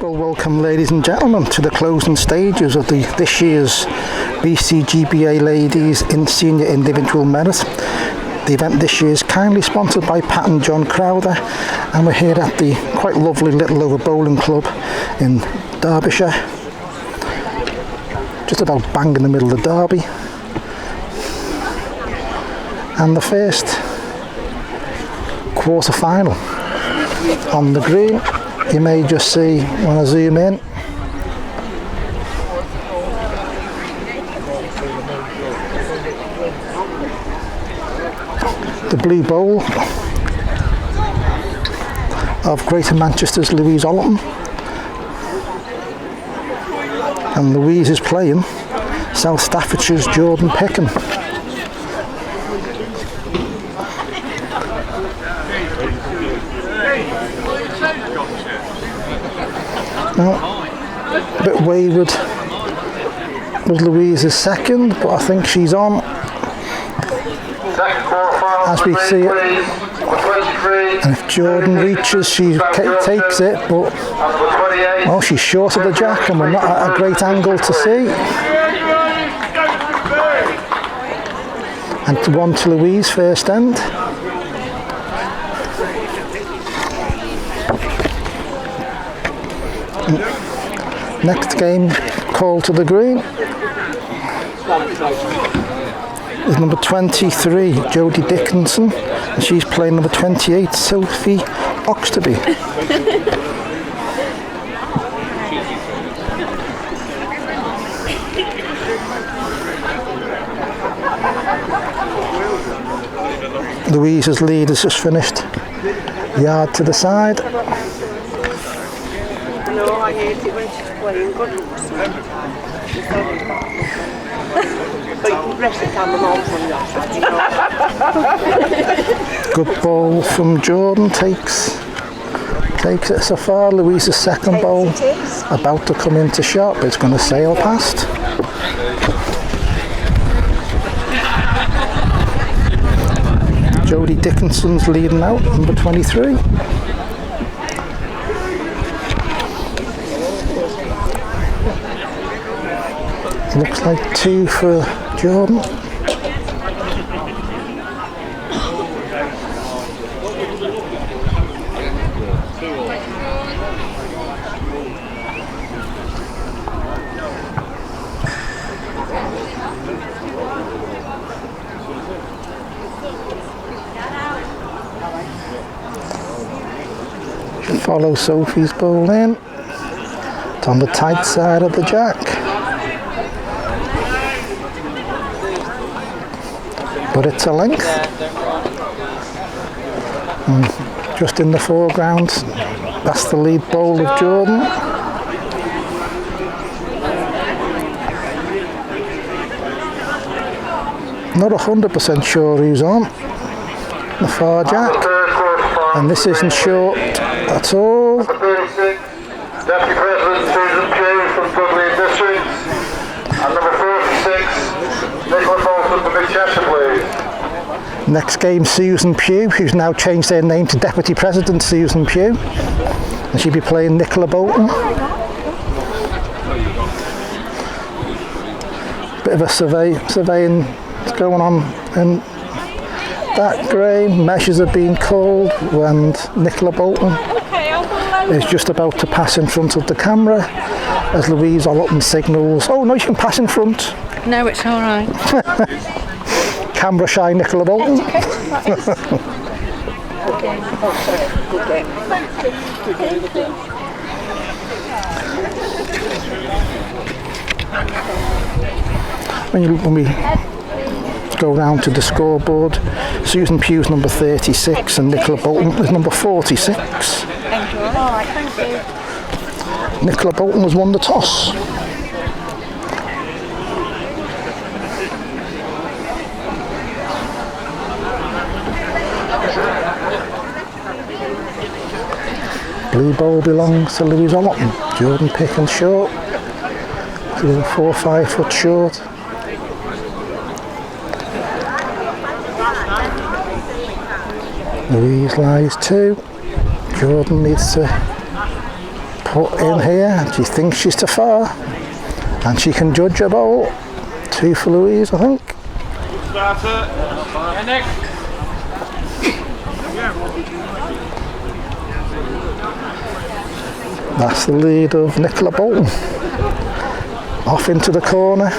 Well, welcome ladies and gentlemen to the closing stages of this year's BCGBA Ladies in Senior Individual Merit. The event this year is kindly sponsored by Pat and John Crowther, and we're here at the quite lovely Littleover Bowling Club in Derbyshire, just about bang in the middle of Derby. And the first quarter-final on the green. You may just see when I zoom in the blue bowl of Greater Manchester's Louise Ollerton, and Louise is playing South Staffordshire's Jodie Picken. Now, a bit wayward was Louise's second, but I think she's on as we see it. And if Jodie reaches, she takes it, but well, she's short of the jack and we're not at a great angle to see. And one to Louise first end. Next game called to the green is number 23, Jodie Dickinson, and she's playing number 28, Sophie Oxtoby. Louise's lead has just finished, yard to the side. No, I hate it when she's playing good. But you can rest it on the mouth from that. Good ball from Jordan, takes it so far. Louise's second ball about to come into shot, but it's going to sail past. Jodie Dickinson's leading out, number 23. Looks like 2 for Jordan. Follow Sophie's ball in. It's on the tight side of the jack. But it's a length. And just in the foreground, that's the lead bowl of Jordan. Not 100% sure who's on the far jack, and this isn't short at all. Number 36, Deputy President Susan Pugh from Dudley District, and number 46, Nicola Boulton from Mid-Cheshire, please. Next game, Susan Pugh, who's now changed their name to Deputy President Susan Pugh, and she'll be playing Nicola Boulton. Bit of a surveying going on in that grey. Measures are being called, and Nicola Boulton is just about to pass in front of the camera as Louise Ollerton signals. Oh no, you can pass in front. No, it's all right. Camera shy Nicola Boulton. When we go round to the scoreboard, Susan Pugh's number 36 and Nicola Boulton is number 46. Thank you. All right, thank you. Nicola Boulton has won the toss. Blue ball belongs to Louise Ollerton. Jodie Picken short. 4 or 5 foot short. Louise lies 2. Jordan needs to put in here. She thinks she's too far, and she can judge a bowl. 2 for Louise, I think. That's the lead of Nicola Boulton. Off into the corner.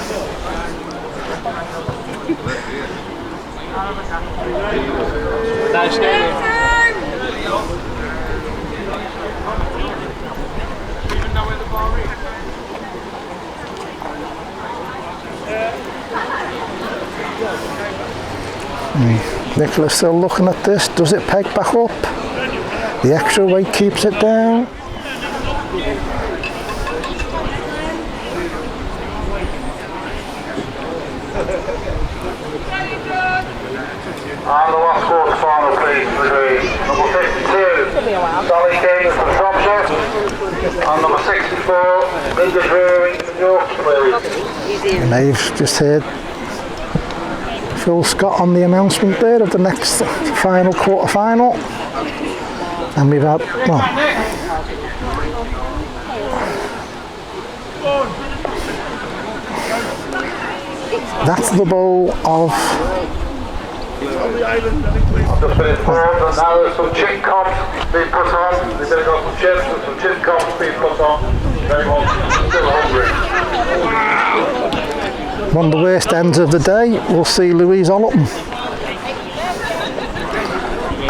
Nicola's still looking at this. Does it peg back up? The extra weight keeps it down. And the last quarter-final, please, between number 52, Sally King from Shropshire, and number 64, Lynda Drury from Yorkshire, please. And they've just heard Phil Scott on the announcement there of the next final quarter-final. And we've had, well, that's the bowl of... I've just been informed that now there's some chip comps being put on. They've got some chips and some chip comps being put on. Everyone's still hungry. One of the worst ends of the day, we'll see Louise Ollerton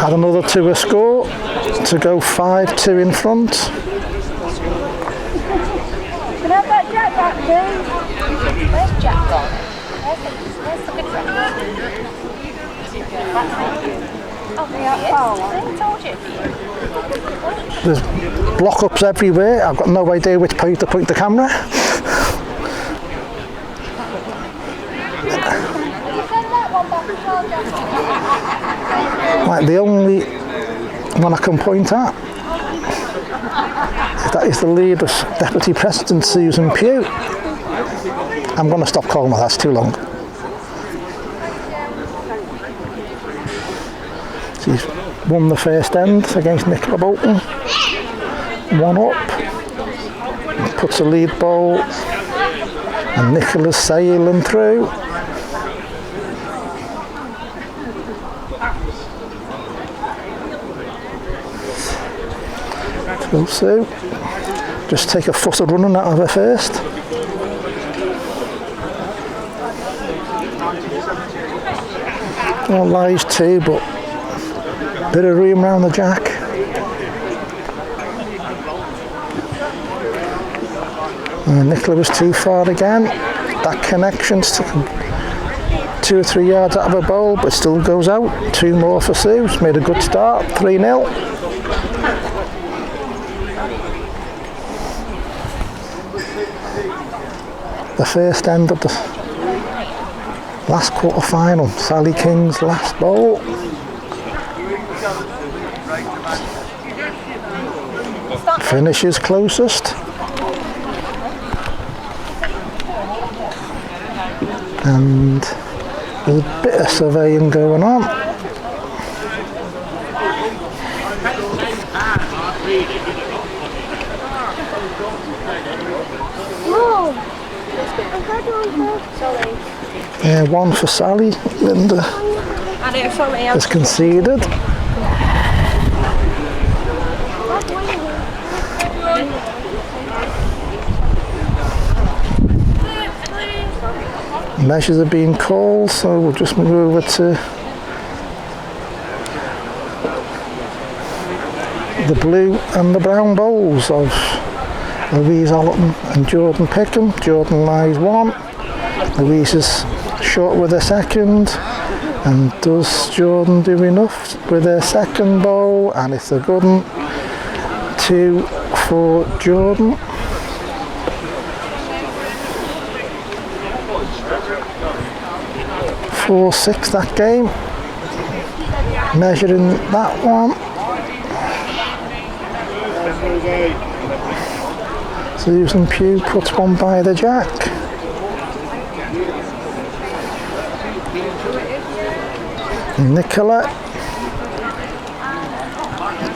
add another to her score to go 5-2 in front. Can I have that Jack back, please? Where's Jack gone? Where's the good friend? Oh, they are. Oh, I told you. There's block-ups everywhere. I've got no idea which way to point the camera. Right, the only one I can point at, that is the lead of Deputy President Susan Pugh. I'm going to stop calling her, that's too long. She's won the first end against Nicola Boulton. 1 up. Puts a lead bowl. And Nicola's sailing through. So, just take a foot of running out of her first. Well, lies 2, but bit of room around the jack. And Nicola was too far again. That connection's took 2 or 3 yards out of a bowl, but still goes out. 2 more for Sue. She's made a good start. 3-0. The first end of the last quarter final. Sally King's last bowl. Finishes closest. And there's a bit of surveying going on. Yeah, 1 for Sally. Lynda has conceded. Measures are being called, so we'll just move over to the blue and the brown bowls of Louise Ollerton and Jordan Picken. Jordan lies 1. Louise is short with her second. And does Jordan do enough with her second bowl? And it's a good one. 2 for Jordan. Four, 6 that game. Measuring that one. Susan Pugh puts 1 by the jack. Nicola.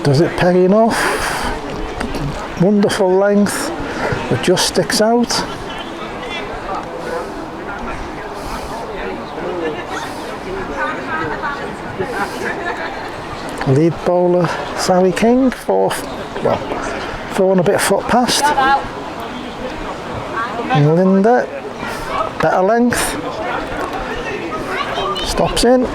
Does it peg enough? wonderful length, but just sticks out. Lead bowler Sally King, four and a bit foot past. And Lynda, better length, stops in.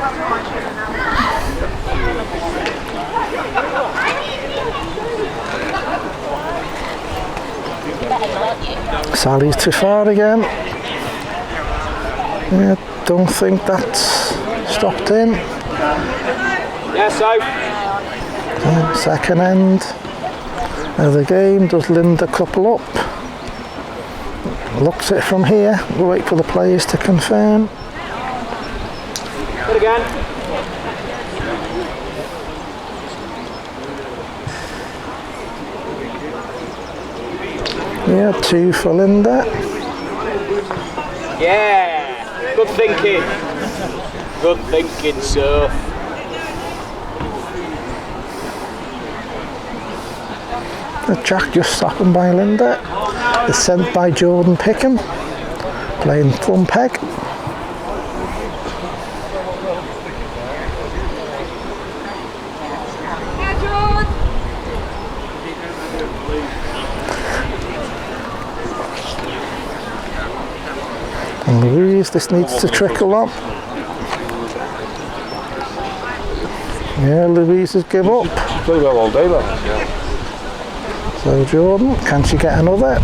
Sally's too far again. Yeah, don't think that's stopped in. Yeah, so. Second end of the game. Does Lynda couple up? Looks it from here. We'll wait for the players to confirm. Good again. Yeah, 2 for Lynda. Yeah, good thinking. Good thinking, sir. The jack just stopping by Lynda. It's sent by Jordan Picken, playing thumb peg. And Louise, this needs to trickle on. Yeah, Louise has give up. Played well all day, that. So Jordan, can she get another?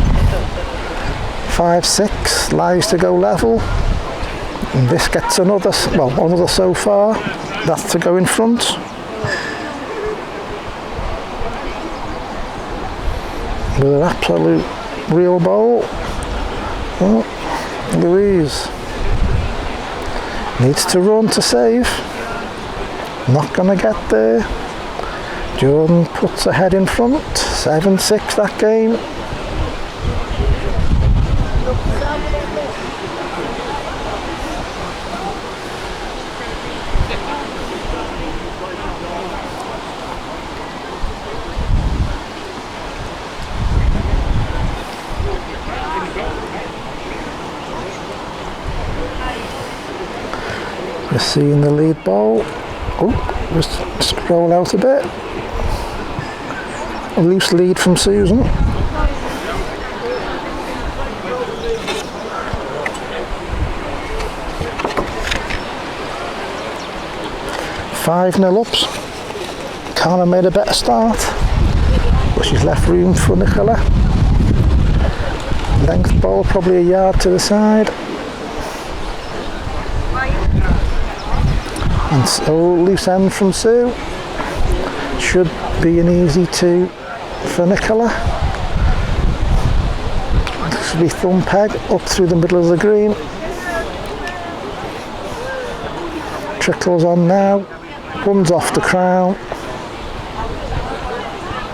5-6, lies to go level. And this gets another so far. That's to go in front. With an absolute real bowl. Oh, Louise needs to run to save. Not gonna get there. Jordan puts her head in front. 7-6 that game. You're seeing the lead ball. Oh, just scroll out a bit. A loose lead from Susan. Five 0 ups. Can't have made a better start, but she's left room for Nicola. Length ball, probably a yard to the side. And so loose end from Sue. Should be an easy 2 for Nicola. This should be thumb peg up through the middle of the green. Trickles on now. Runs off the crown.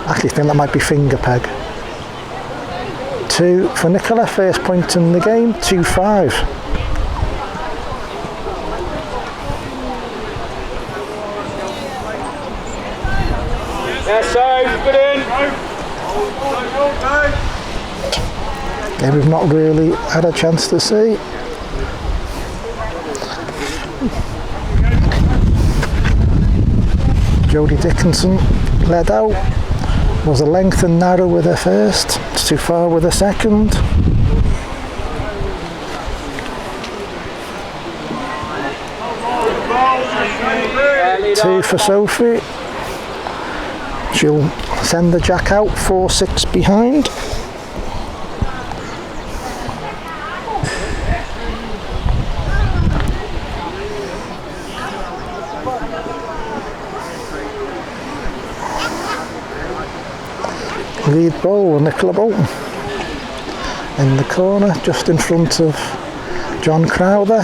Actually think that might be finger peg. 2 for Nicola, first point in the game, 2-5. Yeah, so, good in. Yeah, we've not really had a chance to see. Jodie Dickinson led out. Was a length and narrow with her first. It's too far with her second. Two for Sophie. She'll send the jack out, 4-6 behind. Lead bowler Nicola Boulton in the corner, just in front of John Crowther.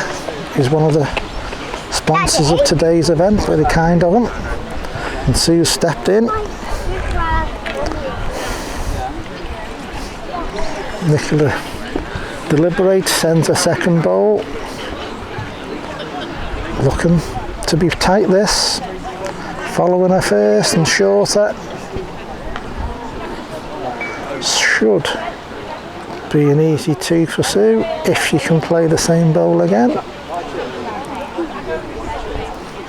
He's one of the sponsors of today's event, very kind of him. And Sue stepped in. Nicola deliberates, sends a second bowl. Looking to be tight this. Following her first and shorter. should be an easy 2 for Sue if she can play the same bowl again.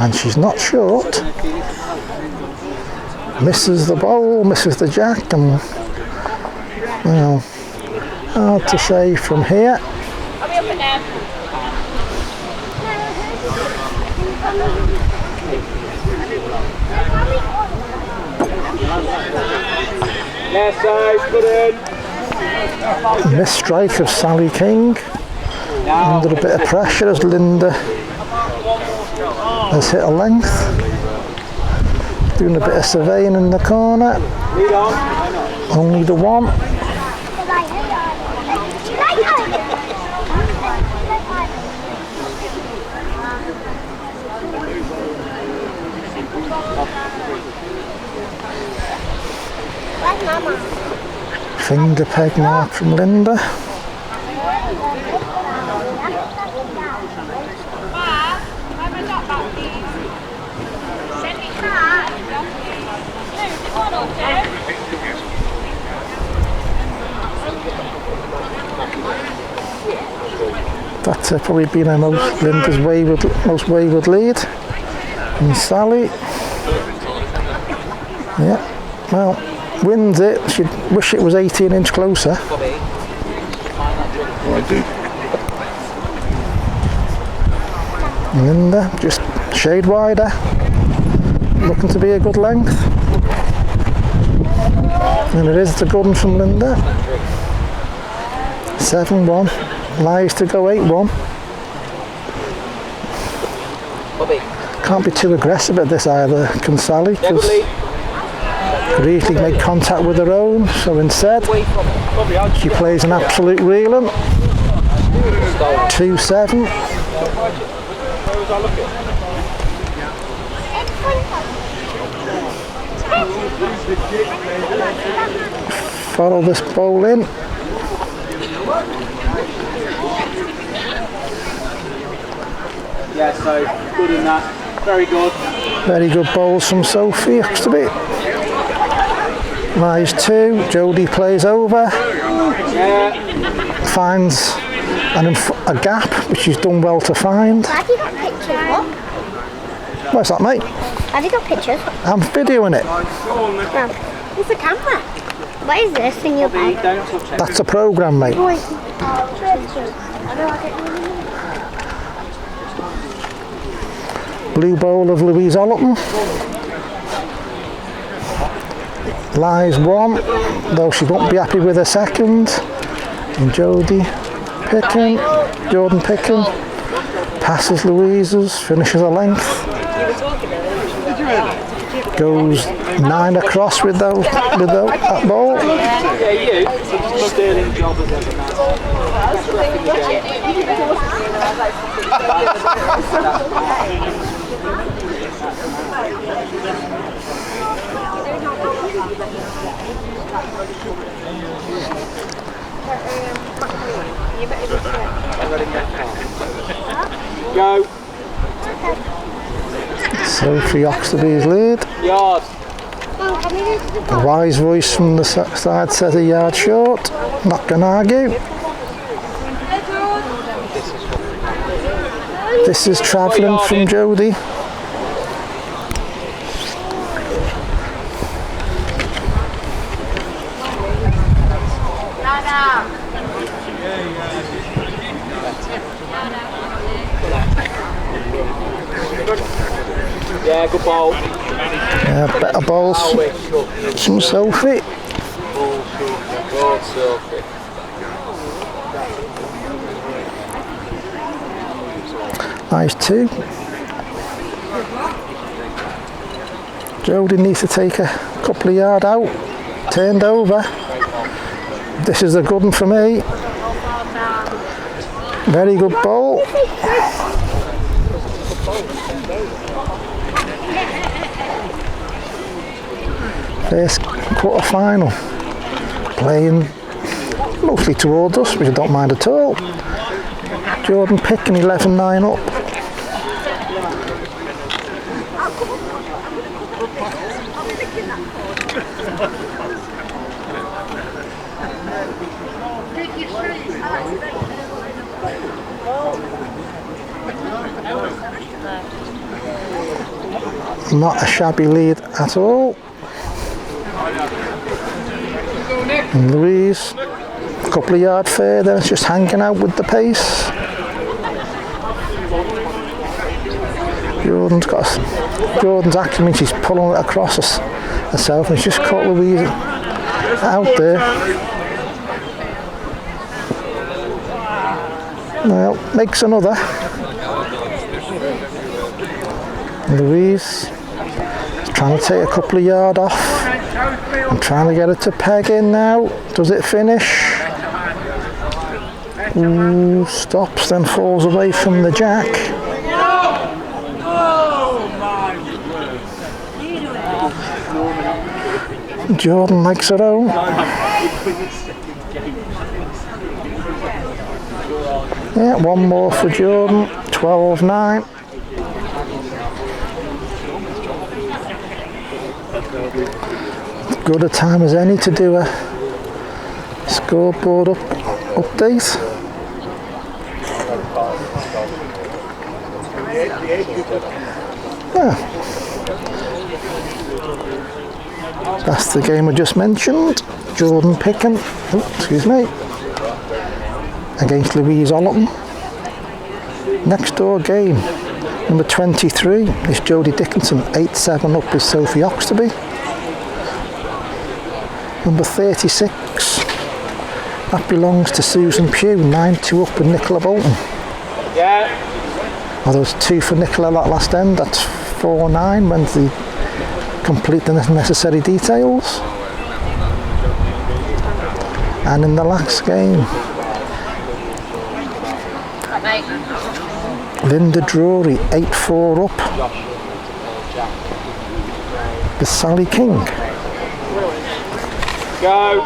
And she's not short. Misses the bowl, misses the jack, and well, hard to say from here. I'll be up and down. Yes, side, put in. Missed strike of Sally King. Under a bit of pressure as Lynda has hit a length. Doing a bit of surveying in the corner. Lead on. Only the one. Finger peg mark from Lynda. That's probably been her Lynda's most wayward lead. And Sally, yeah, well, wins it. She'd wish it was 18-inch closer. Lynda just shade wider, looking to be a good length. And it is the good one from Lynda. 7-1. Lies to go 8-1. Can't be too aggressive at this either, can Sally? Because could easily make contact with her own. So instead, she plays an absolute reeling. 2-7. Follow this bowl in. Yeah, so good in that. Very good. Very good bowls from Sophie, Oxtoby. Lies 2. Jodie plays over. Yeah. Finds a gap, which she's done well to find. Have you got pictures? What's that, mate? Have you got pictures? I'm videoing it. No. It's a camera. What is this in your bag? Don't touch it. That's a programme, mate. Blue bowl of Louise Ollerton. Lies 1, though she won't be happy with her second. And Jodie Picken, Jordan Picken, passes Louise's, finishes a length. Goes 9 across with that ball. Yeah, you. Sterling job as ever. Best ref in the Go. Sophie Oxtoby's lead. Yard. A wise voice from the side says a yard short. Not going to argue. This is travelling from Jodie. Yeah, good ball. Yeah, better balls from Sophie. Good, Sophie. Nice 2. Jodie needs to take a couple of yards out. Turned over. This is a good one for me. Very good ball. First quarter-final. Playing mostly towards us, which I don't mind at all. Jordan Picken 11-9 up. not a shabby lead at all. And Louise, a couple of yards further, it's just hanging out with the pace. Jordan's acumen, she's pulling it across herself, and she's just caught Louise out there. Well, makes another. Louise is trying to take a couple of yards off. I'm trying to get it to peg in now. Does it finish? Ooh, stops, then falls away from the jack. Jordan makes her own. Yeah, one more for Jordan. 12-9. Good a time as any to do a scoreboard update. Yeah. That's the game I just mentioned. Jordan Picken, against Louise Ollerton. Next door game, number 23 is Jodie Dickinson, 8-7 up with Sophie Oxtoby. Number 36, that belongs to Susan Pugh, 9-2 up with Nicola Boulton. Yeah. Well, there was 2 for Nicola that last end, that's 4-9 when they complete the necessary details. And in the last game, Lynda Drury, 8-4 up with Sally King. Go.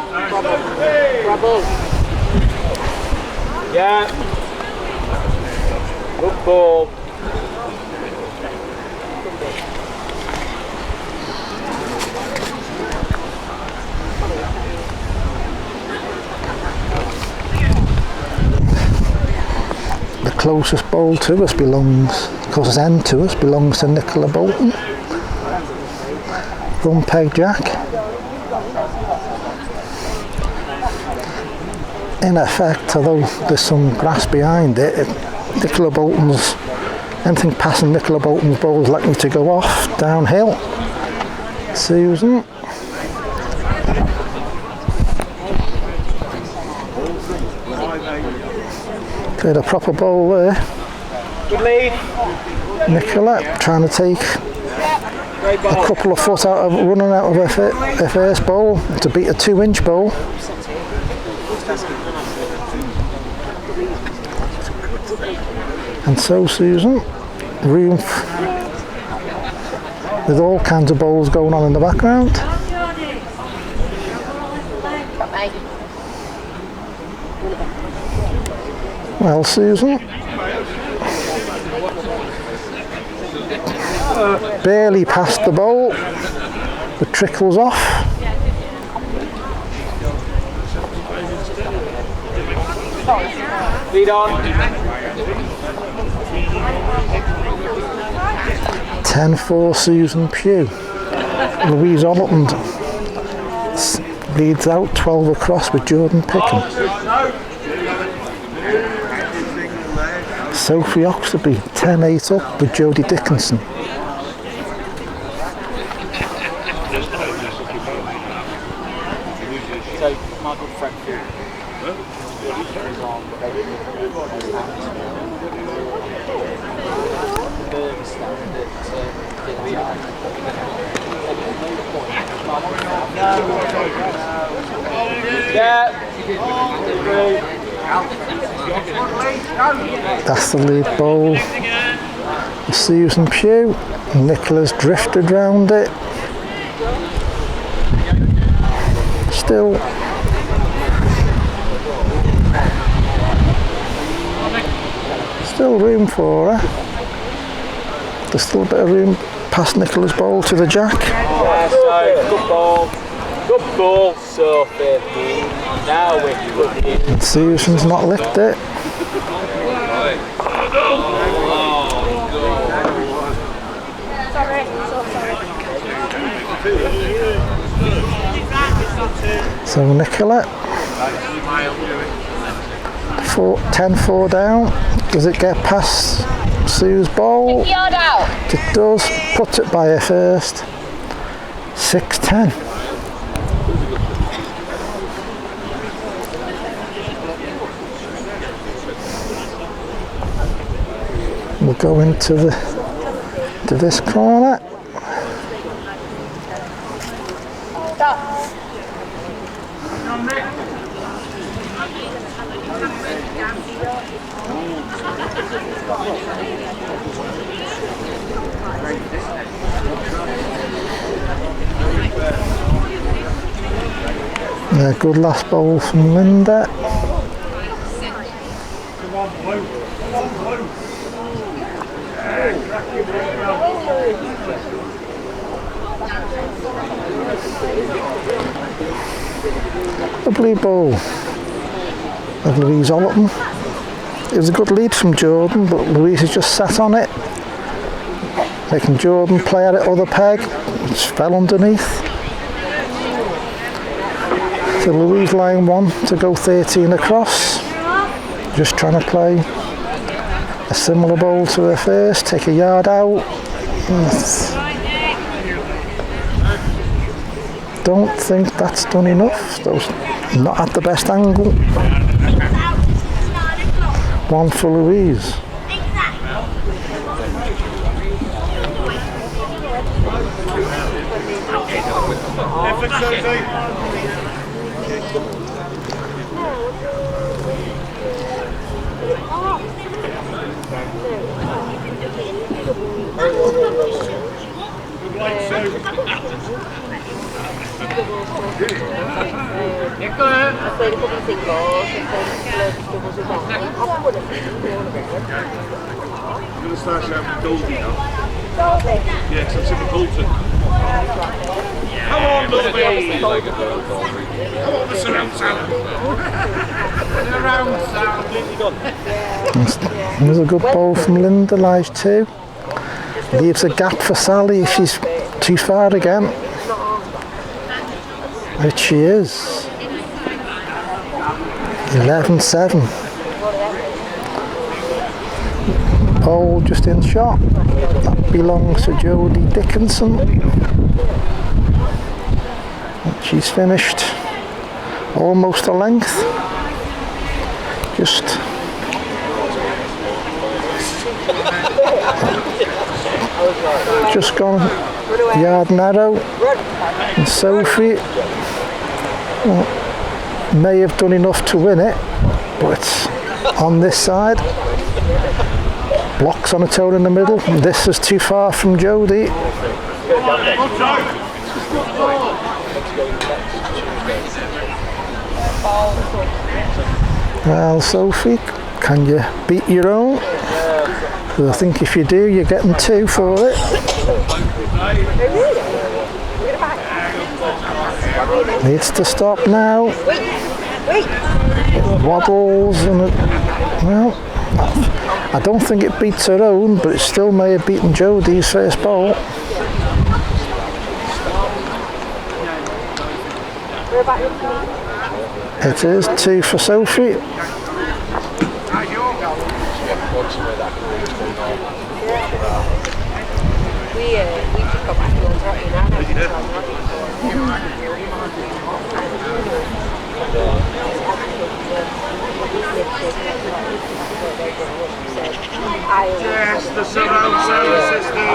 Yeah. Good ball. The closest bowl to us closest end to us belongs to Nicola Boulton. Run peg jack. In effect, although there's some grass behind it, Nicola Boulton's, anything passing Nicola Boulton's bowl is likely to go off downhill. Susan. Played a proper bowl there. Good lead. Nicola trying to take a couple of foot running out of her first bowl to beat a 2-inch bowl. And so Susan, room with all kinds of bowls going on in the background. Well, Susan, barely past the bowl, but trickles off. Lead on. 10-4 Susan Pugh. Louise Ollerton leads out 12 across with Jordan Picken. Sophie Oxtoby 10-8 up with Jodie Dickinson. That's the lead bowl. Susan Pugh. Nicola's drifted round it. Still room for her. There's still a bit of room past Nicola's bowl to the jack. Yeah, so good ball, Sophie. Now we're good. And Susan's not licked it. So Nicola, 10-4 down. Does it get past Sue's bowl? Yard out. It does. Puts it by her first. 6-10. We'll go into this corner. A good last bowl from Lynda. The blue bowl of Louise Ollerton. It was a good lead from Jordan, but Louise has just sat on it, making Jordan play at it other peg, which fell underneath. So Louise line 1 to go 13 across, just trying to play a similar bowl to her first, take a yard out. Don't think that's done enough, those not at the best angle. 1 for Louise. Nicola! I played a couple of singles, I played doubles as well. I'm going to start shouting Dudley now. Dudley? Yeah, because I'm sitting Boulton. Come on, Dudley! Come on, the surround sound. Surround sound. Completely done. There's a good bowl from Lynda, lies 2. Leaves a gap for Sally if she's too far again. Which she is. 11-7. Bowl just in shot. That belongs to Jodie Dickinson. She's finished almost a length. Just gone yard narrow. And Sophie may have done enough to win it, but it's on this side. Blocks on a toe in the middle. This is too far from Jodie. Well, Sophie, can you beat your own? Because I think if you do, you're getting 2 for it. Needs to stop now. It wobbles and well, I don't think it beats her own, but it still may have beaten Jodie's first bowl. It is 2 for Sophie. Yes, the surround sound system.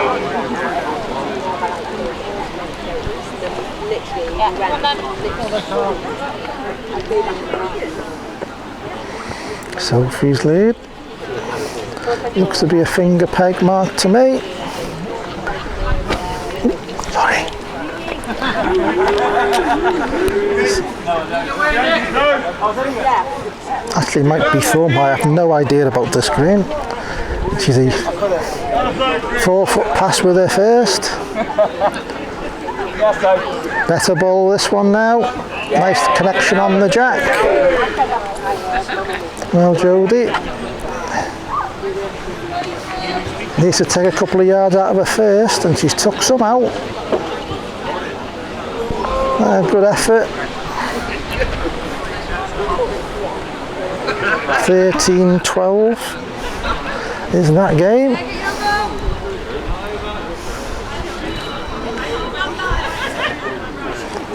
Sophie's lead. Looks to be a finger peg mark to me. Sorry. Actually, it might be thumb. I have no idea about this green. She's a 4-foot pass with her first. Better ball this one now. Nice connection on the jack. Well, Jodie needs to take a couple of yards out of her first, and she's took some out. Good effort. 13-12 is that game.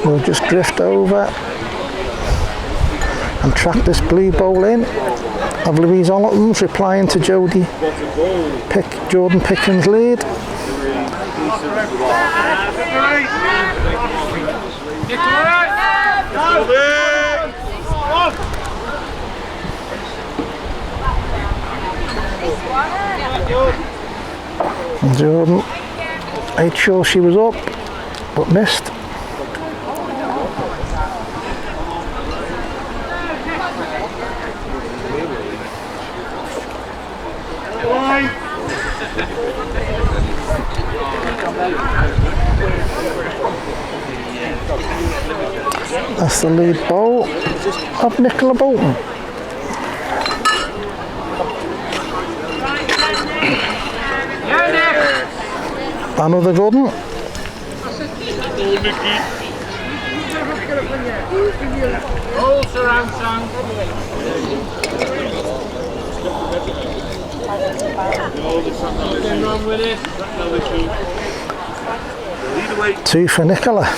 We'll just drift over and track this blue bowl in of Louise Ollerton's, replying to Jodie Jordan Picken's lead. Jordan made sure she was up, but missed. That's the lead bowl of Nicola Boulton. Another good one. Two for Nicola.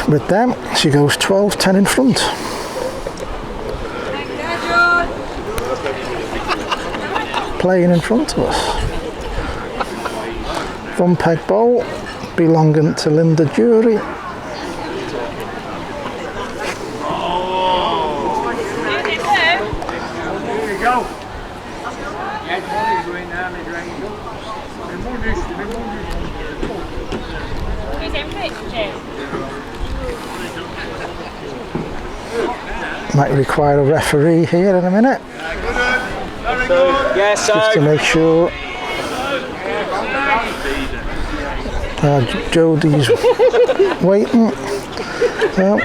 With them, she goes 12-10 in front. Playing in front of us. One peg bowl belonging to Lynda Drury. Might require a referee here in a minute. Yes, just to make sure. Jodie's waiting. Well,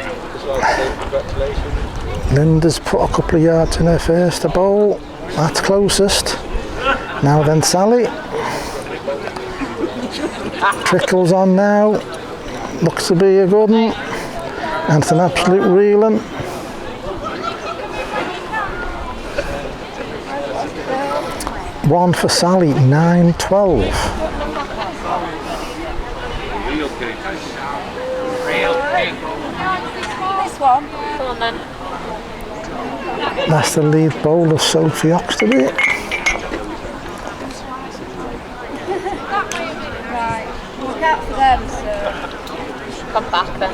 Lynda's put a couple of yards in her first bowl. That's closest. Now then Sally. Trickles on now. Looks to be a good one. And it's an absolute reeling. One for Sally, 9-12. This one. Come on then. That's the lead bowl of Sophie Oxtoby. Right. Look out for them, sir. Come back then.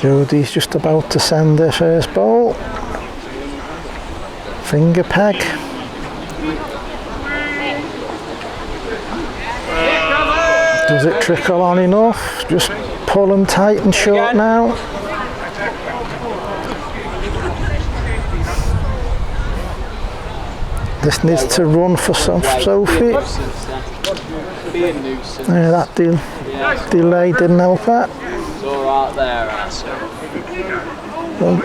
Jodie's just about to send her first bowl. Finger peg. Does it trickle on enough? Just pull and tight and short now. This needs to run for Sophie. Yeah, that delay didn't help that. It's all right there, Well,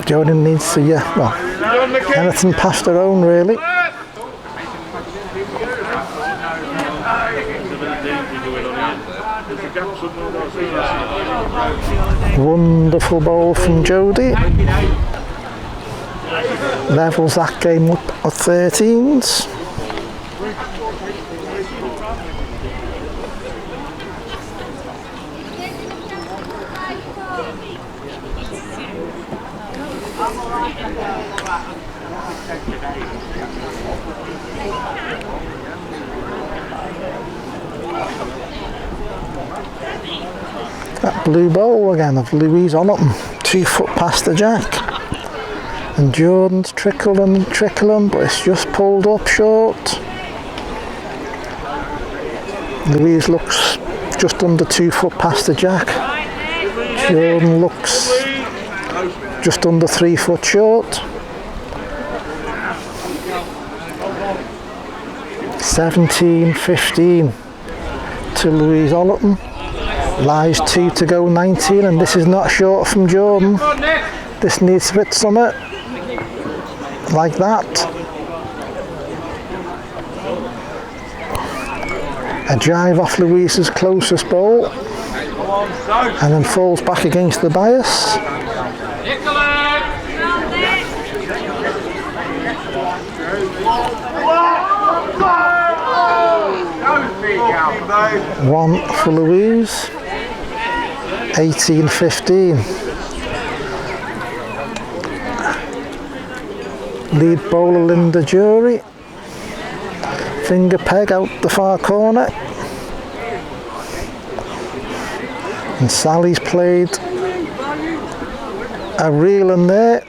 Jodie needs to, well, anything past her own really. Wonderful bowl from Jodie. Levels that game up at 13s. That blue bowl again of Louise Ollerton, 2 foot past the jack. And Jordan's trickling, but it's just pulled up short. Louise looks just under 2 foot past the jack. Jordan looks just under 3 foot short. 17-15 to Louise Ollerton. Lies 2 to go, 19, and this is not short from Jordan. This needs a bit summit. like that. A drive off Louise's closest bowl, and then falls back against the bias. One for Louise. 18-15. Lead bowler Lynda Drury. Finger peg out the far corner. And Sally's played a reel in there.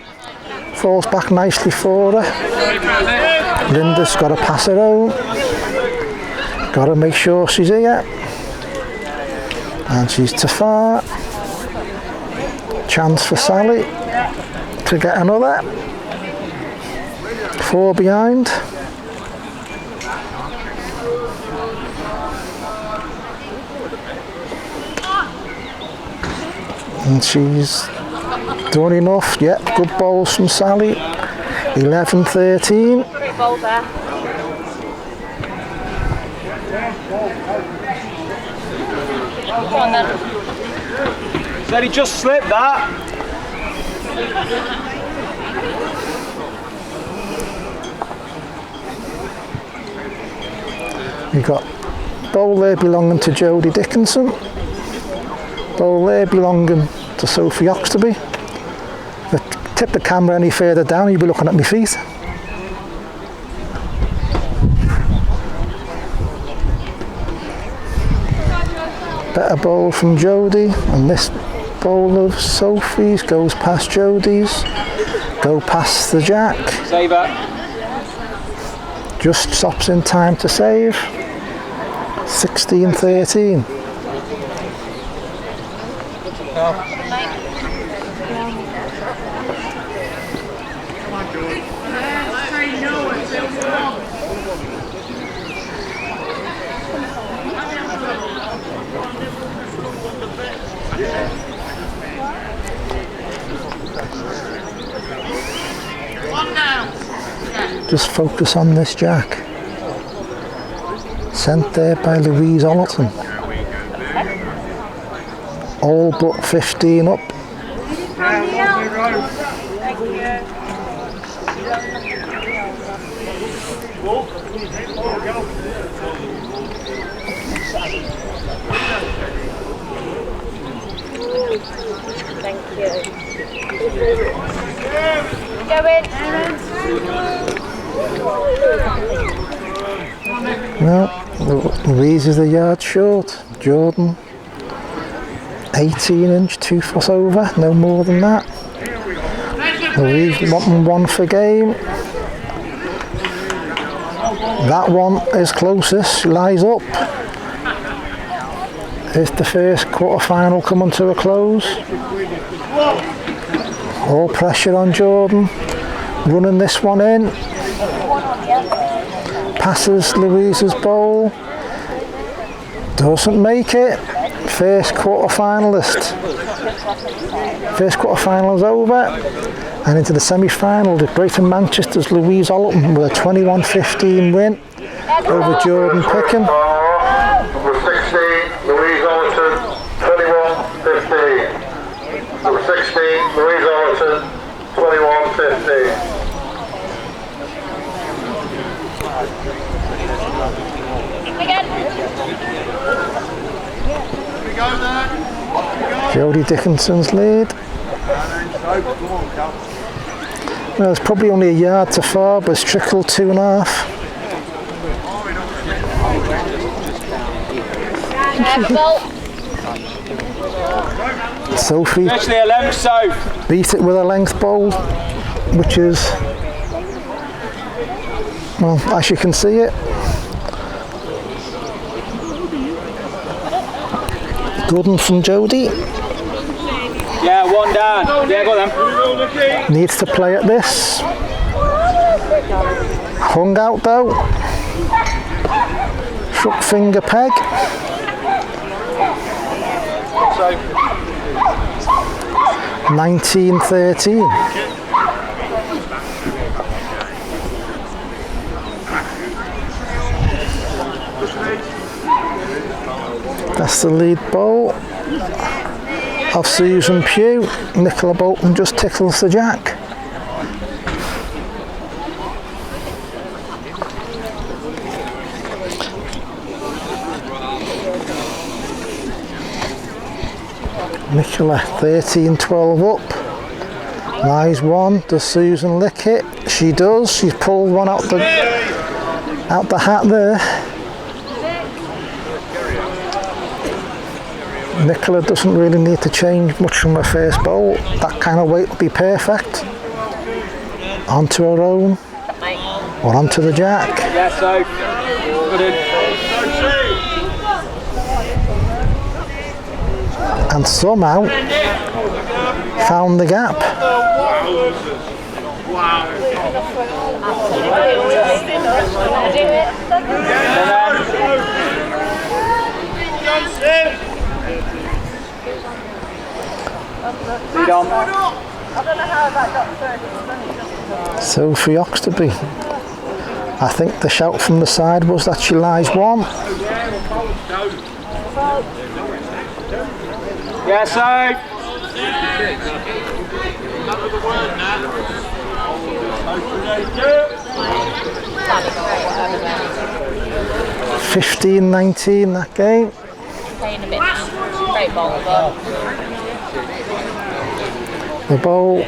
Falls back nicely for her. Lynda's got to pass her home. Got to make sure she's here. And she's too far. Chance for Sally to get another. 4 behind. And she's done enough. Yep, good bowls from Sally. 11-13. Great ball there. Go on then. Said he just slipped that. You've got bowl there belonging to Jodie Dickinson. Bowl there belonging to Sophie Oxtoby. If I tip the camera any further down, you'll be looking at my feet. Better bowl from Jodie, and this bowl of Sophie's goes past Jodie's, go past the jack. Save it. Just stops in time to save. 16-13. Just focus on this jack. Sent there by Louise Ollerton. All but 15 up. Thank you. Go in. Well, Louise is a yard short. Jordan, 18-inch, 2 foot over, no more than that. Louise wanting 1 for game. That one is closest, lies up. Is the first quarter-final coming to a close? All pressure on Jordan, running this one in. Passes Louise's bowl, doesn't make it. First quarter-finalist. First quarter-final is over, and into the semi-final, the Greater Manchester's Louise Ollerton with a 21-15 win over Jordan Picken. Number 16, Louise Ollerton, 21-15. Number 16, Louise Ollerton, 21-15. Jodie Dickinson's lead. Well, it's probably only a yard to far, but it's trickled 2.5. Sophie Especially a length, Soph. beat it with a length bowl, which is, well, as you can see it. Good one from Jodie. Yeah, 1 down. Yeah, go then. Needs to play at this. Hung out though. Shook finger peg. 19-13. That's the lead bowl of Susan Pugh. Nicola Boulton just tickles the jack. Nicola 13-12 up. Lies one. Does Susan lick it? She does. She's pulled one out the hat there. Nicola doesn't really need to change much from her first bowl. That kind of weight will be perfect. Onto her own or onto the jack. Yeah, so good in. And somehow found the gap. Lead on. Sophie Oxtoby. I think the shout from the side was that she lies one. Yeah, so. 15-19 that game. Playing a bit now. Great ball, but The bowl.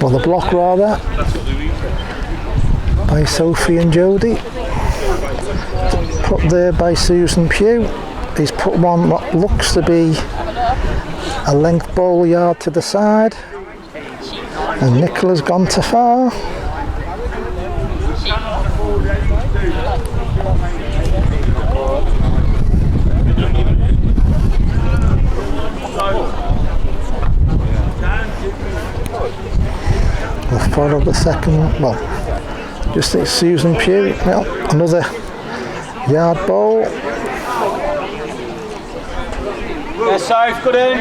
Well, the block rather. By Sophie and Jodie. Put there by Susan Pugh. He's put one what looks to be a length bowl yard to the side. And Nicola's gone too far. We'll follow the second, well, just think Susan Pugh, well, another yard bowl. Yeah, so good in.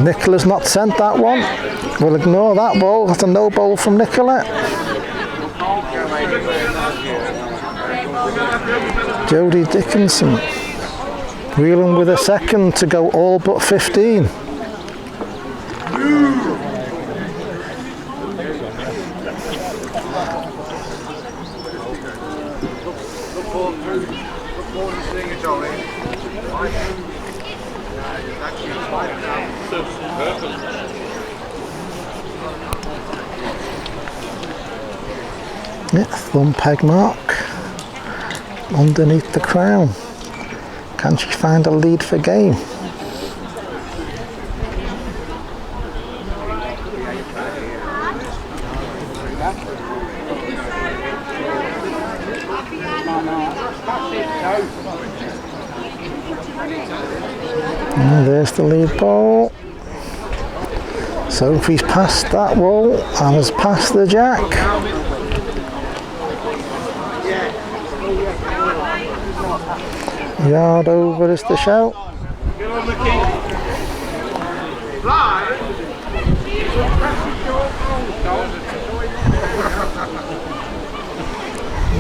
Nicola's not sent that one. We'll ignore that ball. That's a no bowl from Nicola. Jodie Dickinson wheeling with a second to go all but 15. Yeah, thumb peg mark underneath the crown. Can she find a lead for game? And there's the lead ball. Sophie's passed that wall and has passed the jack. Yard over is the shout.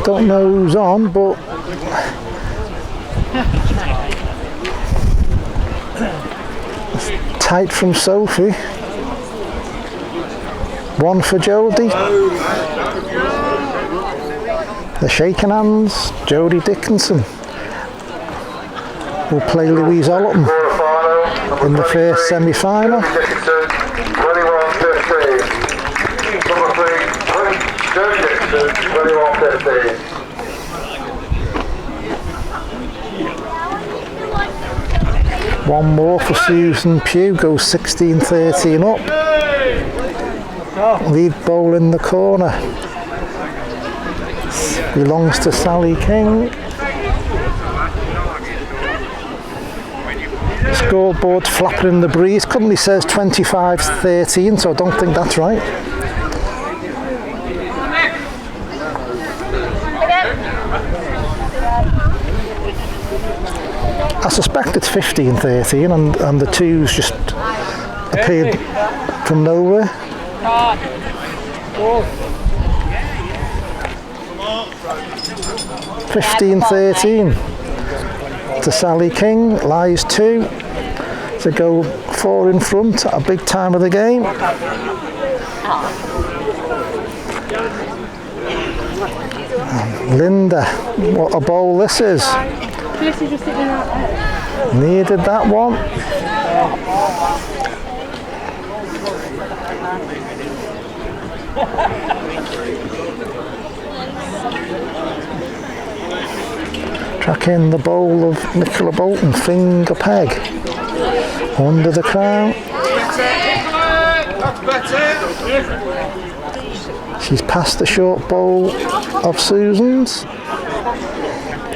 Don't know who's on, but it's tight from Sophie. One for Jodie. They're shaking hands. Jodie Dickinson will play Louise Ollerton in the first semi-final. Dickinson, 21-15. Number 3, Jodie Dickinson, 21-15. One more for Susan Pugh, goes 16-13 up. Lead bowl in the corner. Belongs to Sally King. Scoreboard flapping in the breeze. Currently says 25-13, so I don't think that's right. I suspect it's 15-13 and the twos just appeared from nowhere. 15-13 to Sally King, lies 2 to go 4 in front at a big time of the game. Lynda, what a bowl this is. Needed that one. Track in the bowl of Nicola Boulton, finger peg under the crown. She's passed the short bowl of Susan's.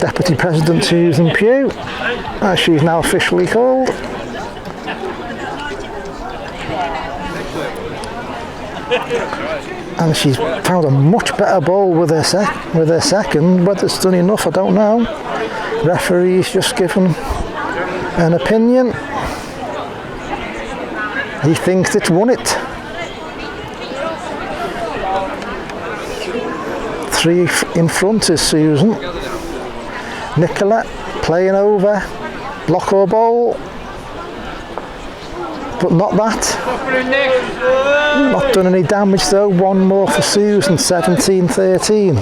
Deputy President Susan Pugh, as she's now officially called. And she's found a much better bowl with her second. Whether it's done enough, I don't know. Referee's just given an opinion. He thinks it's won it. 3 in front is Susan. Nicola playing over, block or bowl, but not that. Not done any damage though. 1 more for Susan, 17-13.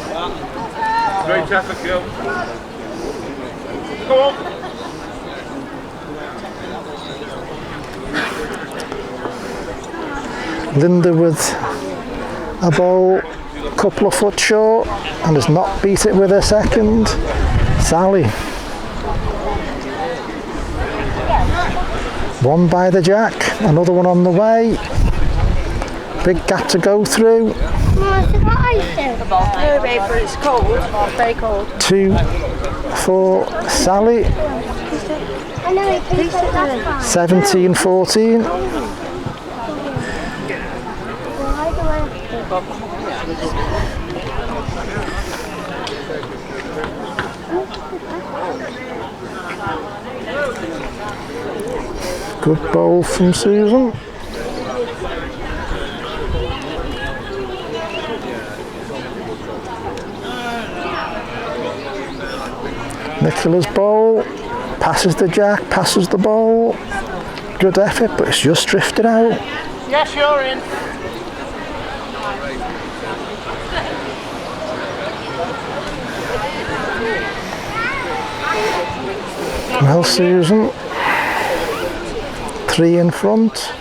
Great effort, Gil. Go on. Lynda with a bowl, couple of foot short, and has not beat it with her second. Sally. 1 by the jack, another one on the way. Big gap to go through. No, babe, but it's cold. Very cold. 2 for Sally. 17-14. Good bowl from Susan. Nicola's bowl, passes the jack, passes the bowl. Good effort, but it's just drifted out. Yes, you're in. Well, Susan, 3 in front.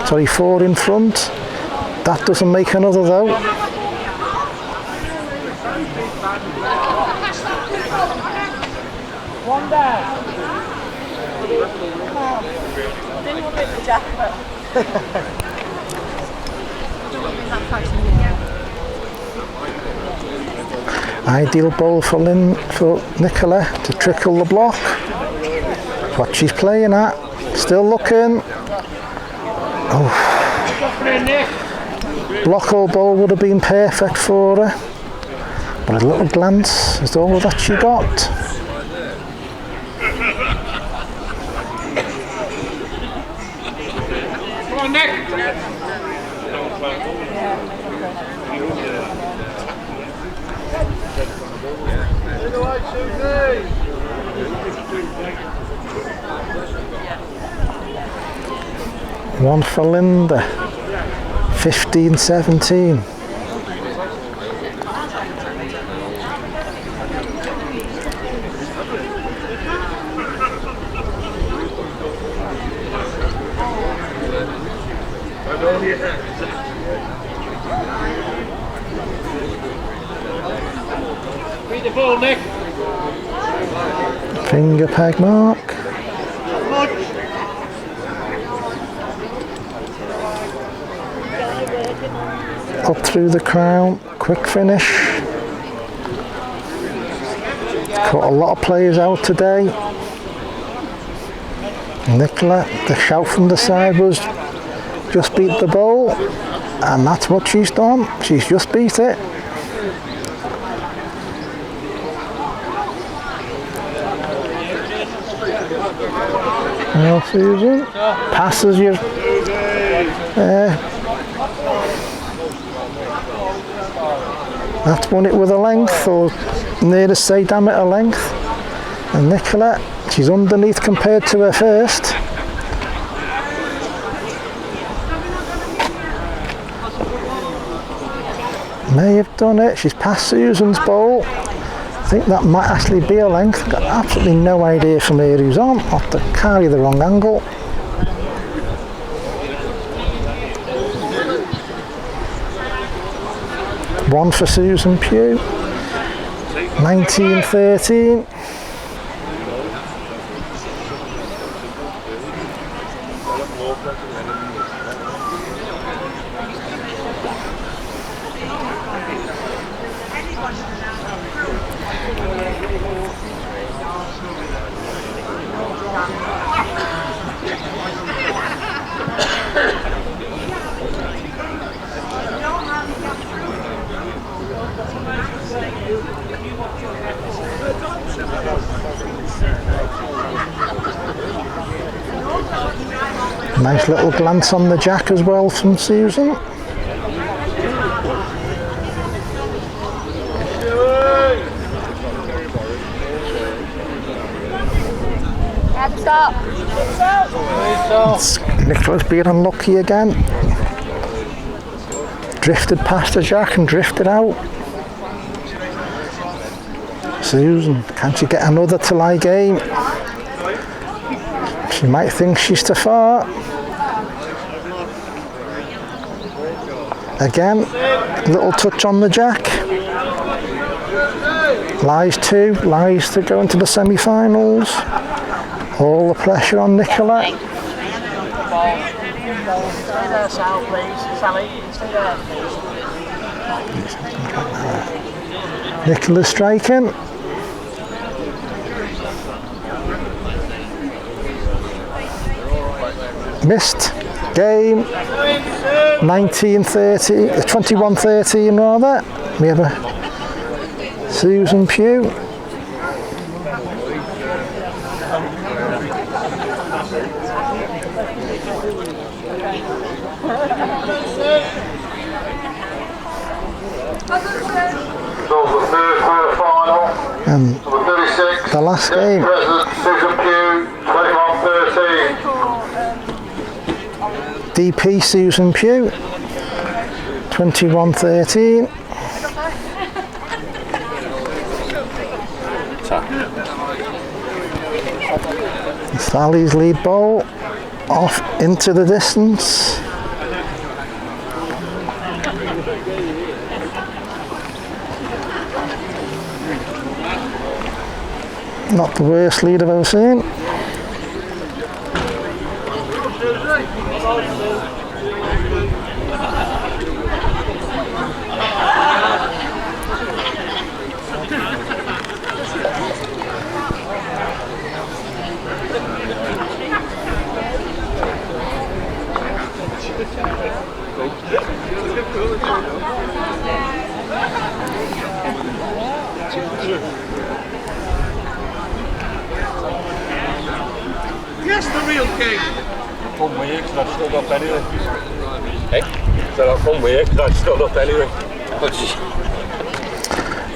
Sorry, 4 in front. That doesn't make another though. One down. Didn't want to hit the jacket. Ideal bowl for Nicola to trickle the block. What she's playing at. Still looking. Oh. Block or bowl would have been perfect for her. But a little glance is all that she got. Come on, Nick. One for Lynda. 15-17. Beat the ball, Nick. Finger peg mark. Up through the crown, quick finish. Caught a lot of players out today. Nicola, the shout from the side was just beat the bowl, and that's what she's done. She's just beat it. Well, Susan, passes your That's won it with a length, or near the same diameter length. And Nicola, she's underneath compared to her first. May have done it. She's past Susan's bowl. I think that might actually be a length. Got absolutely no idea from here who's on. I'll have to carry the wrong angle. One for Susan Pugh. 19-13. Nice little glance on the jack as well from Susan. Stop. Nicola's being unlucky again. Drifted past the jack and drifted out. Susan, can she get another to lie game? She might think she's too far. Again, little touch on the jack. Lies two, lies to go into the semi-finals. All the pressure on Nicola. Stay there, Sal, please. Sally, stay there, please. Nicola's striking. Missed. Game. 19-13, 21-13 rather. We have a Susan Pugh. So the third quarterfinal, And number 36, the last game. President Susan Pugh, 21-13. DP Susan Pugh. 21-13. Sally's lead ball off into the distance. Not the worst lead I've ever seen. Yes, the real king. Come with you, because I've stood up anyway. Hey? So I'll come with you, because I've stood up anyway.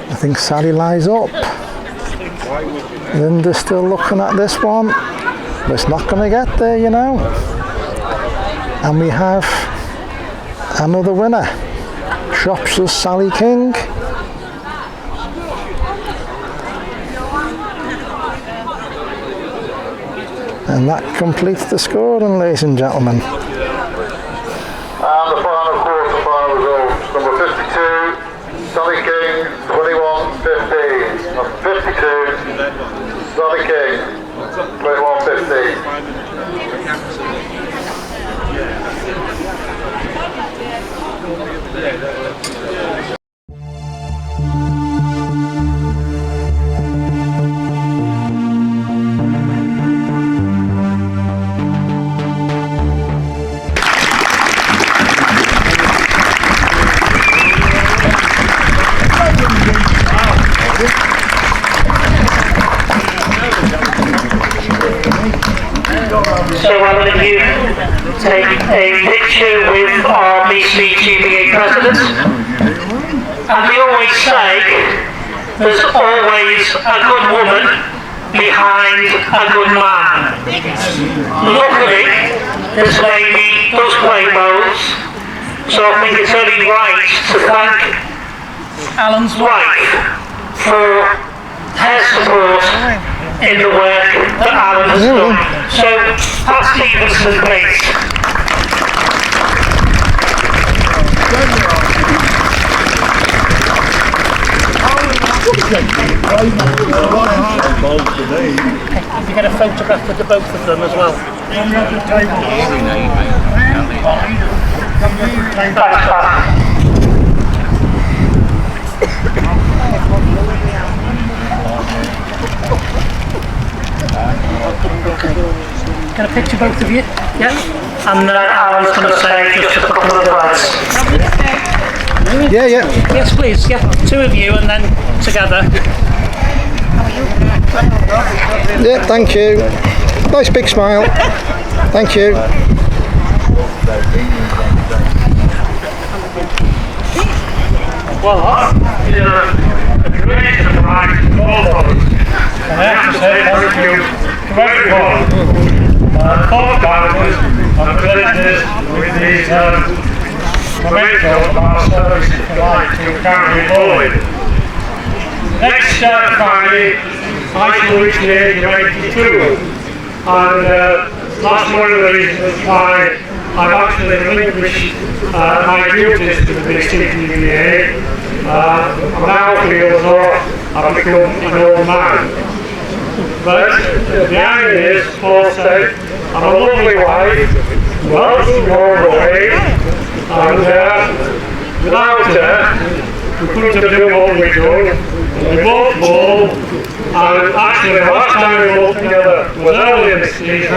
I think Sally lies up. Lynda's still looking at this one, but it's not going to get there, you know. And we have another winner, Shropshire's Sally King. And that completes the scoring, ladies and gentlemen. And the final quarterfinal results, number 52, Sally King, 21-15. Number 52, Sally King, 21-15. So why don't you take a picture with our BCGBA president? And they always say there's always a good woman behind a good man. Luckily, this lady does play bowls, so I think it's only right to thank Alan's wife for her support in the work that Alan has done. So, Pat Stevenson, please. If you get a photograph with the both of them as well. Get a picture, both of you? Yeah. And Alan's going to say just a couple of words. Yeah. Yes, please. Yeah, two of you and then together. Yeah, thank you. Nice big smile. Thank you. Well, it's a great surprise to all of us. And I have to say thank you to everyone. Co-partners and presenters with these memento of our service, if you like, to County Bowling. Next Friday, I shall reach the age of 82, and that's one of the reasons why I've actually relinquished my duties to the BCGBA. I now feel as though I've become an old man. But the irony is, Paul said, I'm a lovely wife, loves to go away, and without her, we couldn't have done what we've done. We both bowl, and actually the last time we bowled together was early in the season,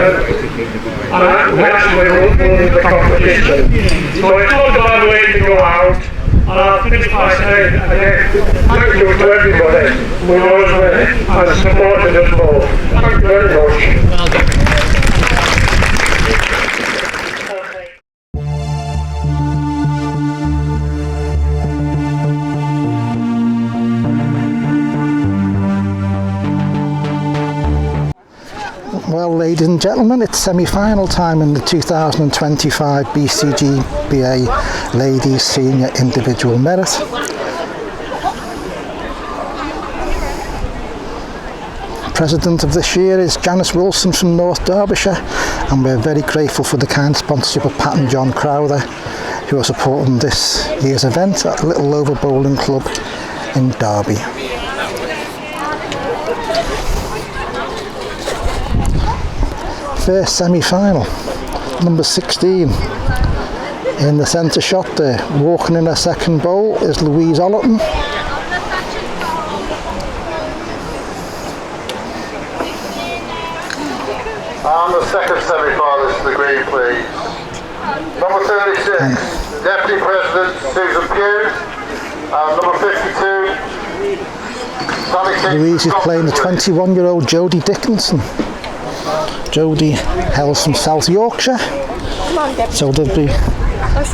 and we actually won the competition. So it's not a bad way to go out, and I'll finish by saying again, thank you to everybody who knows me and supported us both. Thank you very much. Well, ladies and gentlemen, it's semi-final time in the 2025 BCGBA Ladies Senior Individual Merit. President of this year is Janice Wilson from North Derbyshire, and we're very grateful for the kind sponsorship of Pat and John Crowther, who are supporting this year's event at Littleover Bowling Club in Derby. First semi-final, number 16 in the centre shot there, walking in her second bowl is Louise Ollerton. And the second semi-finalist to the green, please. Number 36, Deputy President Susan Pugh, and number 52, Louise is playing the 21-year-old Jodie Dickinson. Jodie hails from South Yorkshire, so there'll be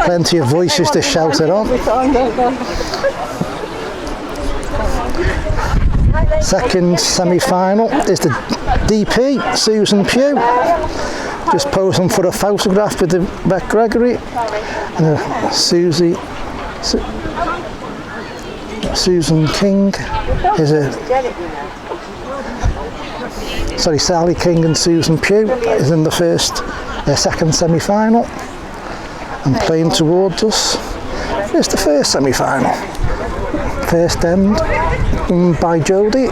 plenty of voices to shout it on. Second semi-final is the DP, Susan Pugh, just posing for a photograph with Beck Gregory and Susan King is Sally King and Susan Pugh is in the second semi-final, and playing towards us is the first semi-final. First end by Jodie.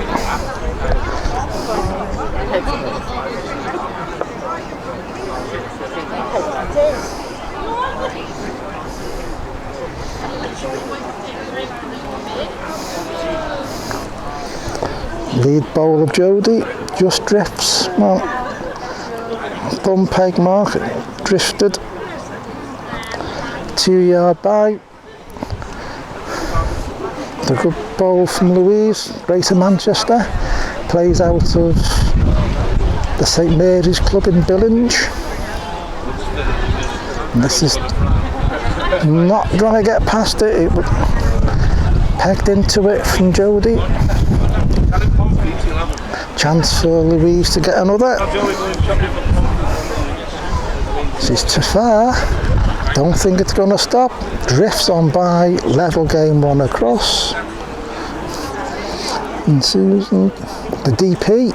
Lead bowl of Jodie just drifts, well, bum peg mark, drifted 2 yard by. The good bowl from Louise, Greater Manchester, plays out of the St Mary's Club in Billinge. And this is not going to get past it. pegged into it from Jodie. Chance for Louise to get another. She's too far. Don't think it's going to stop. Drifts on by, level game 1 across. And Susan, the DP.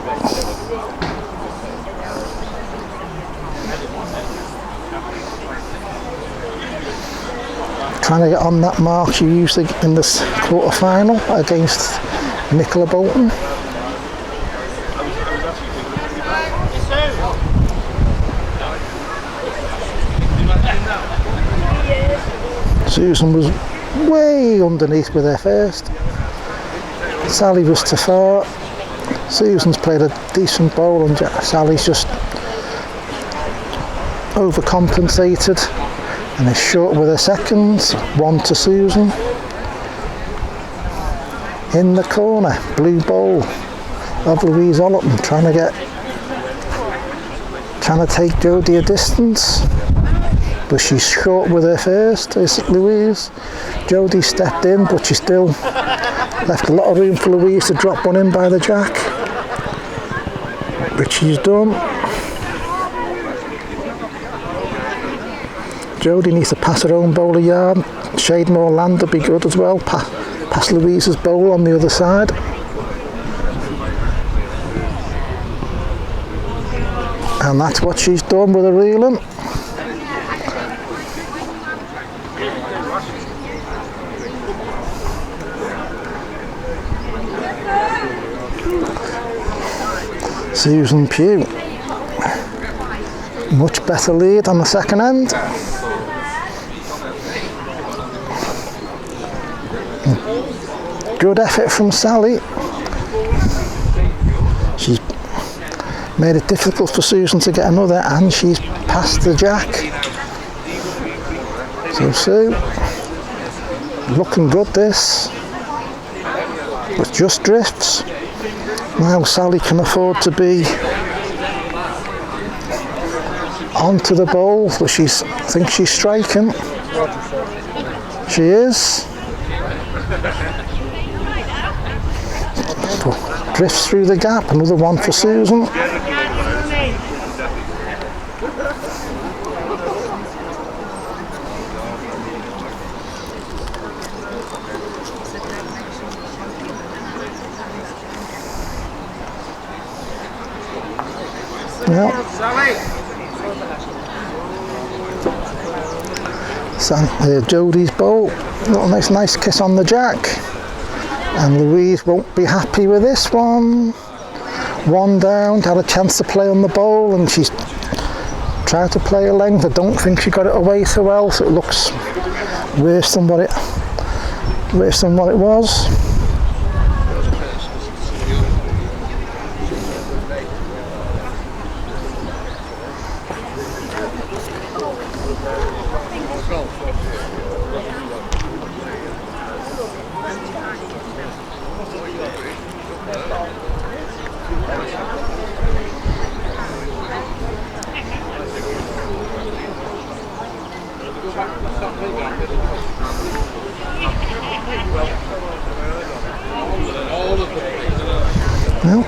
Trying to get on that mark she used in this quarter-final against Nicola Boulton. Susan was way underneath with her first. Sally was too far. Susan's played a decent bowl and Sally's just overcompensated and is short with her seconds. 1 to Susan. In the corner, blue bowl of Louise Ollerton trying to take Jodie a distance. But she's short with her first, is Louise. Jodie stepped in, but she still left a lot of room for Louise to drop one in by the jack, which she's done. Jodie needs to pass her own bowl a yard. Shade more land would be good as well. Pass Louise's bowl on the other side. And that's what she's done with a reeling. Susan Pugh, much better lead on the second end. Good effort from Sally. She's made it difficult for Susan to get another, and she's passed the jack. So Sue, looking good this, but just drifts. Now Sally can afford to be onto the bowl, but I think she's striking. She is. But drifts through the gap, another one for Susan. Jodie's bowl, little nice kiss on the jack, and Louise won't be happy with this one. 1 down, had a chance to play on the bowl, and she's tried to play a length. I don't think she got it away so well, so it looks worse than what it was. Well,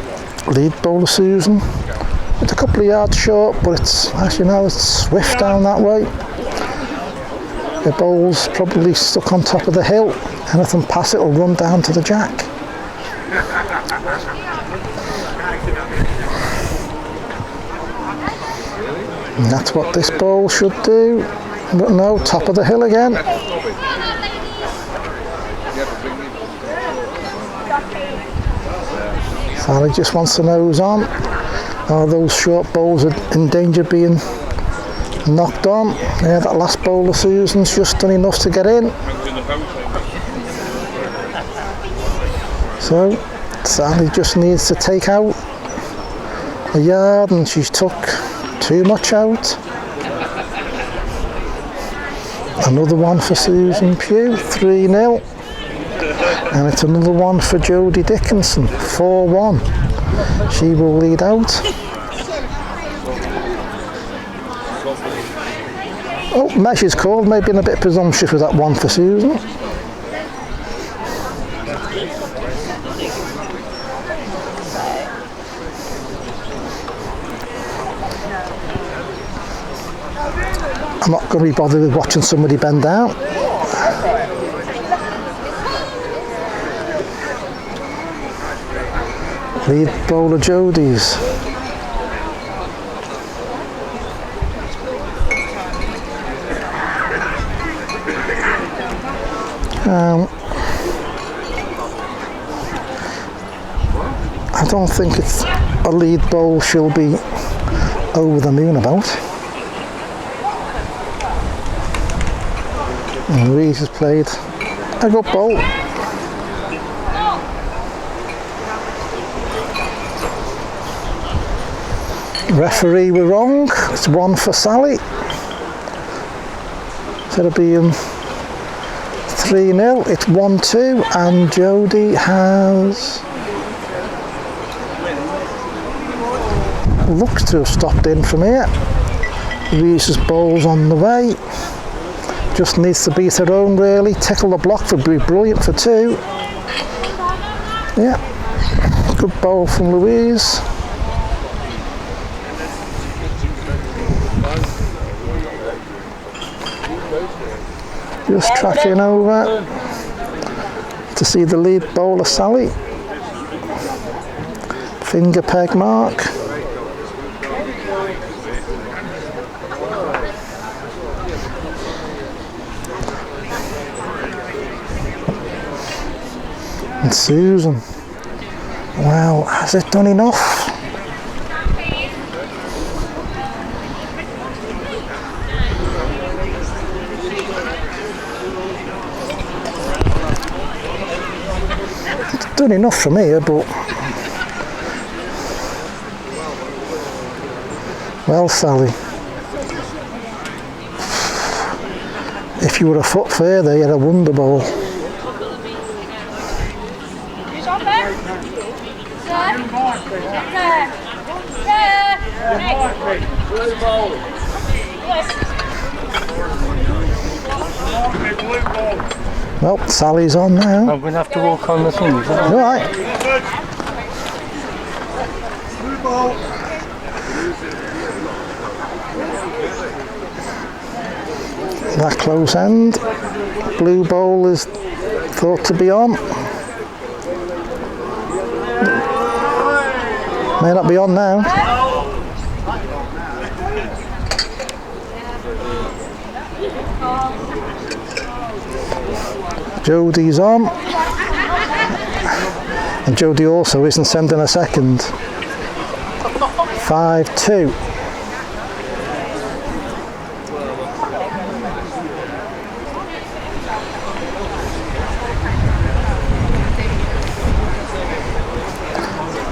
lead bowler Susan. It's a couple of yards short, but it's, as you know, it's swift down that way. The bowl's probably stuck on top of the hill. Anything past it will run down to the jack. And that's what this bowl should do. But no, top of the hill again. Sally just wants to know who's on. Are those short bowls in danger of being knocked on? Yeah, that last bowl of Susan's just done enough to get in. So Sally just needs to take out a yard, and she's took too much out. Another one for Susan Pugh, 3-0. And it's another one for Jodie Dickinson, 4-1. She will lead out. Oh, measure's called, maybe a bit presumptuous with that one for Susan. I'm not going to be bothered with watching somebody bend down. Lead bowler Jodie's. I don't think it's a lead bowl she'll be over the moon about. And Reese has played a good bowl. Referee were wrong. It's 1 for Sally. So it'll be 3-0. It's 1-2, and Jodie has looks to have stopped in from here. Reese's bowl's on the way. Just needs to beat her own really. Tickle the block would be brilliant for 2. Yeah, good bowl from Louise. Just tracking over to see the lead bowler Sally. Finger peg mark. And Susan. Wow, has it done enough? Done enough from here, but well, Sally, if you were a foot further, you had a wonder bowl. Who's on there? Well, Sally's on now. I'm going to have to walk on the thing, is that All right. That close end. Blue bowl is thought to be on. May not be on now. Jodie's on, and Jodie also isn't sending a second. 5-2.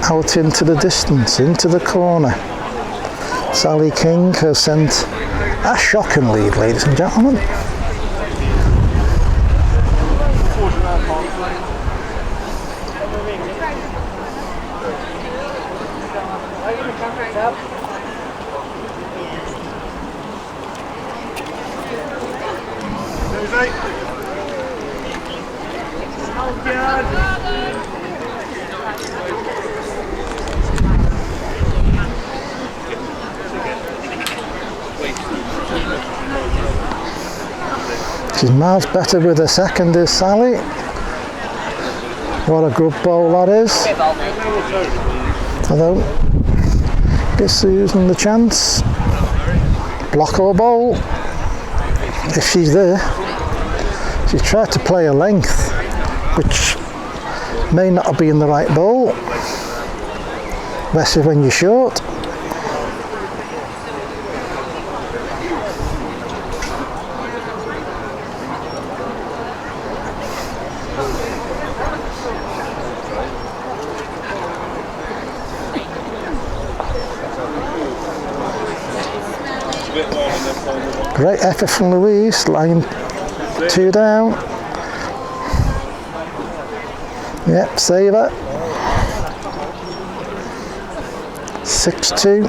Out into the distance, into the corner. Sally King has sent a shocking lead, ladies and gentlemen. She's miles better with her second, is Sally. What a good bowl that is. Although, give Susan the chance. Block or bowl. If she's there. She tried to play a length, which may not have been the right bowl. Especially when you're short. Great effort from Louise, line 2 down. Yep, save it. 6-2.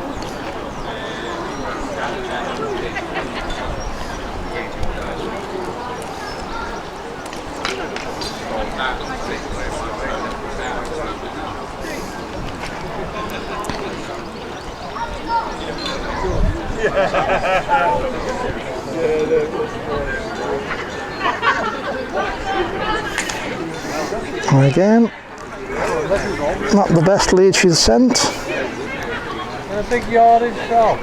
And again, not the best lead she's sent. A big yardage shot.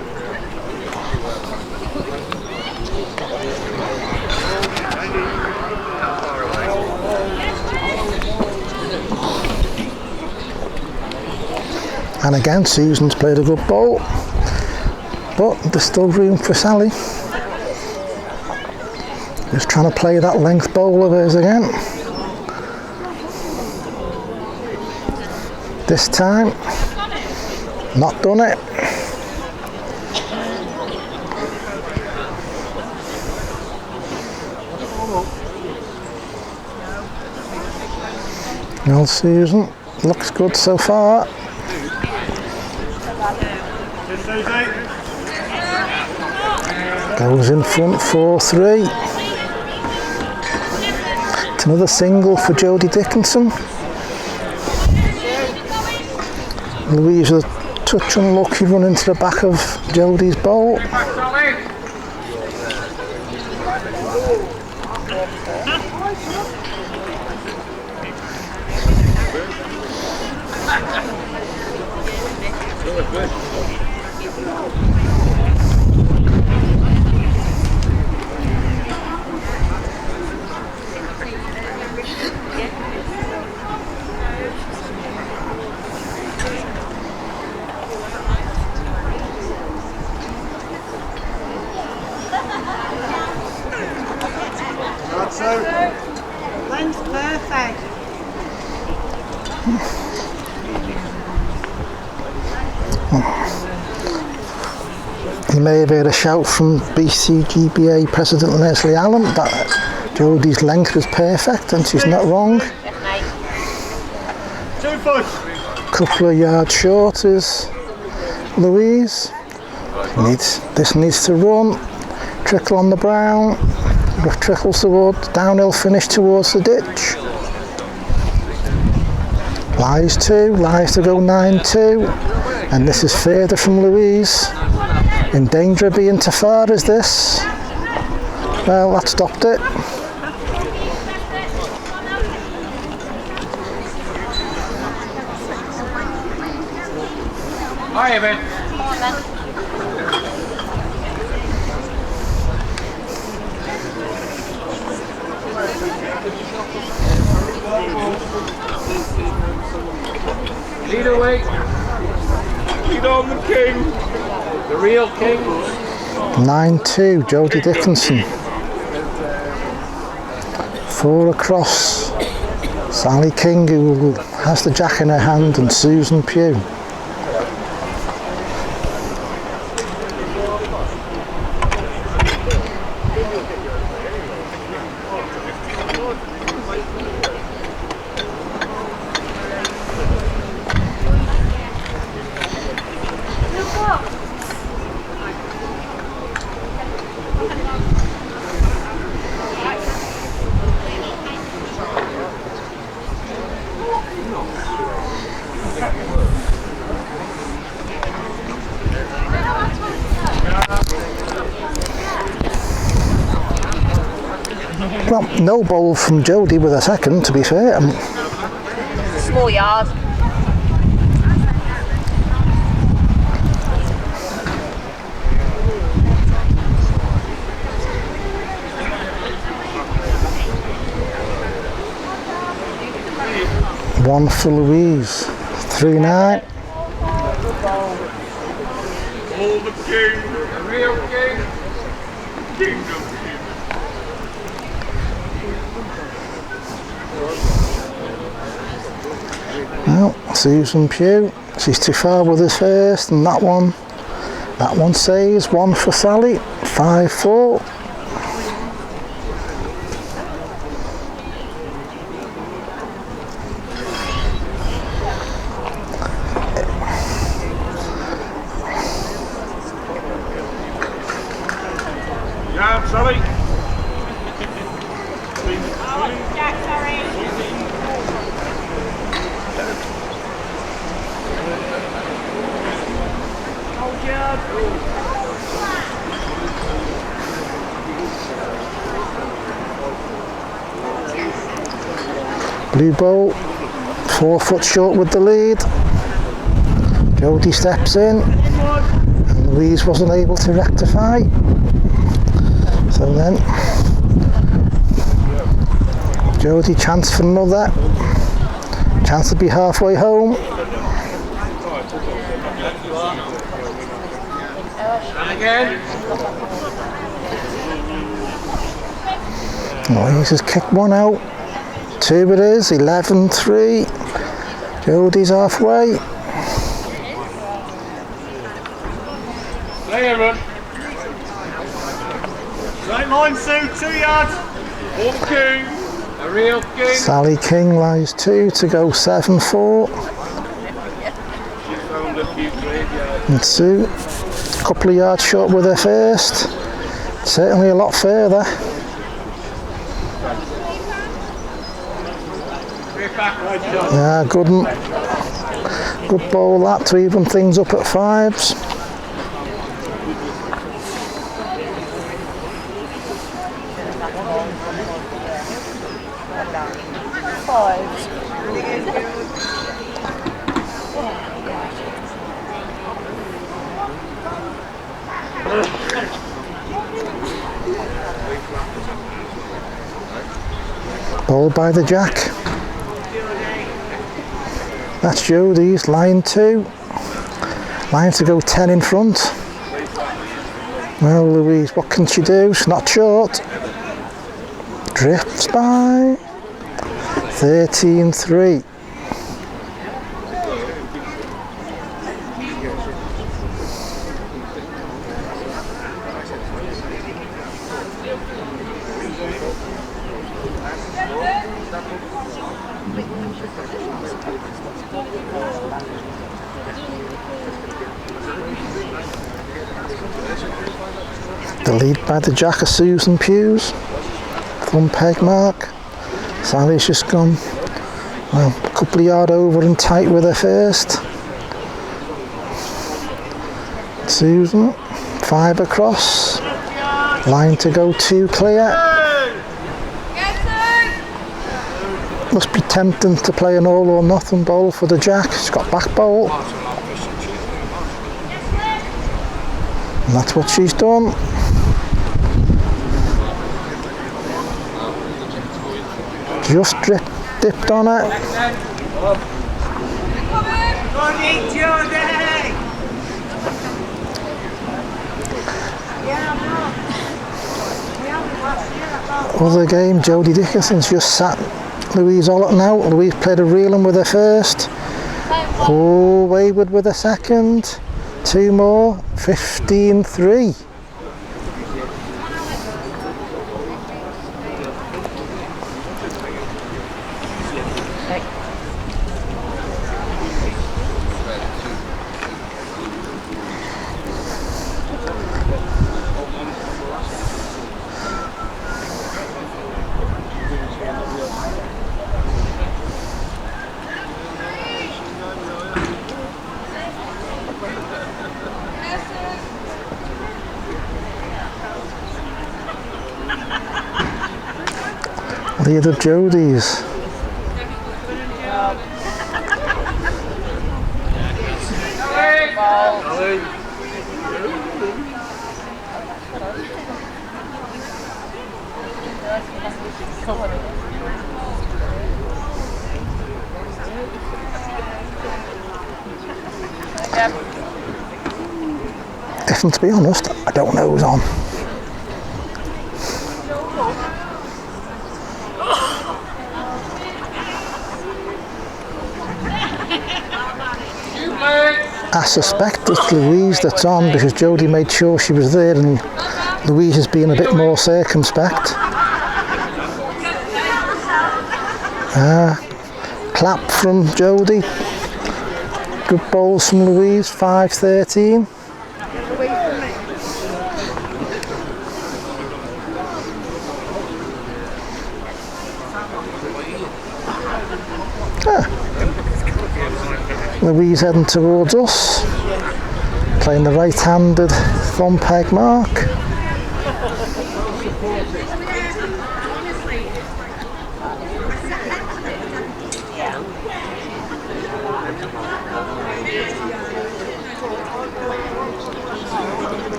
And again, Susan's played a good ball, but there's still room for Sally. Just trying to play that length bowl of hers again. This time, not done it. Well, Susan, looks good so far. Goes in front 4-3. It's another single for Jodie Dickinson. Louise a touch unlucky run into the back of Jodie's bowl. Length's perfect. You may have heard a shout from BCGBA President Leslie Allen that Jodie's length was perfect, and she's not wrong. 2 foot. Couple of yards short is Louise. This needs to run. Trickle on the brown. Trickles towards downhill finish towards the ditch. Lies to go 9-2, and this is further from Louise. In danger of being too far is this. Well, that stopped it. Hi, Evan. Lead away. Lead on the king. The real king. 9-2, Jodie Dickinson. 4 across. Sally King, who has the jack in her hand, and Susan Pugh. Well, no bowl from Jodie with a second, to be fair. Small yard. One for Louise. 3-9. All the king, the real king. Kingdom. Well, Susan Pugh, she's too far with us first, and that one saves. 1 for Sally. 5-4. Yeah, Sally. Jack, sorry. Blue bowl, 4 foot short with the lead. Jodie steps in, and Louise wasn't able to rectify. So then, Jodie chance for another. Chance to be halfway home. Louise has kicked one out. 2 it is, 11-3. Jodie's halfway. Play run. Right line, Sue, 2 yards. One king. A real king. Sally King lies 2 to go 7-4. And Sue, a couple of yards short with her first. Certainly a lot further. Yeah, good ball that to even things up at 5s. Ball by the jack. That's Jodie's, line 2. Line to go 10 in front. Well, Louise, what can she do? She's not short. Drifts by. 13-3. The lead by the jack of Susan Pugh's. Thumb peg mark. Sally's just gone, well, a couple of yards over and tight with her first. Susan, 5 across. Line to go 2 clear. Must be tempting to play an all or nothing bowl for the jack. She's got back bowl. And that's what she's done. Just dipped on it. Other game, Jodie Dickinson's just sat Louise Ollerton out. Louise played a reeling with her first. Oh, wayward with her second. 2 more, 15-3. Lead of Jodie's. If I'm to be honest, I don't know who's on. I suspect it's Louise that's on because Jodie made sure she was there and Louise is being a bit more circumspect. Clap from Jodie. Good bowls from Louise, 5-13. Louise heading towards us, playing the right-handed thumb peg mark. You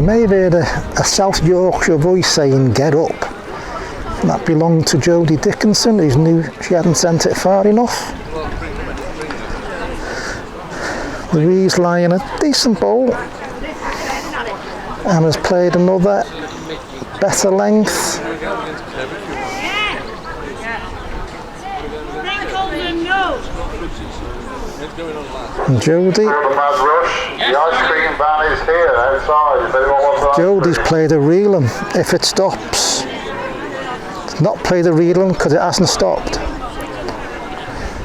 may have heard a South Yorkshire voice saying "get up." That belonged to Jodie Dickinson, who knew she hadn't sent it far enough. Louise lying a decent bowl and has played another better length. And Jodie. The ice cream van is here outside. If anyone wants ice Jodie's cream. played a reeling. If it stops, it's not played a reeling because it hasn't stopped.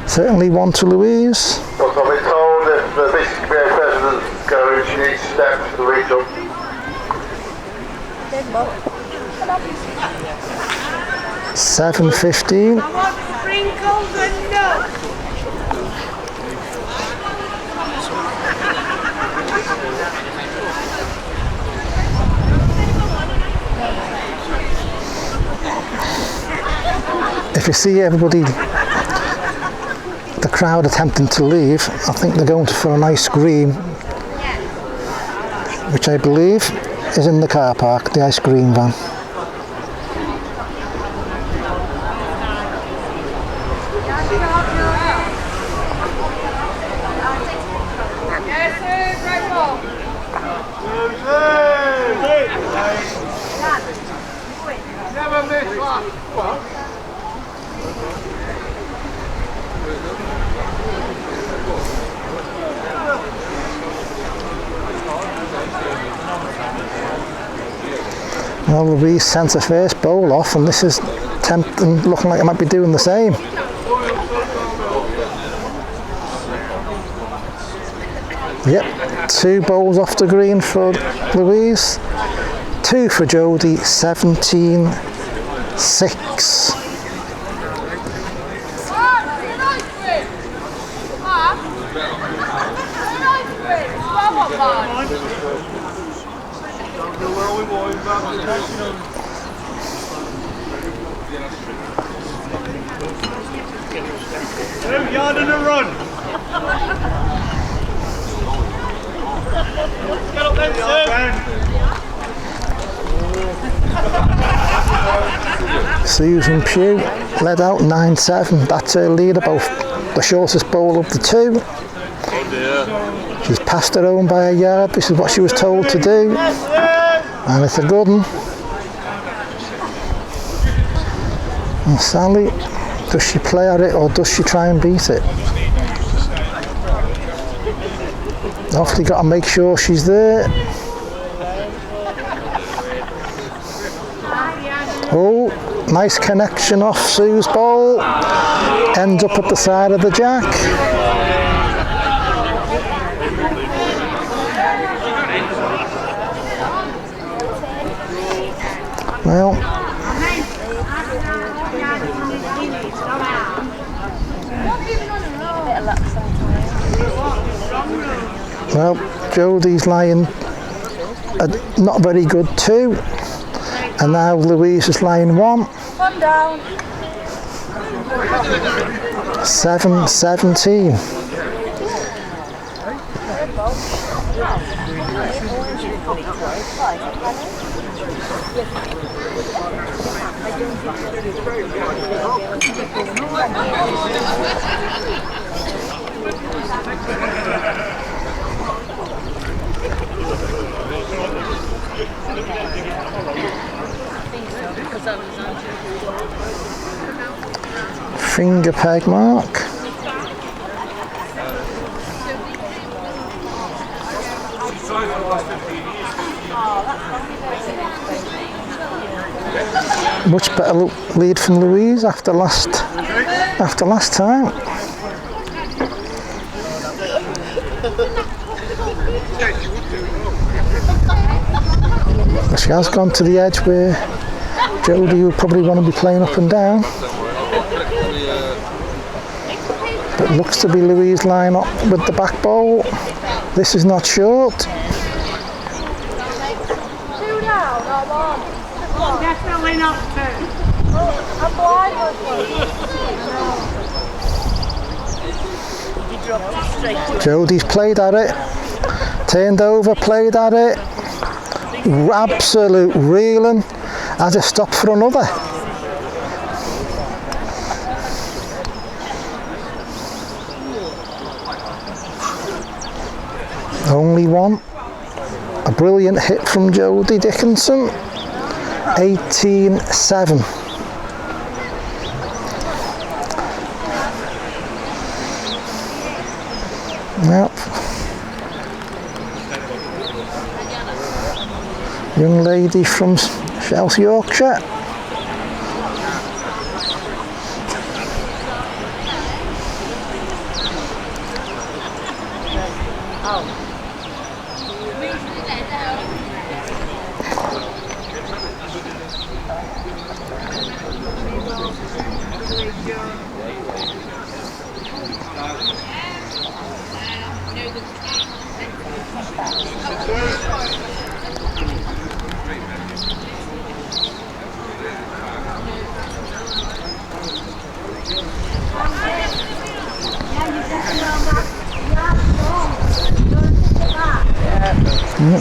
Certainly one to Louise. But I've been told if the BCGBA president's going, she needs steps to reach up. 7:15. I want sprinkles and nuts. If you see everybody, the crowd attempting to leave, I think they're going for an ice cream, which I believe is in the car park, the ice cream van. Well, Louise sent her first bowl off, and this is tempting, looking like it might be doing the same. Yep, 2 bowls off the green for Louise, 2 for Jodie, 17-6. Yard and a run. Get up then, Susan Pugh led out 9-7. That's her lead, about the shortest bowl of the 2. She's passed her own by a yard. This is what she was told to do, and it's a good one. And Sally, does she play at it or does she try and beat it? Obviously got to make sure she's there. Oh, nice connection off Sue's ball. Ends up at the side of the jack. Well, Jodie's lying not very good 2, and now Louise is lying 1. One down. 7-17. Finger peg mark. Much better lead from Louise after last time. She has gone to the edge where Jodie will probably want to be playing up and down. But looks to be Louise lying up with the back bowl. This is not short. 2 now, not 1. Definitely not 2. I'm blind with Jodie's played at it. Turned over, played at it. Absolute reeling. Has it stopped for another? Only one. A brilliant hit from Jodie Dickinson. 18-7. Yep. Young lady from South Yorkshire.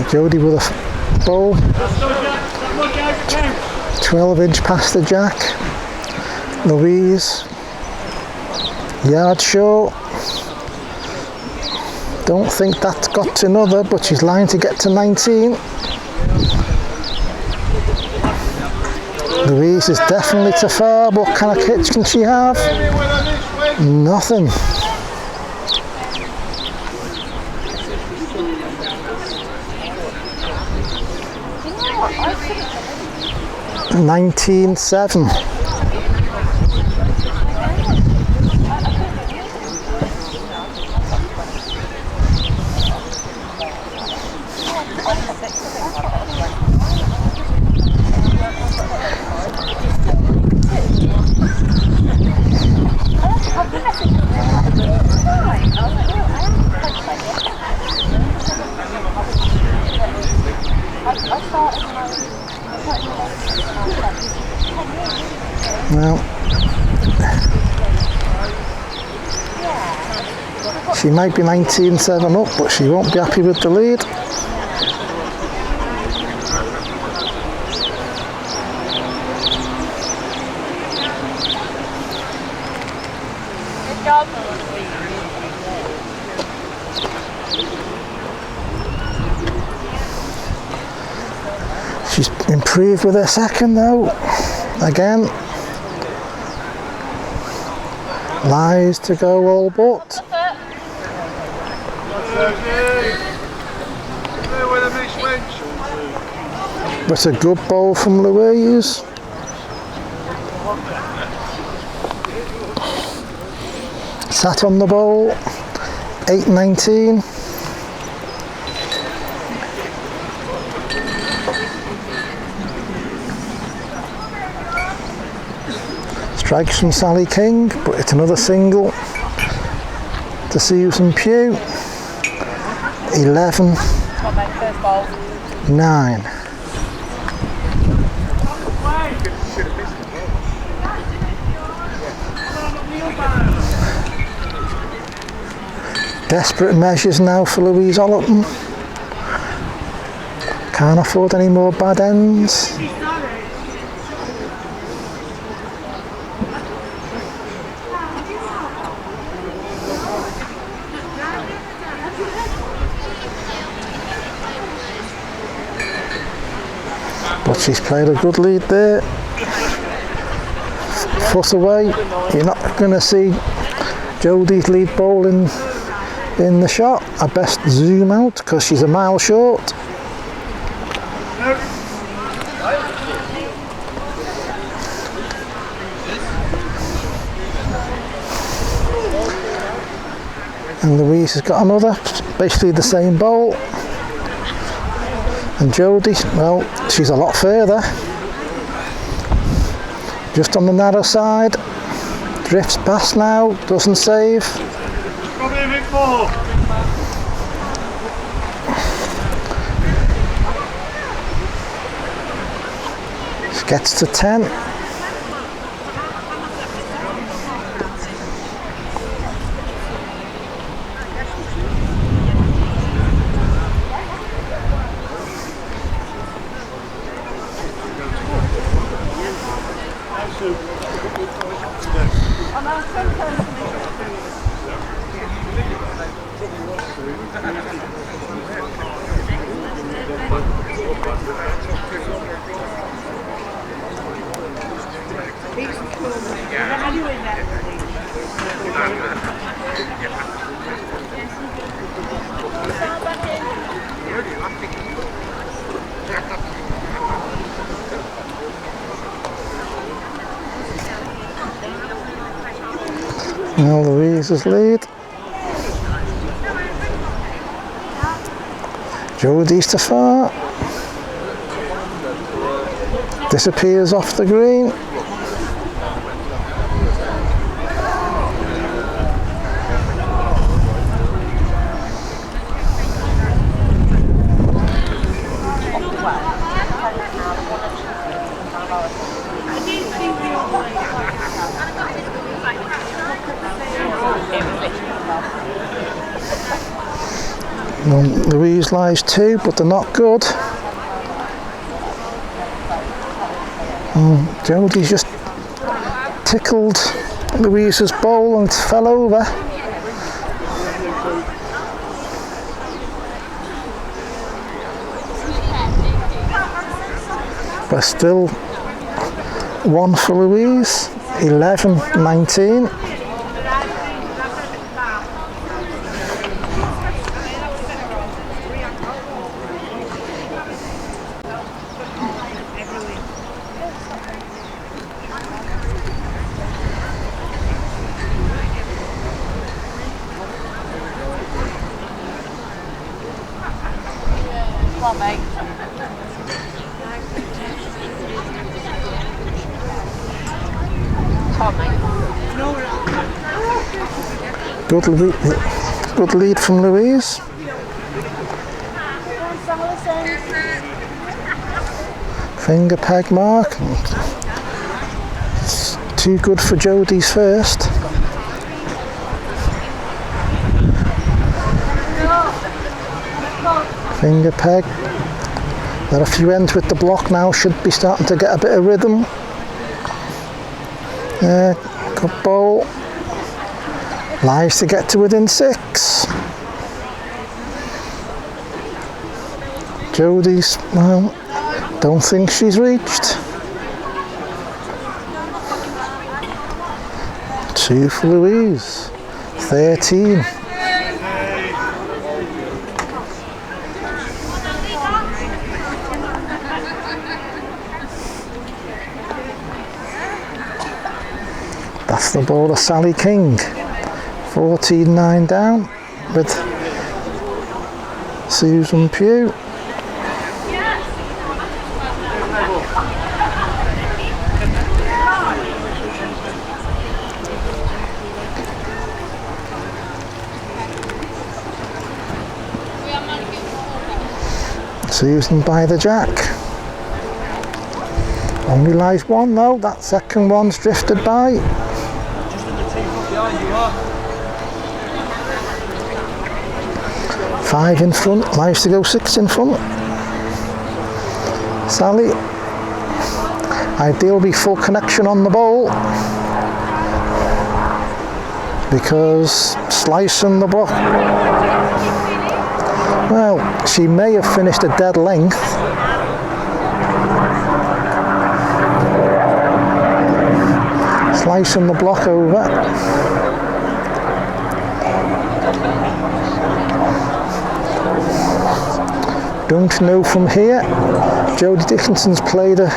Jodie with a bowl. 12-inch past the jack. Louise. Yard short. Don't think that's got to another, but she's lying to get to 19. Louise is definitely too far. What kind of kits can she have? Nothing. $19.7. Well, she might be 19-7 up, but she won't be happy with the lead. Good job. She's improved with her second though. Again. Lies to go all but. But a good bowl from Louise. Sat on the bowl. 8-19. Strikes from Sally King, but it's another single to Susan Pugh. 11-9. Desperate measures now for Louise Ollerton. Can't afford any more bad ends. But she's played a good lead there. Foot away. You're not going to see Jodie's lead bowl in the shot. I best zoom out because she's a mile short. And Louise has got another, basically the same bowl. And Jodie, well, she's a lot further. Just on the narrow side. Drifts past now, doesn't save. Probably a bit more. Gets to 10. Now Louise's lead. Jodie's to far. Disappears off the green. Louise lies 2, but they're not good. Jodie's just tickled Louise's bowl and it fell over. But still 1 for Louise, 11-19. Come on, mate. Come on, mate. Good lead from Louise. Finger peg mark. It's too good for Jodie's first. Finger peg. There are a few ends with the block now, should be starting to get a bit of rhythm. Yeah, good bowl. Lies to get to within 6. Jodie's, well, don't think she's reached. 2 for Louise. 13. That's the ball of Sally King. 14-9 down with Susan Pugh. Susan by the jack. Only lies 1 though, that second one's drifted by. Just in the team behind you are. 5 in front, lies to go 6 in front. Sally. Ideal be full connection on the bowl. Because slicing the block. Well, she may have finished a dead length. Slicing the block over. Don't know from here. Jodie Dickinson's played a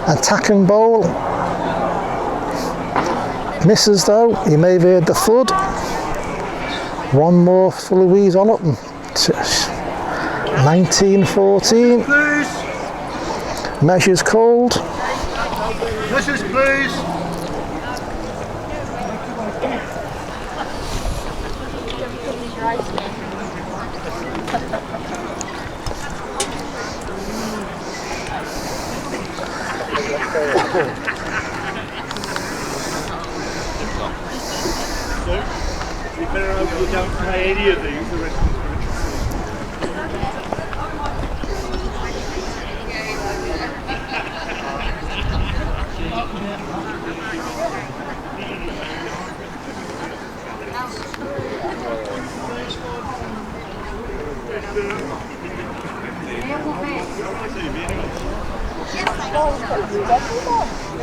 attacking bowl. Misses though, you may have heard the thud. 1 more for Louise Ollerton. 19-14. Measures called. Measures, please. You better hope you don't play any of these the rest of the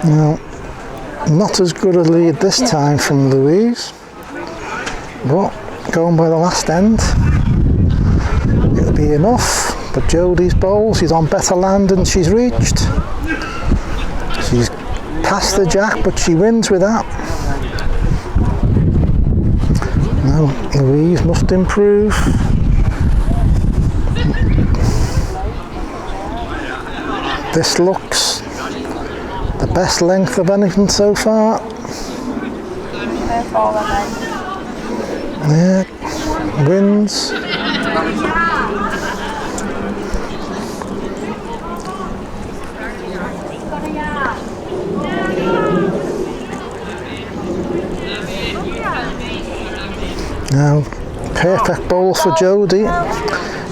No, not as good a lead this time from Louise, but going by the last end, it'll be enough. But Jodie's bowl, she's on better land than she's reached. She's past the jack, but she wins with that. Now Louise must improve. This looks the best length of anything so far. Yeah, wins. Now, perfect bowl for Jodie.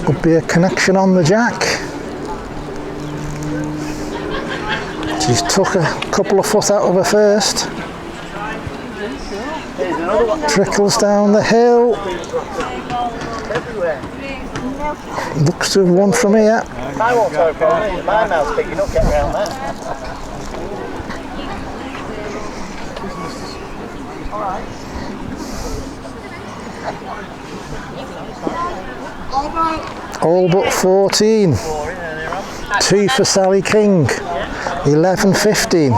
Would be a connection on the jack. She's took a couple of foot out of her first. Trickles down the hill. Looks to have won from here. I won't have a problem. My mouth's big, you don't get around that. All but 14. 2 for Sally King. 11-15.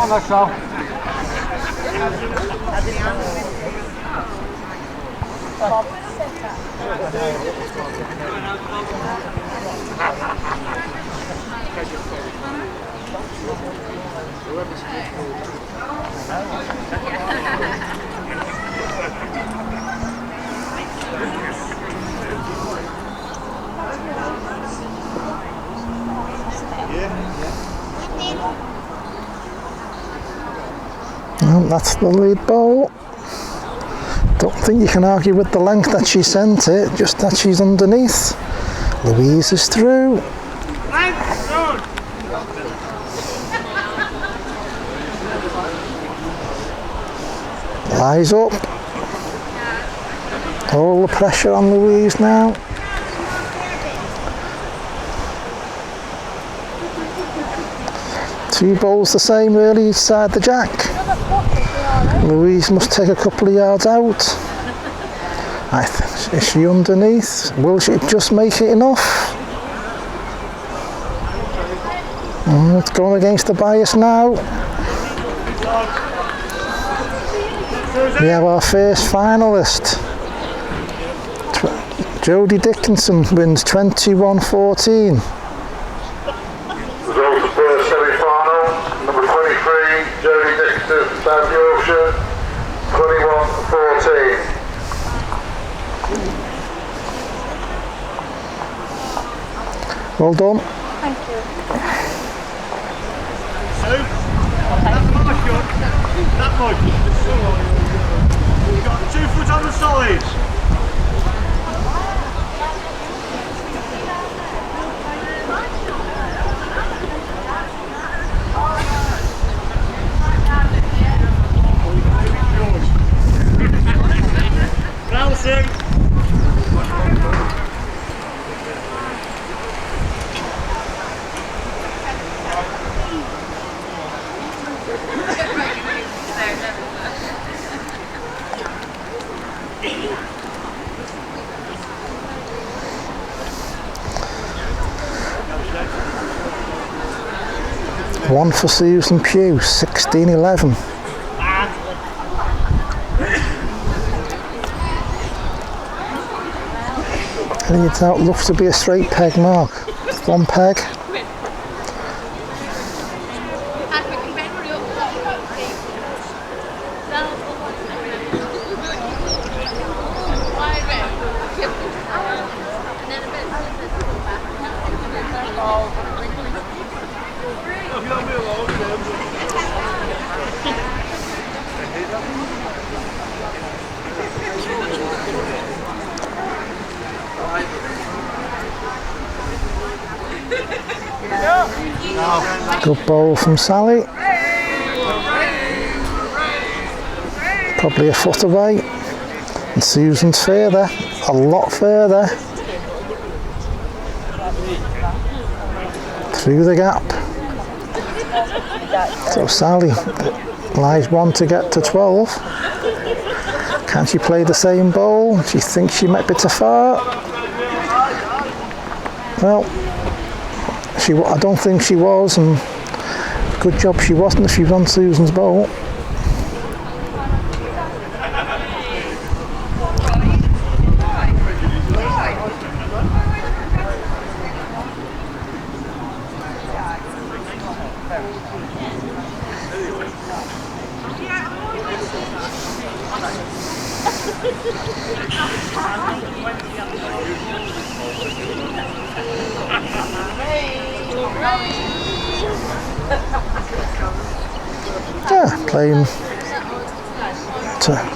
Well, that's the lead bowl. Don't think you can argue with the length that she sent it, just that she's underneath. Louise is through. Lies up. All the pressure on Louise now. Two bowls the same really each side the jack. Louise must take a couple of yards out. I think, is she underneath? Will she just make it enough? Oh, it's going against the bias now. We have our first finalist. Jodie Dickinson wins 21-14. Results of the semi-final. Number 23, Jodie Dickinson, South Yorkshire, 21-14. Well done. Thank you. That much. You've got 2 foot on the solids. Lousie. One for Susan Pugh, 16-11. Leads out, looks to be a straight peg mark. One peg. Good ball from Sally. Probably a foot away. And Susan's further, a lot further. Through the gap. So Sally lies 1 to get to 12. Can she play the same ball? She thinks she might be too far. Well, I don't think she was, and good job she wasn't if she was on Susan's ball. Yeah, playing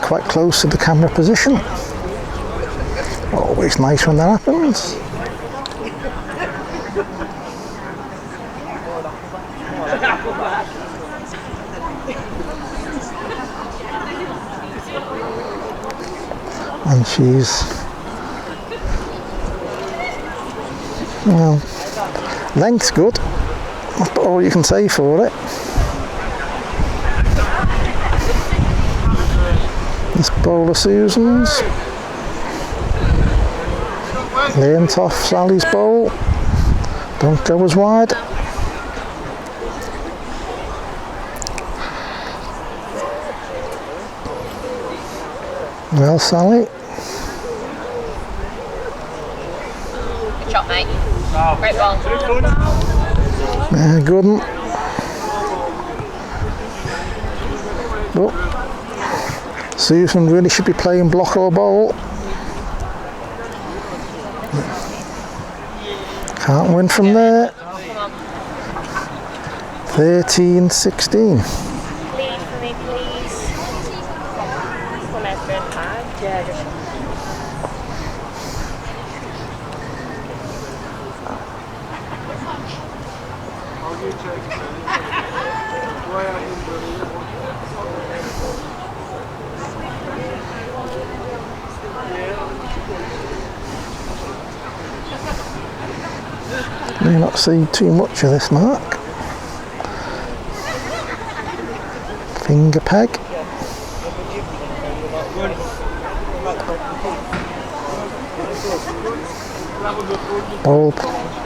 quite close to the camera position. Always nice when that happens. And she's, well, length's good. That's all you can say for it. This bowl of Susan's. Leant off Sally's bowl. Don't go as wide. Well, Sally. Good shot, mate. Great ball. Yeah, good one. But Susan really should be playing block or bowl. Can't win from there. 13-16. Lead for me, please. Come over and hard. Yeah, just. May not see too much of this mark. Finger peg. Bowl,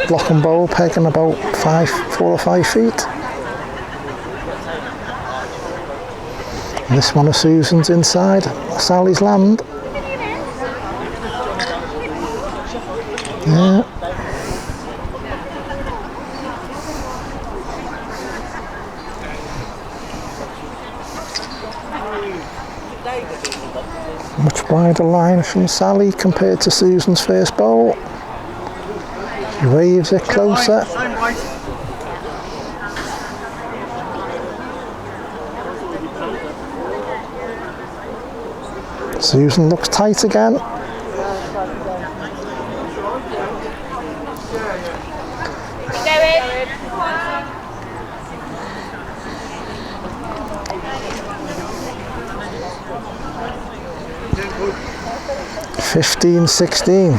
block and bowl pegging about 4 or 5 feet. And this one of Susan's inside Sally's land. Yeah. Much wider line from Sally compared to Susan's first bowl. She waves it closer. Susan looks tight again. Going. 15-16.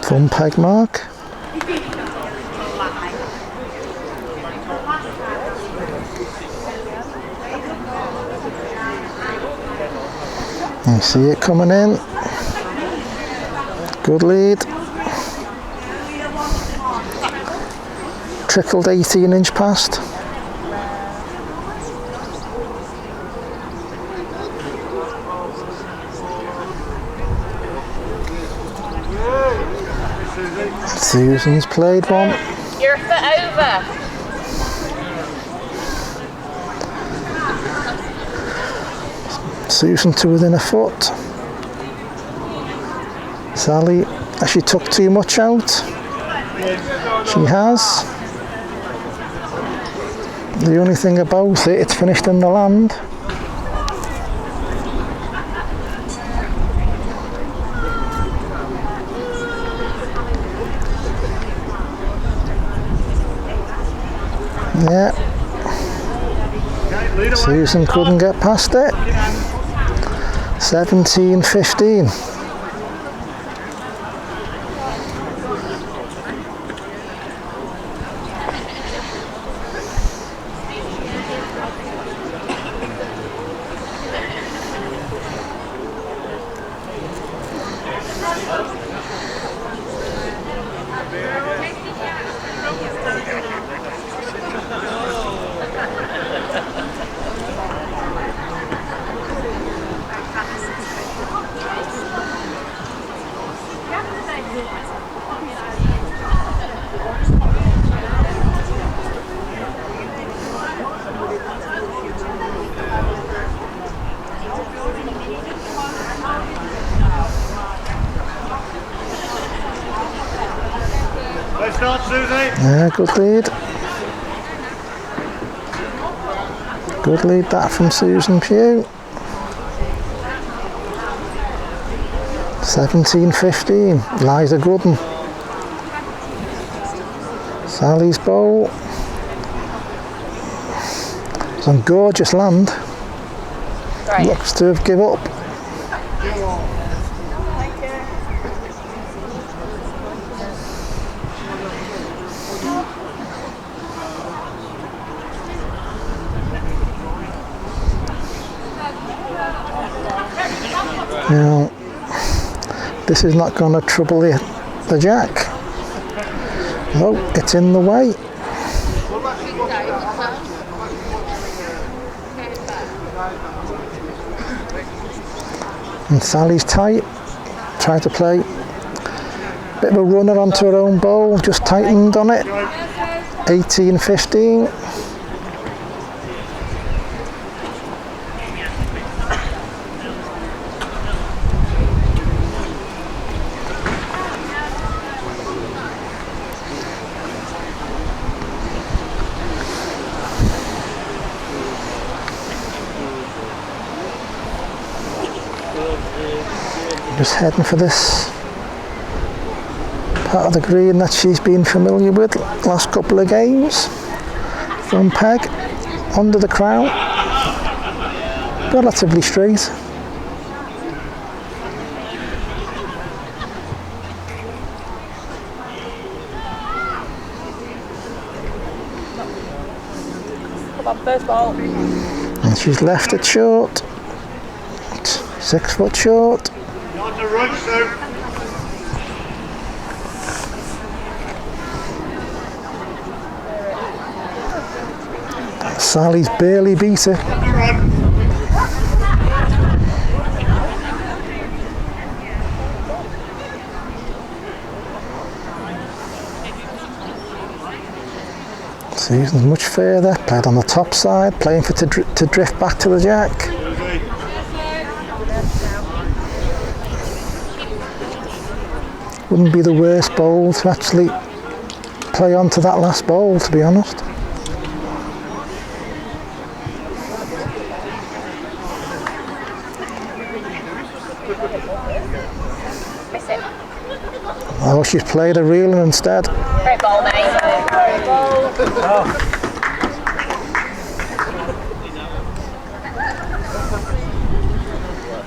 Thumb peg mark. You see it coming in. Good lead. Trickled 18-inch past. Susan's played one. You're a foot over. Susan to within a foot. Sally, has she took too much out? She has. The only thing about it, it's finished in the land. Yeah. Susan couldn't get past it. 17-15. Yeah, good lead. Good lead that from Susan Pugh. 17-15. Liza Gooden. Sally's bowl. Some gorgeous land. Right. Looks to have give up. Now, this is not going to trouble the jack. No, it's in the way. And Sally's tight. Tried to play. Bit of a runner onto her own bowl, just tightened on it. 18-15. Just heading for this part of the green that she's been familiar with last couple of games. Front peg, under the crown, relatively straight. Come on, first ball. And she's left it short. 6 foot short. Not to run, Sue. Sally's barely beat her. Susan's much further, played on the top side, playing for to drift back to the jack. Wouldn't be the worst bowl to actually play onto that last bowl, to be honest. Miss it. Oh, she's played a reeler instead. Great ball, mate. Great ball.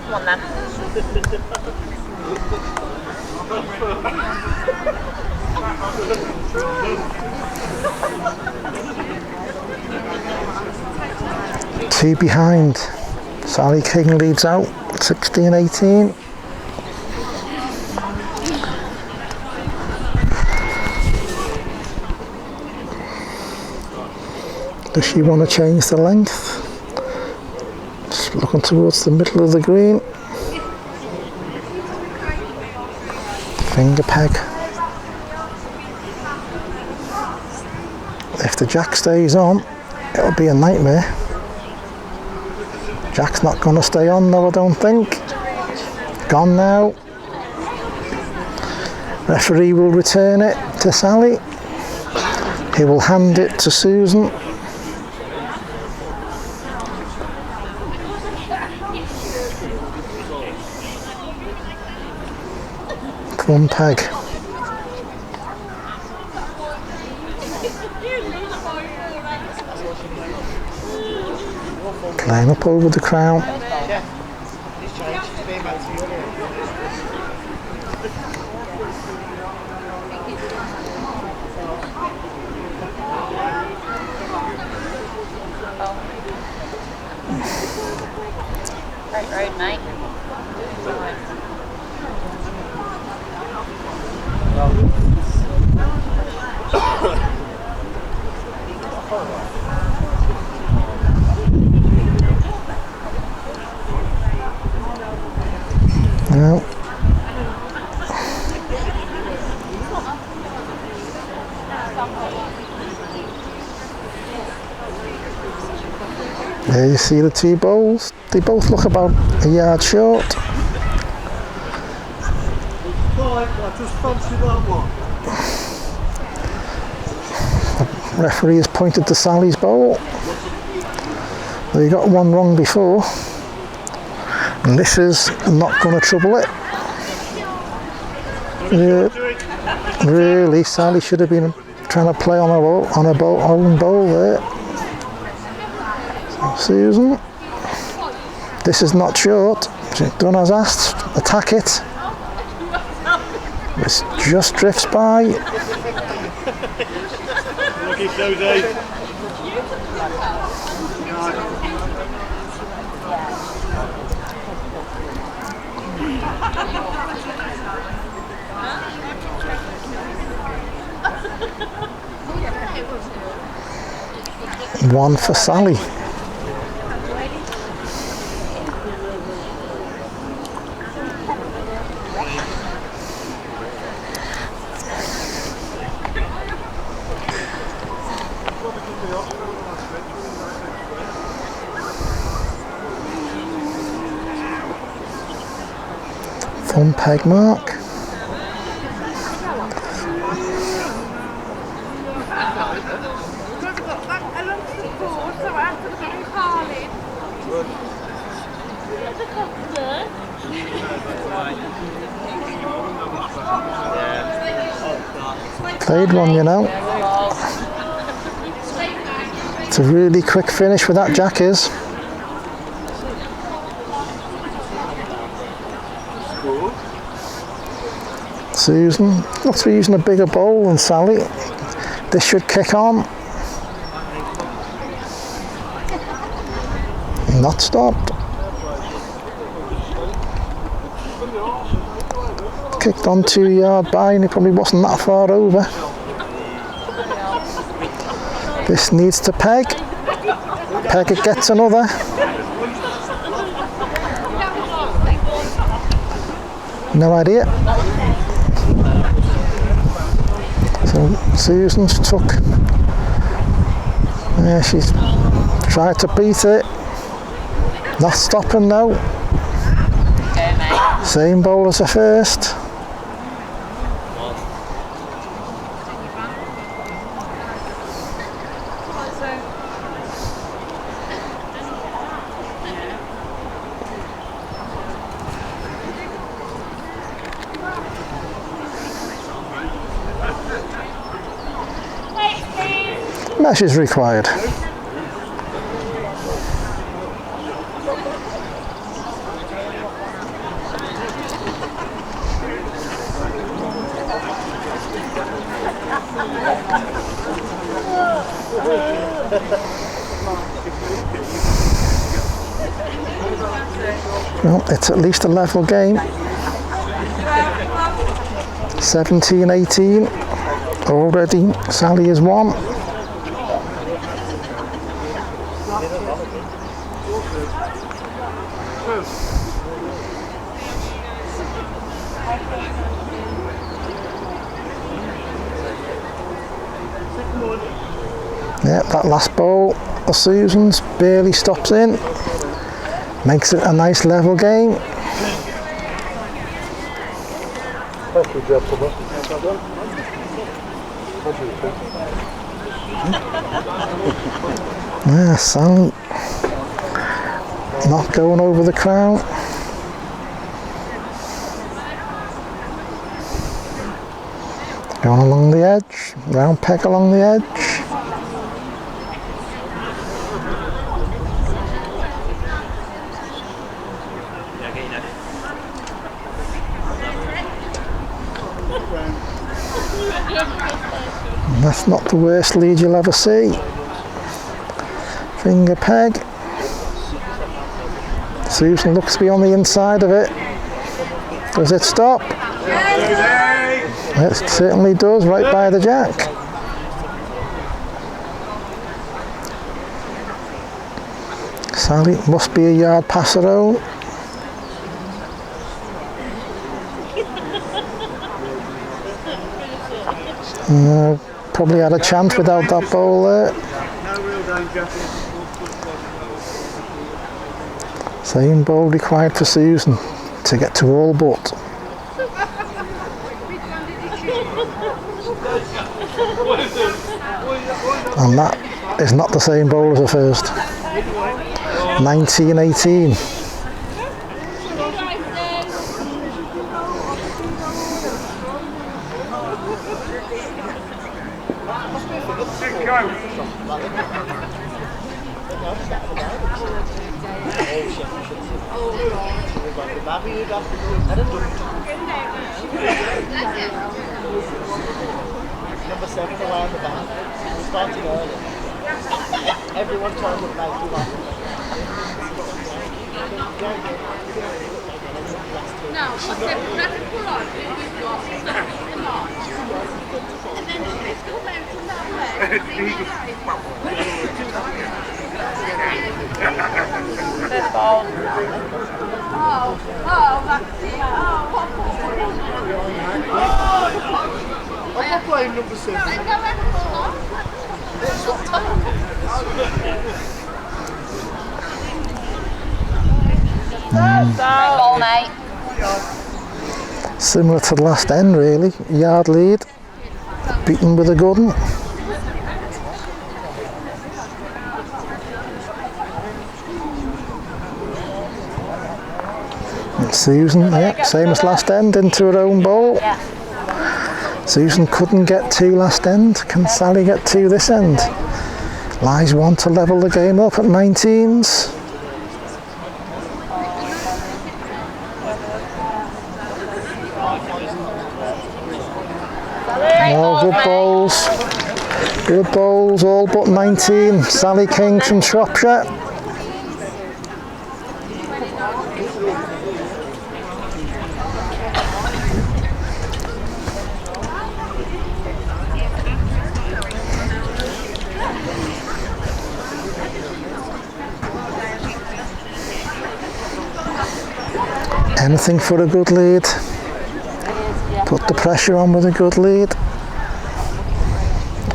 Come on, then. Two behind. Sally King leads out, 16-18. Does she want to change the length? Just looking towards the middle of the green. Finger peg. If the jack stays on, it'll be a nightmare. Jack's not going to stay on though, I don't think. Gone now. Referee will return it to Sally. He will hand it to Susan. one peg. Climb up over the crown. Great road, mate. No. There you see the two bowls. They both look about a yard short. I just fancy that one. The referee has pointed to Sally's bowl. They got one wrong before. And this is not going to trouble it. Really, Sally should have been trying to play on her own bowl there. Susan, this is not short. She's done as asked. Attack it. This just drifts by. Lucky Jodie. One for Sally. Thumb peg mark. Played one, you know. It's a really quick finish with that jack is. Susan looks to be using a bigger bowl than Sally. This should kick on. Not stopped. Kicked on 2 yard by and it probably wasn't that far over. This needs to peg. Peg it gets another. No idea. So Susan's took. Yeah, she's tried to beat it. Not stopping now. Same bowl as the first. Mesh is required. Well, it's at least a level game. 17-18. Already Sally is one. Yeah, that last bowl of Susan's barely stops in. Makes it a nice level game. Yeah, Sally not going over the crown. Going along the edge, round peg along the edge. And that's not the worst lead you'll ever see. Finger peg. Susan looks to be on the inside of it. Does it stop? It certainly does, right by the jack. Sally must be a yard past her own. Probably had a chance without that bowl there. Same bowl required for Susan to get to all but. And that is not the same bowl as the first. 19-18. Number 7 around the back. We started early. Everyone trying to play too much. No, I said, let it pull on. And then it's come out from that way. There's ball. Oh, that's it. I'm not playing number 6. No, let it pull on. Ball, mate. Similar to the last end really, yard lead, beaten with a good one. And Susan, yeah, same as last end, into her own bowl. Yeah. Susan couldn't get 2 last end, can Sally get 2 this end? Lies 1 to level the game up at 19s. Oh, good bowls. Good bowls, all but 19. Sally King from Shropshire. Anything for a good lead. Put the pressure on with a good lead.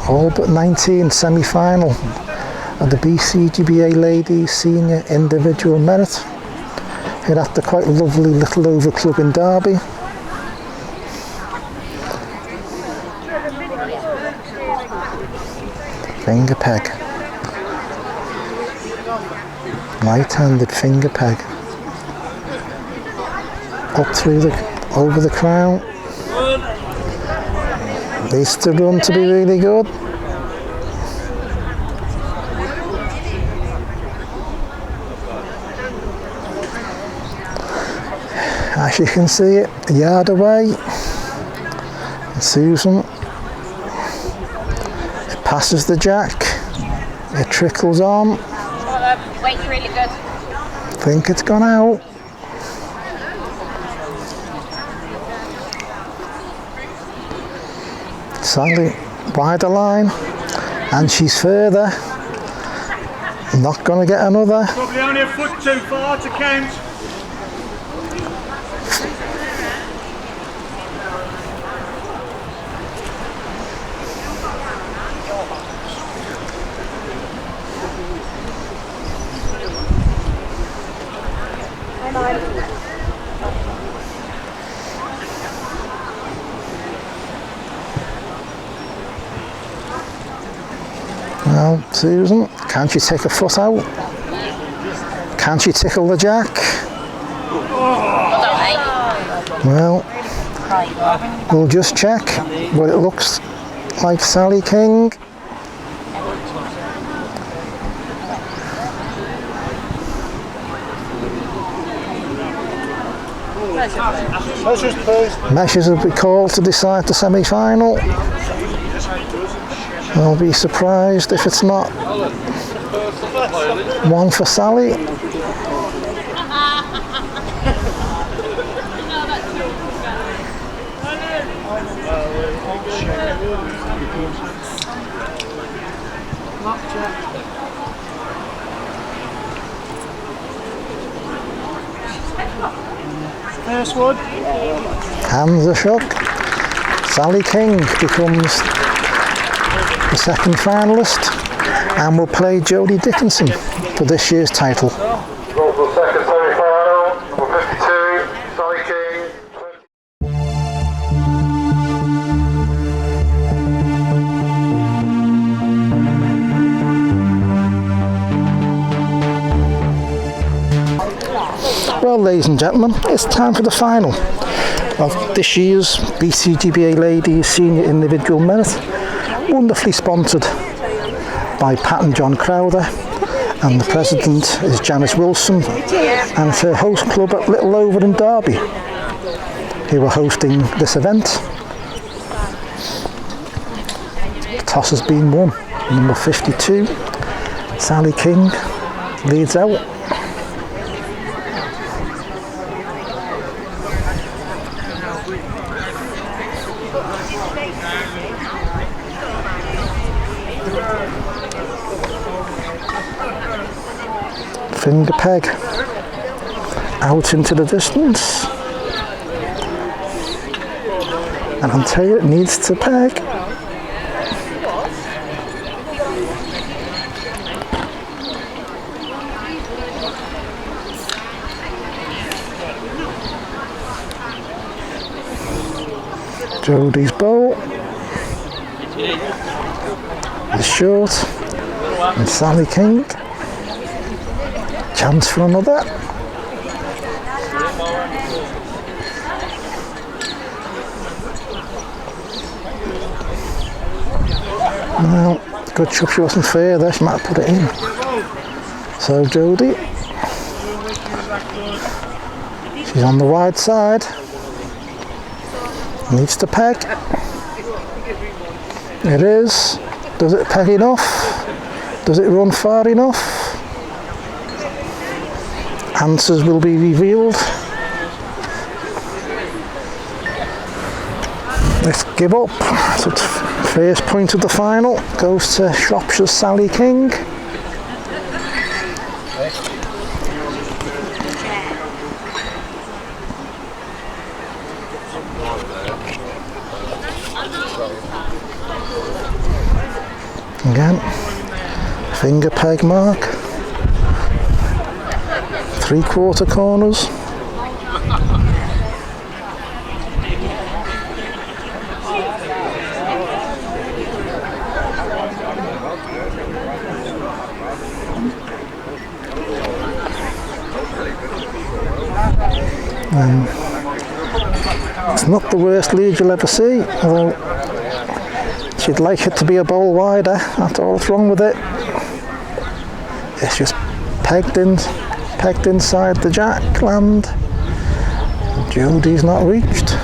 All but 19, semi-final of the BCGBA Ladies Senior Individual Merit here at the quite lovely Littleover Club in Derby. Finger peg. Right-handed finger peg. Up through over the crown. Needs to run to be really good. As you can see it, a yard away. And Susan, it passes the jack, it trickles on. Weight's really good. I think it's gone out. Sally wider line, and she's further. Not going to get another. Probably only a foot too far to count. Well, Susan, can't you take a foot out? Can't you tickle the jack? Well done, mate. Well, We'll just check what it looks like. Sally King. Measures will be called to decide the semi-final. I'll be surprised if it's not one for Sally. First one. Hands are shook. Sally King becomes the second finalist and will play Jodie Dickinson for this year's title. Go for the second semi-final, number 52, Sally King. Well, ladies and gentlemen, it's time for the final of this year's BCGBA Ladies Senior Individual Merit, wonderfully sponsored by Pat and John Crowther, and the president is Janice Wilson, and it's her host club at Littleover in Derby who are hosting this event. The toss has been won. Number 52, Sally King, leads out. Finger peg out into the distance, and I'll tell you, it needs to peg. Jodie's bowl is short, and Sally King. Chance for another. Well, good job she wasn't fair there, she might have put it in. So Jodie, she's on the wide side, needs to peg. It is. Does it peg enough? Does it run far enough? Answers will be revealed. Let's give up. So it's first point of the final goes to Shropshire's Sally King. Again, finger peg mark. 3/4 corners. It's not the worst lead you'll ever see, although she'd like it to be a bowl wider. That's all that's wrong with it. It's just pegged inside the jack land. Jodie's not reached.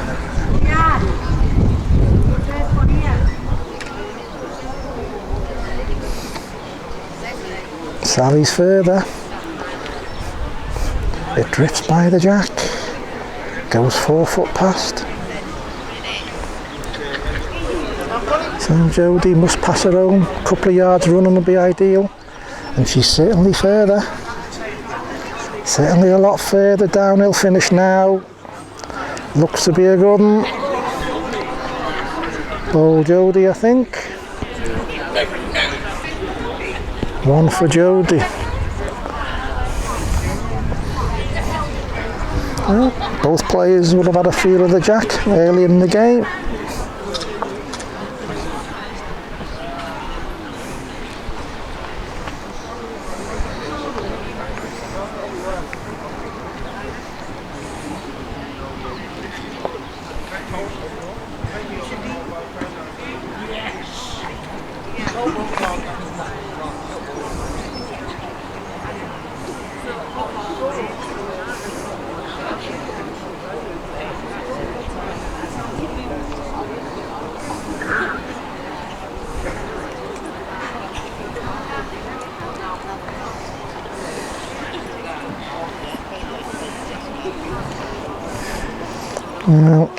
Sally's further. It drifts by the jack. Goes 4 foot past. So Jodie must pass her own. A couple of yards running would be ideal. And she's certainly further. Certainly a lot further. Downhill finish now. Looks to be a good one. Bowl Jodie, I think. One for Jodie. Well, both players would have had a feel of the jack early in the game. Well,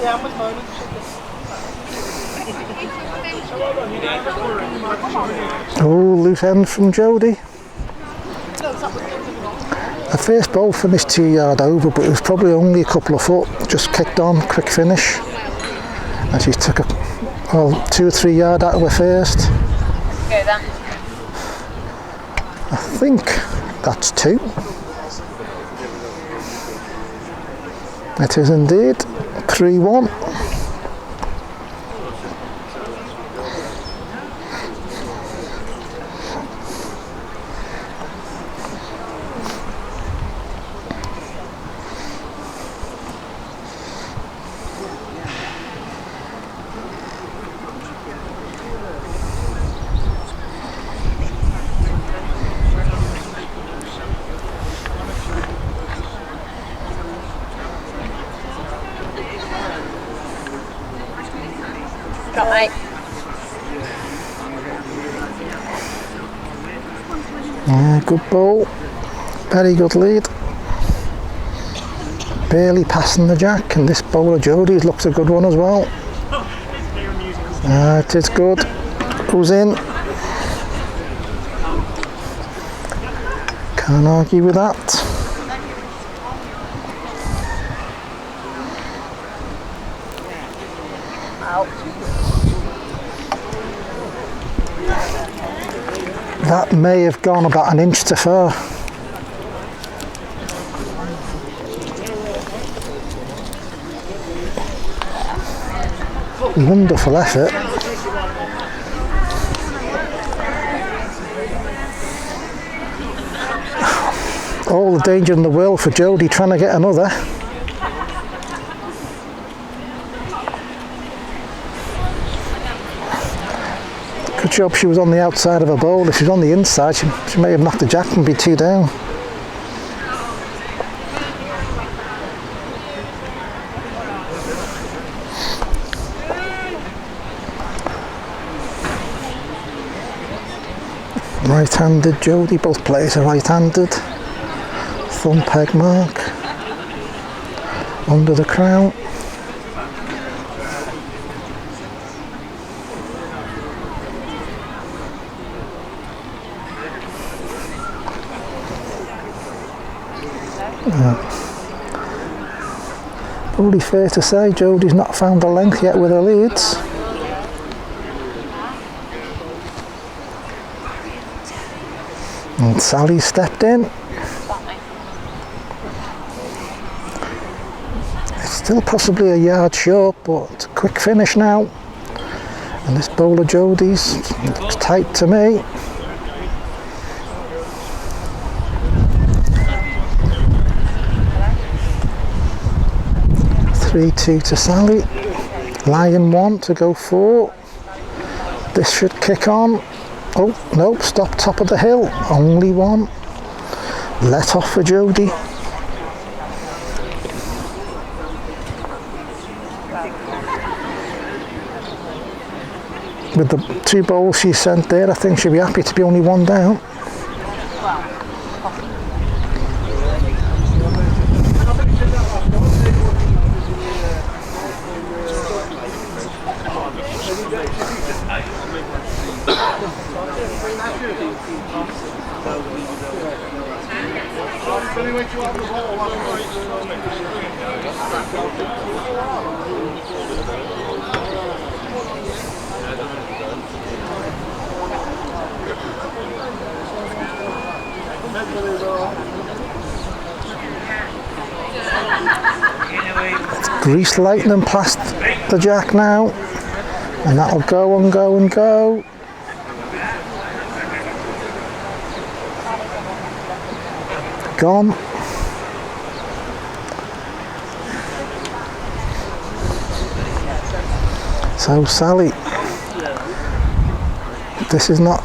Yeah, I'm moaning. oh, loose end from Jodie. The first ball finished 2 yard over, but it was probably only a couple of foot. Just kicked on, quick finish. And she took 2 or 3 yard out of her first. Go then. I think that's 2. It is indeed 3-1. Got mate. Yeah, good ball. Very good lead. Barely passing the jack, and this bowler Jodie's looks a good one as well. It is good. Goes in. Can't argue with that. That may have gone about an inch to far. Wonderful effort. All the danger in the world for Jodie trying to get another. Good job she was on the outside of her bowl. If she was on the inside, she may have knocked the jack and be 2 down. Right-handed Jodie, both players are right-handed. Thumb peg mark under the crown. Probably fair to say Jodie's not found the length yet with her leads. And Sally stepped in. It's still possibly a yard short, but it's a quick finish now. And this bowler Jodie's looks tight to me. 3-2 to Sally. Lion 1 to go 4. This should kick on. Oh, nope, stop top of the hill. Only 1. Let off for Jodie. With the 2 bowls she sent there, I think she'll be happy to be only 1 down. Grease lightning past the jack now, and that'll go and go and go. Gone. So Sally, this is not,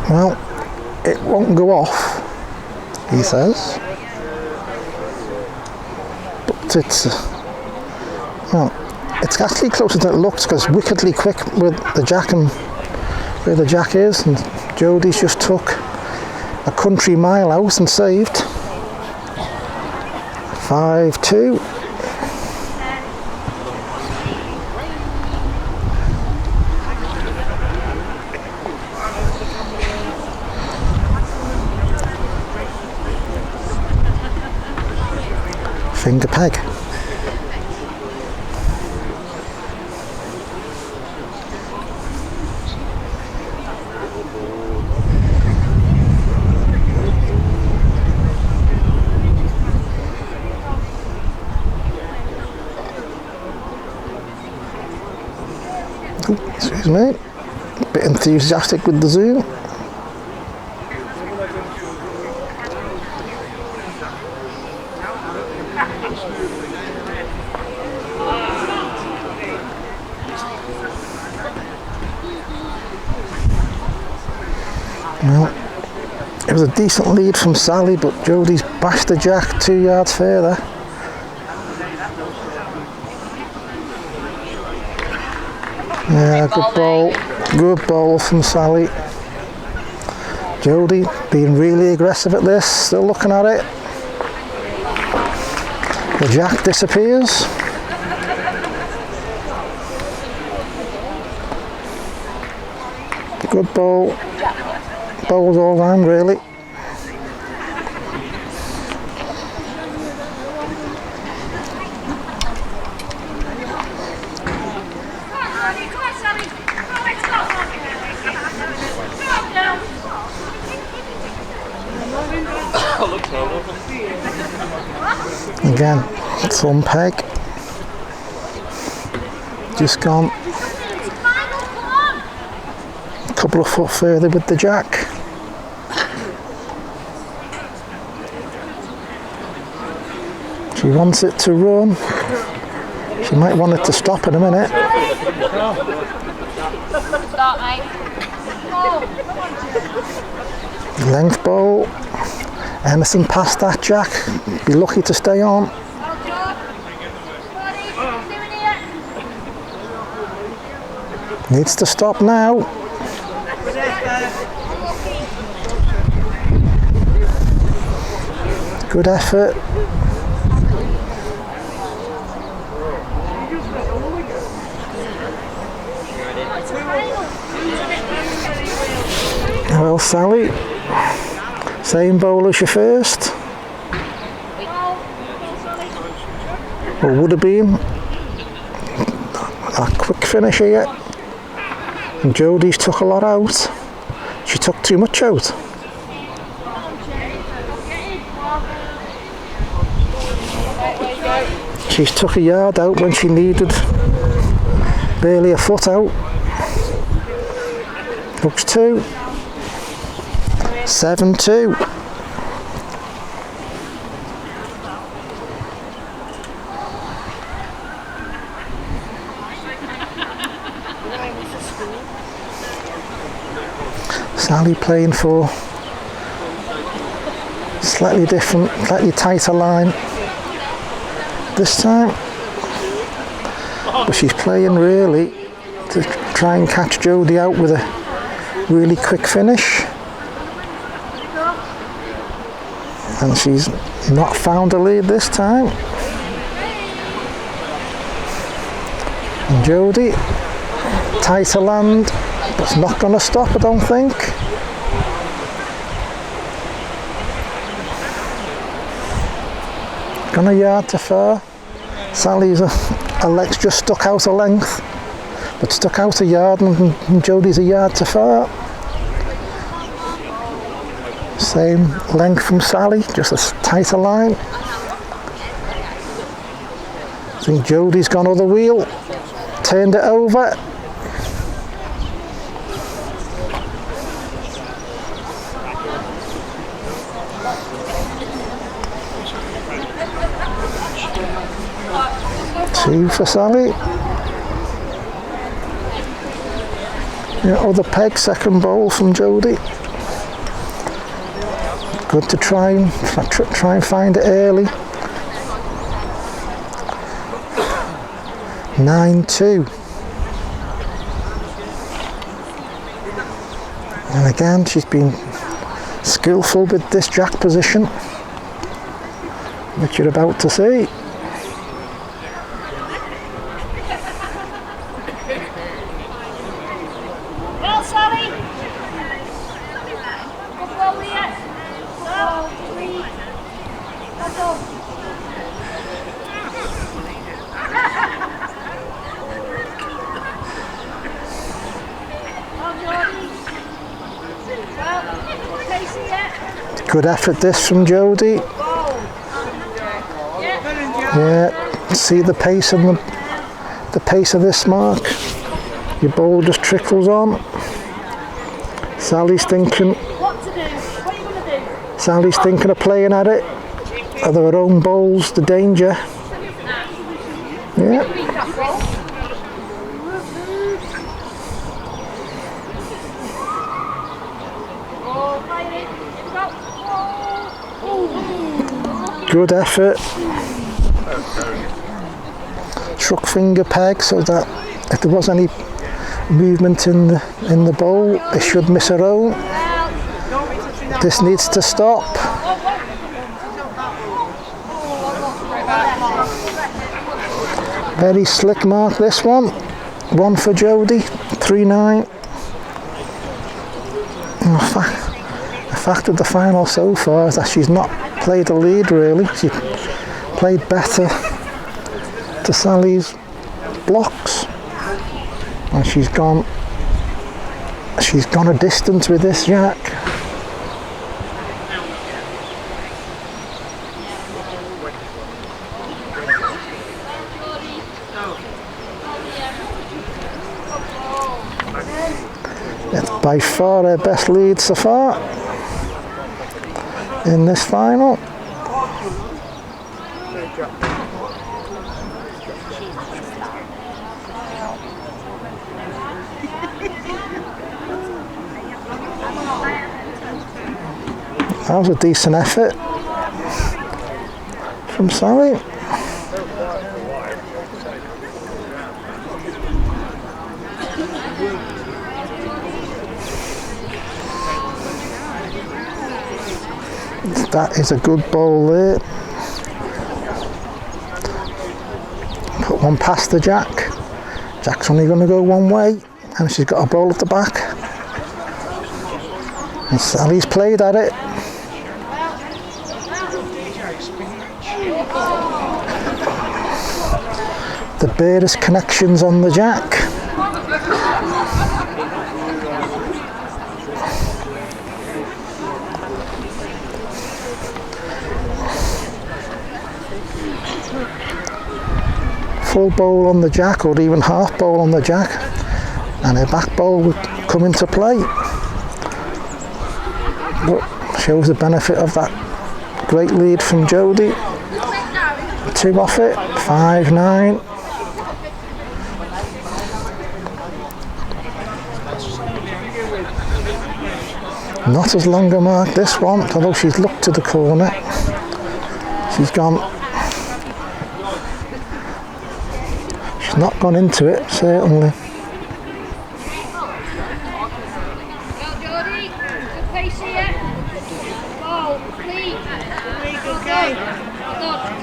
well, it won't go off, he says, but it's, well, it's actually closer than it looks because it's wickedly quick with the jack and where the jack is, and Jodie's just took a country mile out and saved. 5-2. Finger peg. Excuse me, a bit enthusiastic with the zoom. Well, it was a decent lead from Sally, but Jodie's bashed the jack 2 yards further. Yeah, good ball from Sally. Jodie being really aggressive at this, still looking at it. The jack disappears. Good ball. Bowls all round really. Again, thumb peg. Just gone a couple of foot further with the jack. She wants it to run. She might want it to stop in a minute. Start, mate. Length bowl. Anything past that jack, be lucky to stay on. Needs to stop now. Good effort. Well, Sally, same bowl as your first. Or would have been. A quick finish here. And Jodie's took a lot out. She took too much out. She's took a yard out when she needed barely a foot out. Looks 2. 7-2. Sally playing for slightly different, slightly tighter line this time, but she's playing really to try and catch Jodie out with a really quick finish, and she's not found a lead this time. And Jodie, tighter land, but it's not going to stop, I don't think. Gone a yard too far. Sally's her legs just stuck out a length, but stuck out a yard, and Jodie's a yard too far. Same length from Sally, just a tighter line. I think Jodie's gone other wheel, turned it over. Two for Sally. Yeah, other peg, second bowl from Jodie. Good to try and find it early. 9-2. And again, she's been skillful with this jack position, which you're about to see. Well, Sally. Good ball here. Go, 3. Let's go. Well, Jodie. Well, Casey, yeah. Good effort this from Jodie. Yeah, see the pace and the pace of this mark. Your ball just trickles on. Sally's thinking. What to do? What are you going to do? Sally's thinking of playing at it. Are there her own balls the danger? Yeah. Good effort. Struck finger peg so that if there was any movement in the bowl, it should miss her own. This needs to stop. Very slick mark this one. 1 for Jodie, 3-9. The fact of the final so far is that she's not played a lead really. She played better to Sally's blocks, and she's gone a distance with this jack. It's by far her best lead so far in this final. That was a decent effort from Sally. That is a good ball there. Put one past the jack. Jack's only going to go one way, and she's got a ball at the back. And Sally's played at it. The barest connections on the jack. Full bowl on the jack, or even half bowl on the jack, and her back bowl would come into play. But shows the benefit of that great lead from Jodie. 2 off it, 5-9. Not as long a mark this one, although she's looked to the corner. She's not gone into it, certainly. Well, Jodie, good pace here. Ball, lead. Good game. Well done.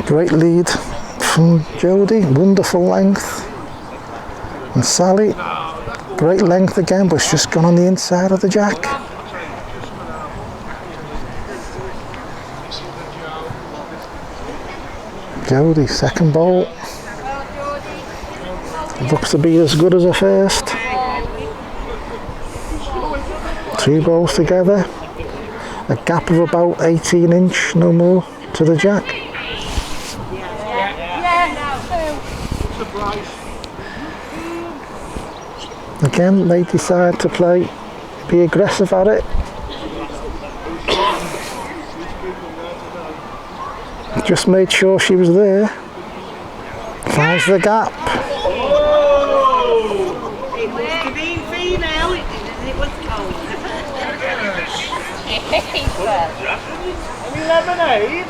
Great lead from Jodie, wonderful length. And Sally, great length again, but it's just gone on the inside of the jack. Jodie, second bowl. Looks to be as good as her first. 2 bowls together. A gap of about 18 inch, no more, to the jack. Again, they decide to be aggressive at it. Just made sure she was there. Finds the gap. It must have been female, it was cold. Any lemonade?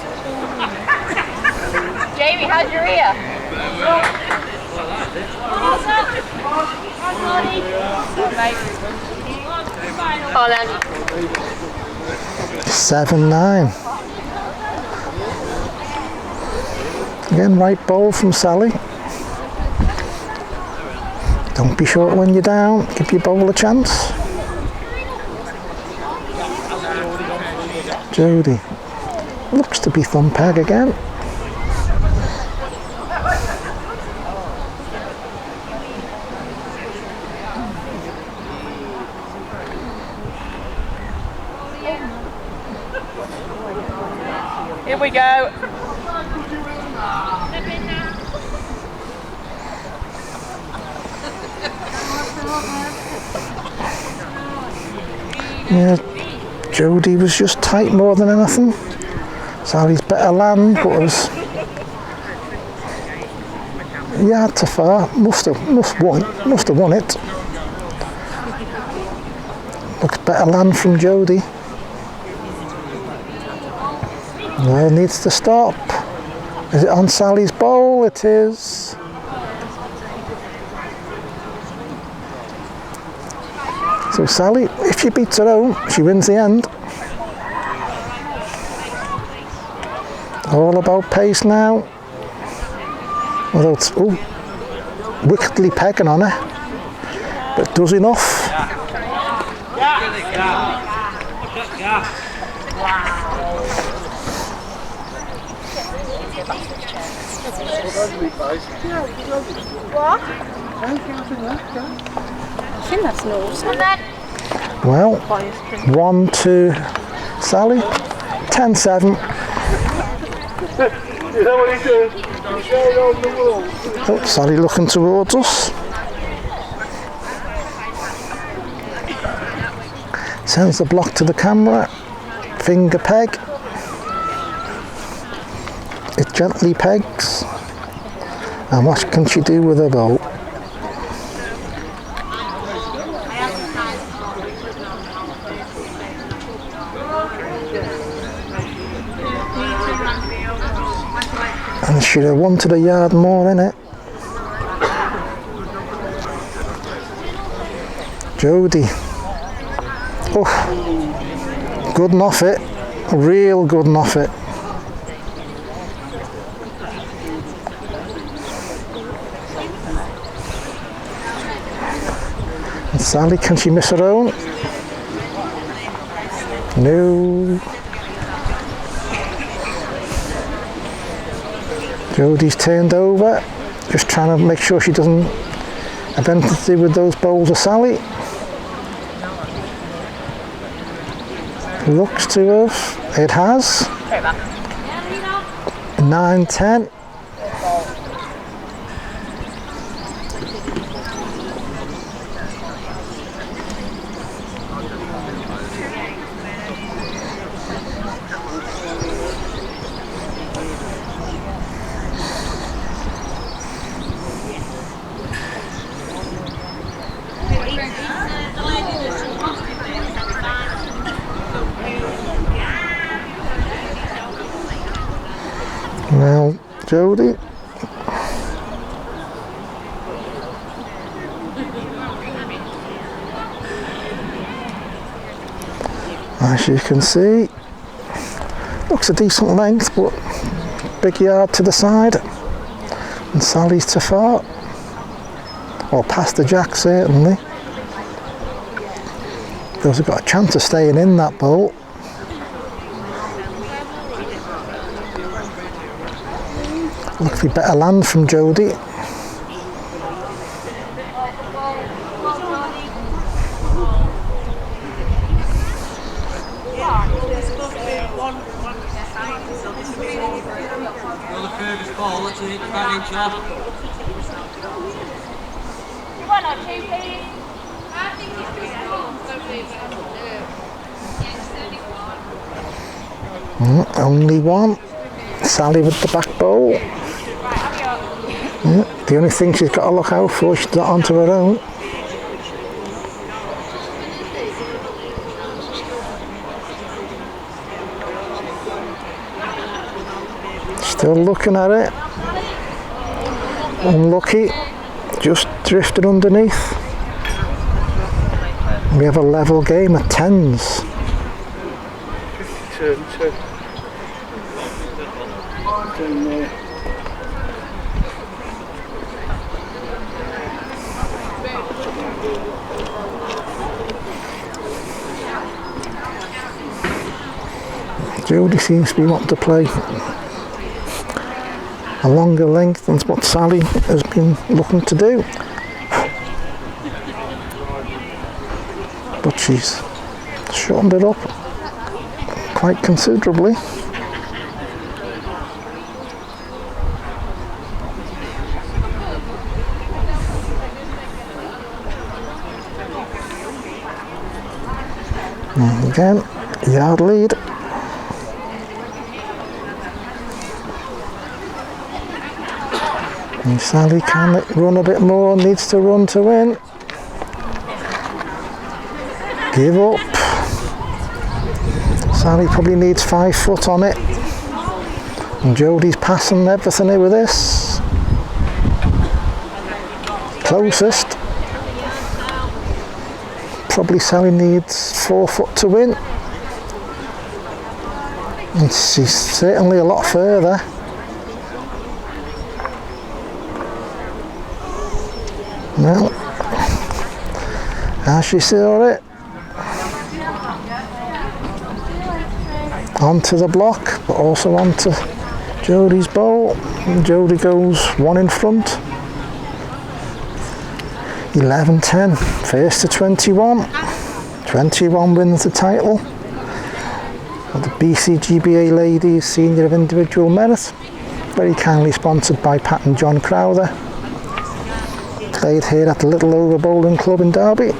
Jamie, how's your ear? Oh, then. 7-9. Again, right bowl from Sally. Don't be short when you're down. Give your bowl a chance. Jodie. Looks to be thumb peg again. Here we go. Yeah, Jodie was just tight more than anything. Sally's better land, but it was yard to far. Must have won it. Looks better land from Jodie. Well, needs to stop. Is it on Sally's bowl? It is. So Sally, if she beats her own, she wins the end. All about pace now. Although it's wickedly pegging on her, but does enough. What? I think that's Norse. Well, 1-2 Sally, 10-7. Oh, Sally looking towards us. Sends the block to the camera. Finger peg. It gently pegs. And what can she do with her bowl? And she'd have wanted a yard more in it. Jodie. Oh, good enough it. Real good enough it. And Sally, can she miss her own? No. Jodie's turned over, just trying to make sure she doesn't have anything to do with those bowls of Sally. Looks to have, it has. 9-10. Well, Jodie. As you can see, looks a decent length, but big yard to the side. And Sally's to far. Or past the jack, certainly. Those have got a chance of staying in that bowl. Looks to be better land from Jodie. You're the furthest ball, let's hit that inch off. One or two, please. I think it's just Only one. Sally with the back bowl. Yeah, the only thing she's got to look out for, she's not onto her own. Still looking at it. Unlucky. Just drifted underneath. We have a level game at 10s. Jodie seems to be wanting to play a longer length than what Sally has been looking to do. But she's shortened it up quite considerably. And again, yard lead. And Sally can run a bit more, needs to run to win. Give up. Sally probably needs 5 foot on it. And Jodie's passing everything here with this. Closest. Probably Sally needs 4 foot to win. And she's certainly a lot further. Well, as she saw it, onto the block, but also onto Jodie's bowl. And Jodie goes 1 in front. 11-10, first to 21. 21 wins the title of the BCGBA Ladies Senior of Individual Merit. Very kindly sponsored by Pat and John Crowther. Played here at the Littleover Bowling Club in Derby.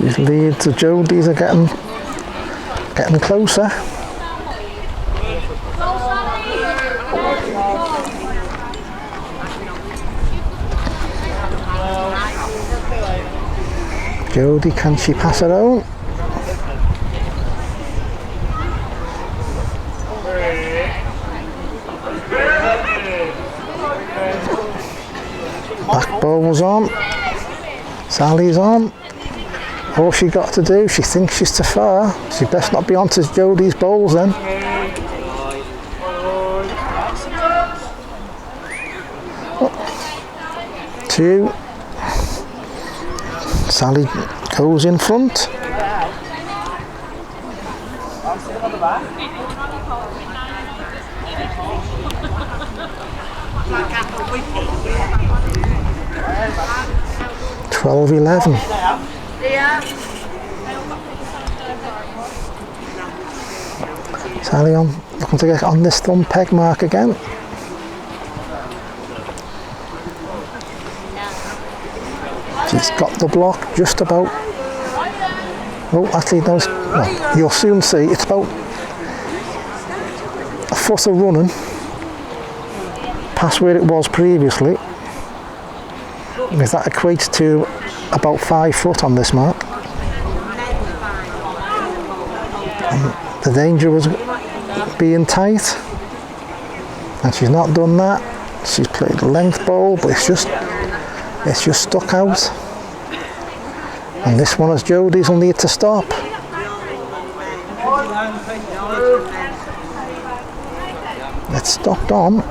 These leads of Jodie's are getting closer. Jodie, can she pass her own? Back bowl's on. Sally's on. All she got to do, she thinks she's too far. She best not be onto Jodie's bowls then. Two. Sally goes in front. Twelve 11. Sally on, looking to get on this thumb peg mark again. She's got the block just about. Oh, actually, no, well, you'll soon see. It's about a foot of running past where it was previously. If that equates to about 5 foot on this mark. And the danger was being tight, and she's not done that. She's played the length bowl, but it's just stuck out. And this one, as Jodie's, will need to stop. It's stopped on.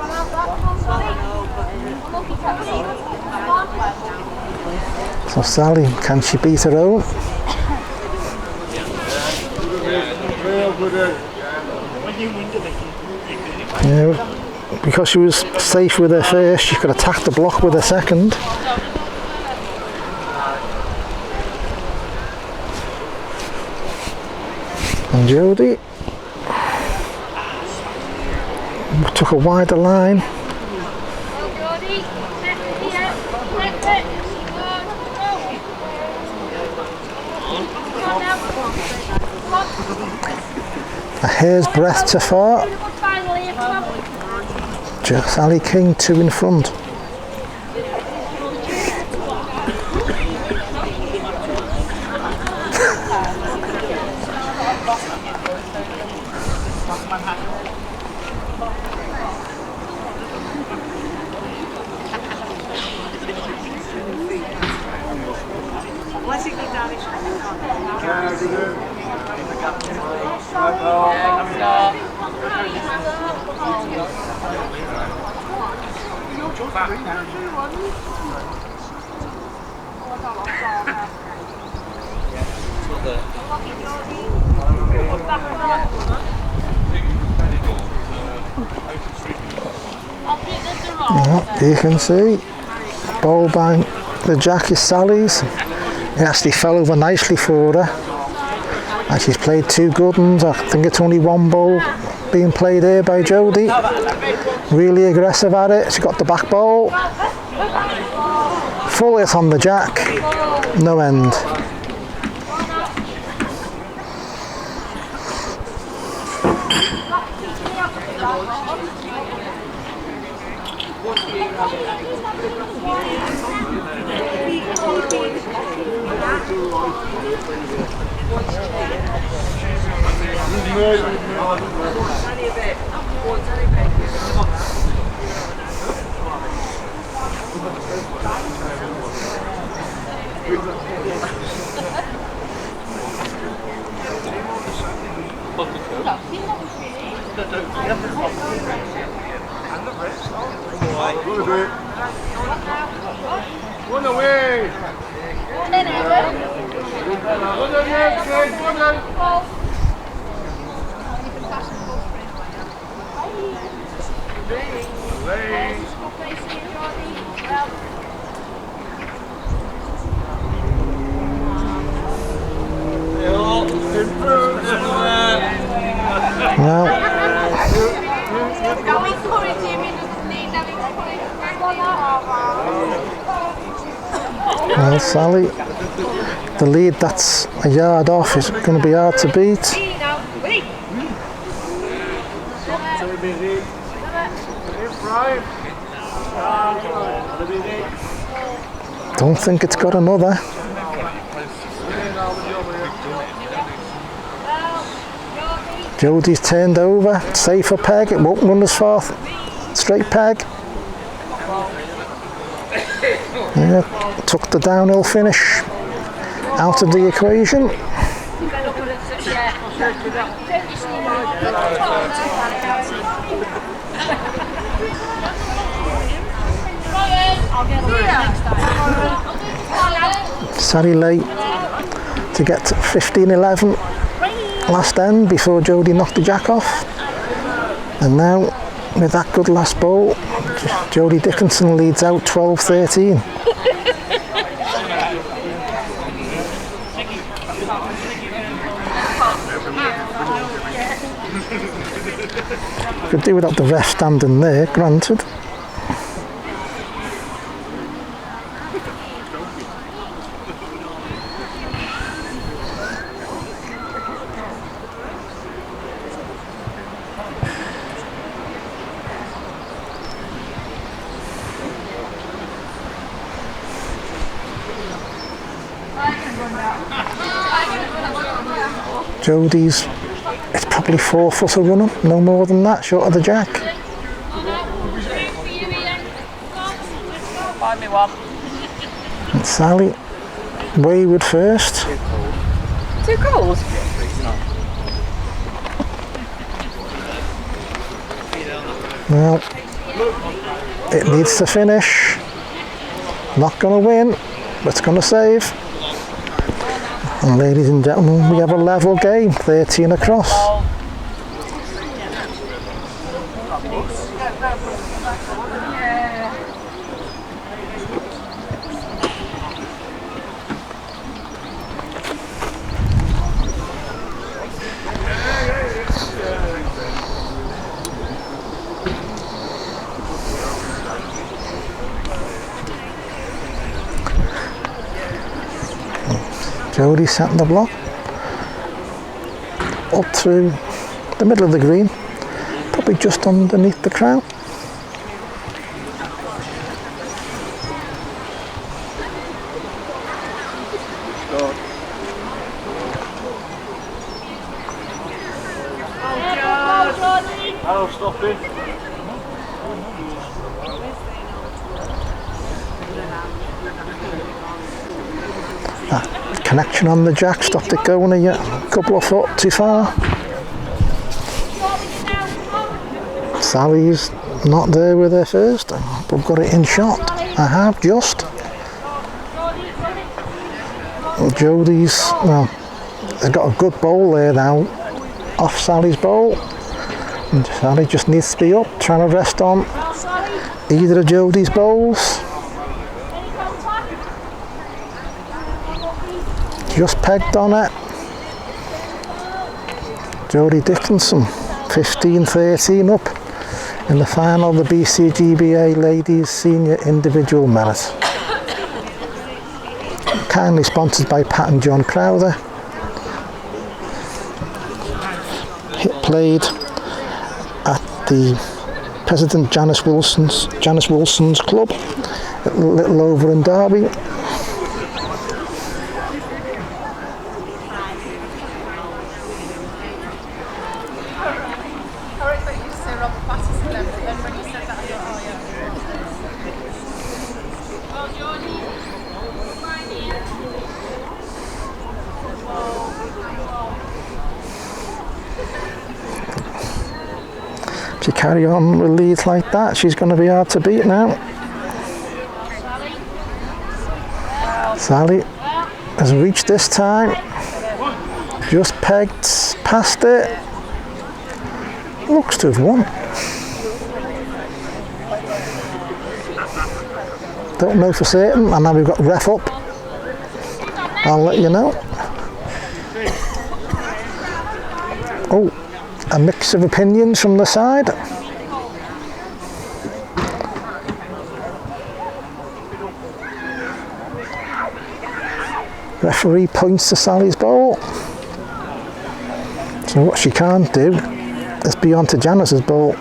So Sally, can she beat her own? Yeah, because she was safe with her first, she could attack the block with her second. And Jodie took a wider line. hair's breadth to far. Sally King 2 in front. You can see, bowl by the jack is Sally's. It actually fell over nicely for her. And she's played 2 good ones. I think it's only 1 bowl being played here by Jodie. Really aggressive at it. She got the back bowl. Full hit on the jack. No end. One away! Well, Sally, the lead that's a yard off is going to be hard to beat. Don't think it's got another. Jodie's turned over, safer peg, it won't run as far. Straight peg. Yeah, took the downhill finish out of the equation. Sally late to get to 15-11 last end before Jodie knocked the jack off. And now with that good last bowl, Jodie Dickinson leads out 12-13. Could do without the ref standing there, granted. Jodie's, it's probably 4 foot of runner, no more than that, short of the jack. And Sally, wayward first. 2 goals? Well, it needs to finish. Not going to win, but it's going to save. And ladies and gentlemen, we have a level game, 13 across. Jodie set the block up through the middle of the green, probably just underneath the crown. Hello, Sophie. Connection on the jack, stopped it going a couple of foot too far. Sally's not there with her first, but got it in shot. I have just. Jodie's, well, they've got a good bowl there now, off Sally's bowl. And Sally just needs to be up, trying to rest on either of Jodie's bowls. Just pegged on it. Jodie Dickinson, 15-13 up in the final of the BCGBA Ladies Senior Individual Merit. Kindly sponsored by Pat and John Crowther. Hit played at the President Janice Wilson's club at Littleover in Derby. If you carry on with leads like that, she's going to be hard to beat now. Sally has reached this time. Just pegged past it. Looks to have won. Don't know for certain, and now we've got ref up. I'll let you know. Oh, a mix of opinions from the side. Referee points to Sally's bowl. So what she can't do is be on to Janice's bowl.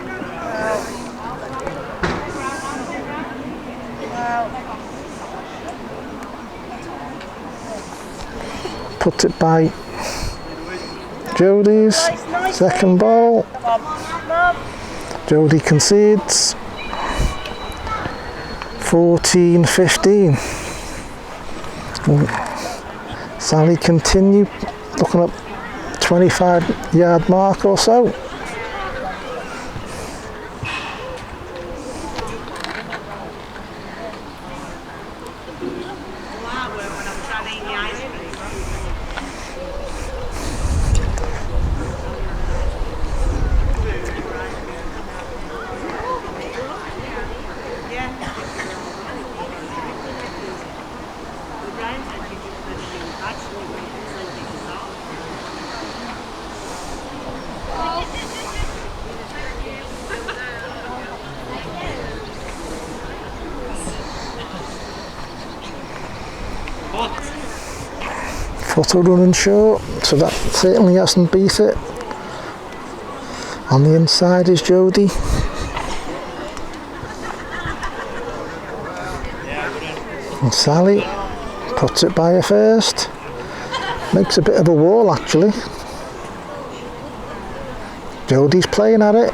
Puts it by Jodie's second ball. Jodie concedes. 14-15. Sally continue looking up 25-yard mark or so. Footer running short, so that certainly hasn't beat it. On the inside is Jodie. And Sally puts it by her first. Makes a bit of a wall actually. Jodie's playing at it.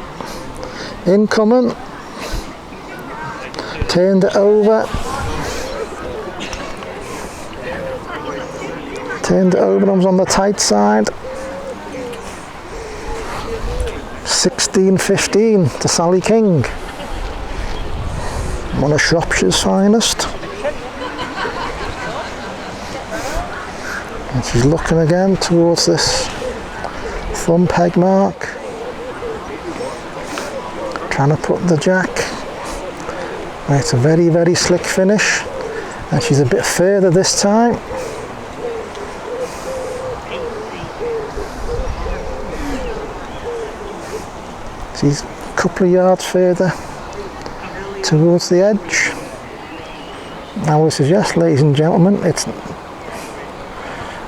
Incoming. Turned it over. Turned it over and was on the tight side. 16-15 to Sally King. One of Shropshire's finest. And she's looking again towards this thumb peg mark. Trying to put the jack. It's a very, very slick finish. And she's a bit further this time. She's a couple of yards further towards the edge. I would suggest, ladies and gentlemen, it's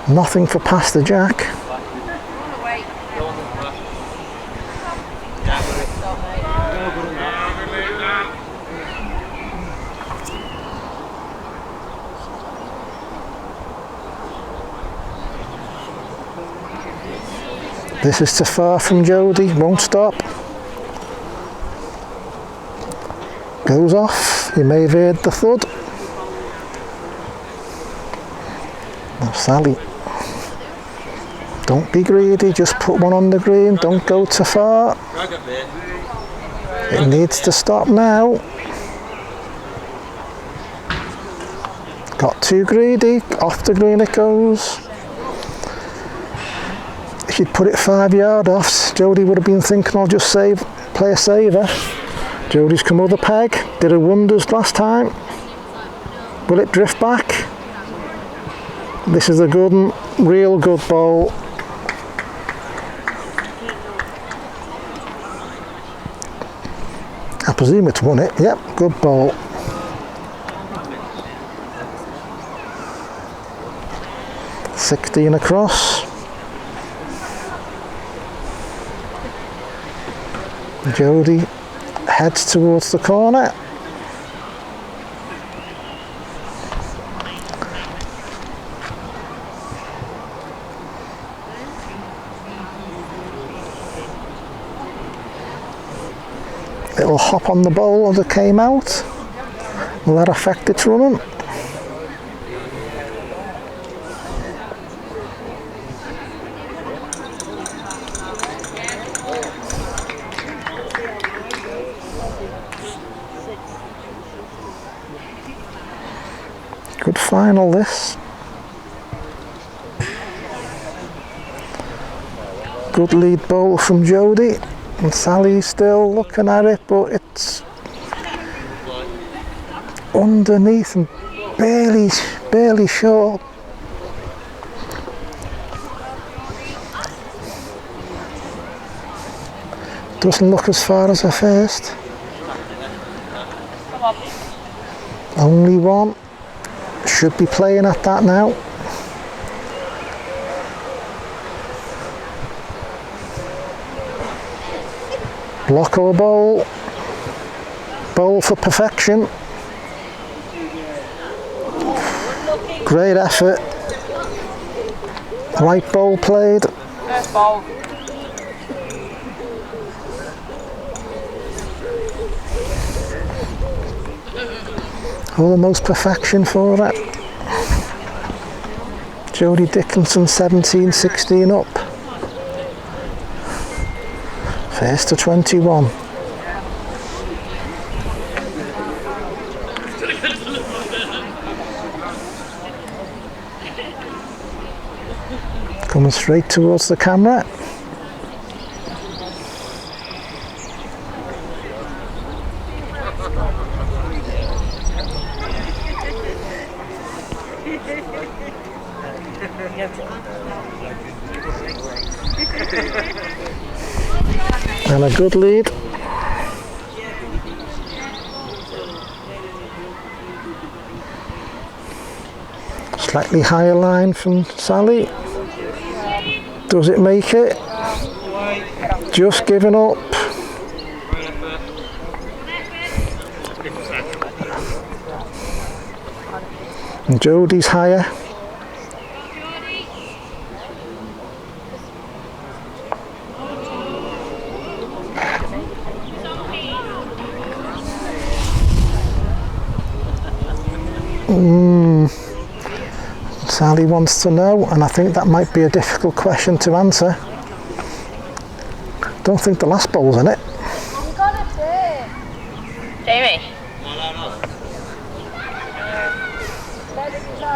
nothing for past the jack. This is too far from Jodie, won't stop. Goes off, you may have heard the thud. Now Sally, don't be greedy, just put one on the green, don't go too far. It needs to stop now. Got too greedy, off the green it goes. If you'd put it 5 yard off, Jodie would have been thinking I'll just play a saver. Jodie's come over the peg, did her wonders last time. Will it drift back? This is a good one, real good bowl. I presume it's won it, yep, good bowl. $16 across. Jodie heads towards the corner. It'll hop on the bowl as it came out. Will that affect its running? Good final this. Good lead bowl from Jodie. And Sally's still looking at it, but it's underneath and barely short. Doesn't look as far as her first. Only one. Should be playing at that now. Block or bowl. Bowl for perfection. Great effort. Right bowl played. First bowl. Almost perfection for it. Jodie Dickinson 17-16 up. First to 21. Coming straight towards the camera. And a good lead. Slightly higher line from Sally. Does it make it? Just giving up. And Jodie's higher. Sally wants to know, and I think that might be a difficult question to answer. Don't think the last bowl's in it. You got it there. Jamie. Where did you go?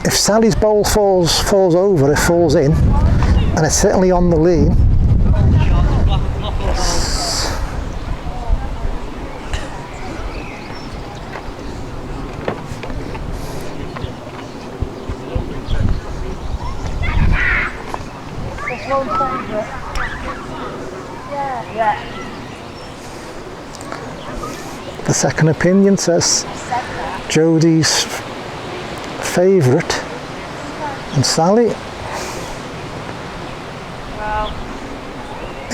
If Sally's bowl falls over, it falls in, and it's certainly on the lean. The second opinion says Jodie's favourite and Sally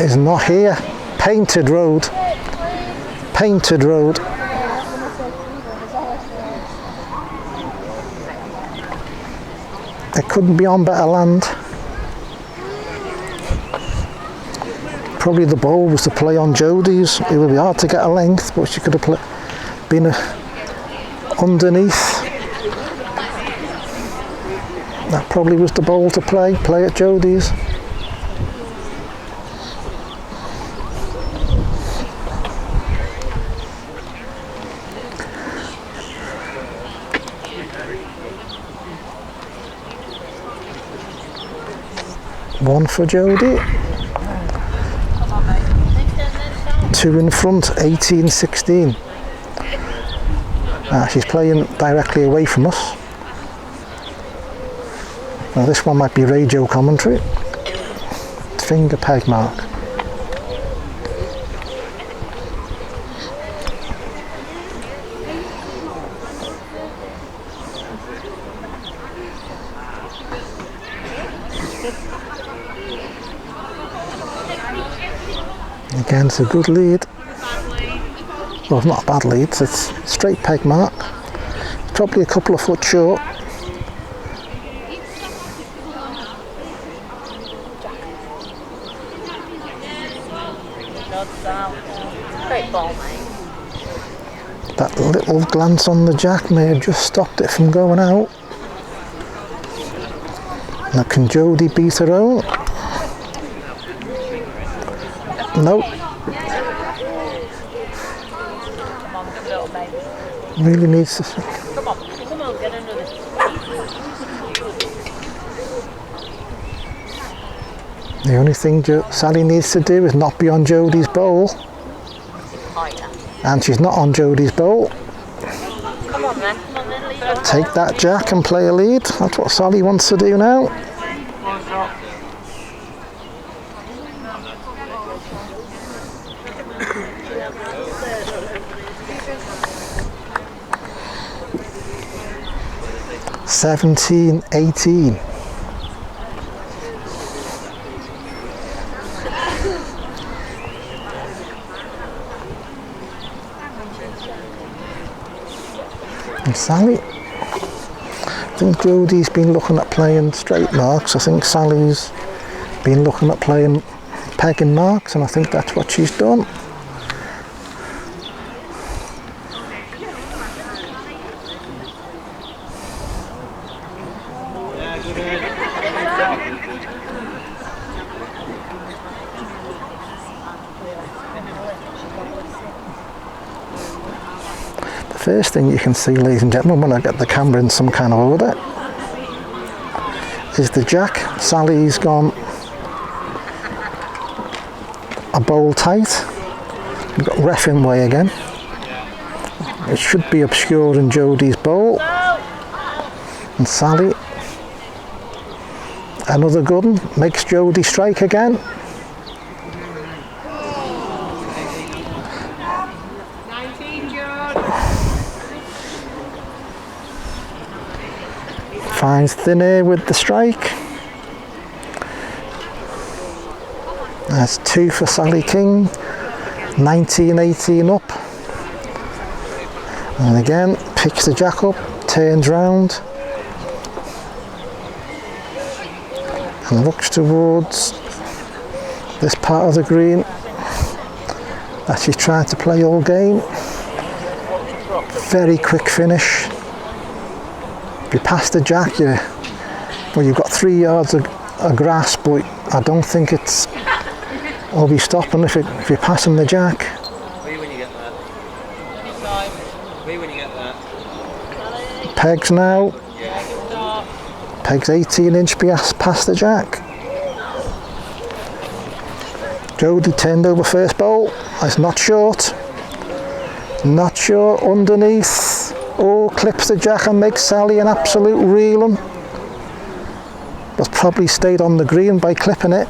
is not here. Painted Road. Painted Road. It couldn't be on better land. Probably the ball was to play on Jodie's. It would be hard to get a length, but she could have been underneath. That probably was the ball to play at Jodie's. One for Jodie. Two in front, 18-16. She's playing directly away from us. Now this one might be radio commentary. Finger peg mark. Again, it's a good lead. Well, not a bad lead, it's straight peg mark. It's probably a couple of foot short. Great ball, mate. That little glance on the jack may have just stopped it from going out. Now can Jodie beat her own? No. Really needs to. Come on, get under this. The only thing Sally needs to do is not be on Jodie's bowl. And she's not on Jodie's bowl. Come on then, lead on. Take that jack and play a lead. That's what Sally wants to do now. 17-18. And Sally, I think Jodie's been looking at playing straight marks. I think Sally's been looking at playing pegging marks, and I think that's what she's done. First thing you can see, ladies and gentlemen, when I get the camera in some kind of order, is the jack. Sally's gone a bowl tight. We've got ref in way again. It should be obscured in Jodie's bowl. And Sally, another good one, makes Jodie strike again. Finds thin air with the strike. That's two for Sally King. 19-18 up. And again, picks the jack up, turns round, and looks towards this part of the green that she's trying to play all game. Very quick finish. If you pass the jack, you've got 3 yards of grass, but I don't think it'll be stopping if you're passing the jack. Where when you get that? Where when you get that? Pegs now. Pegs 18-inch past the jack. Jodie turned over first bowl. It's not short. Not sure underneath. Oh, clips the jack and makes Sally an absolute reel 'un. But probably stayed on the green by clipping it.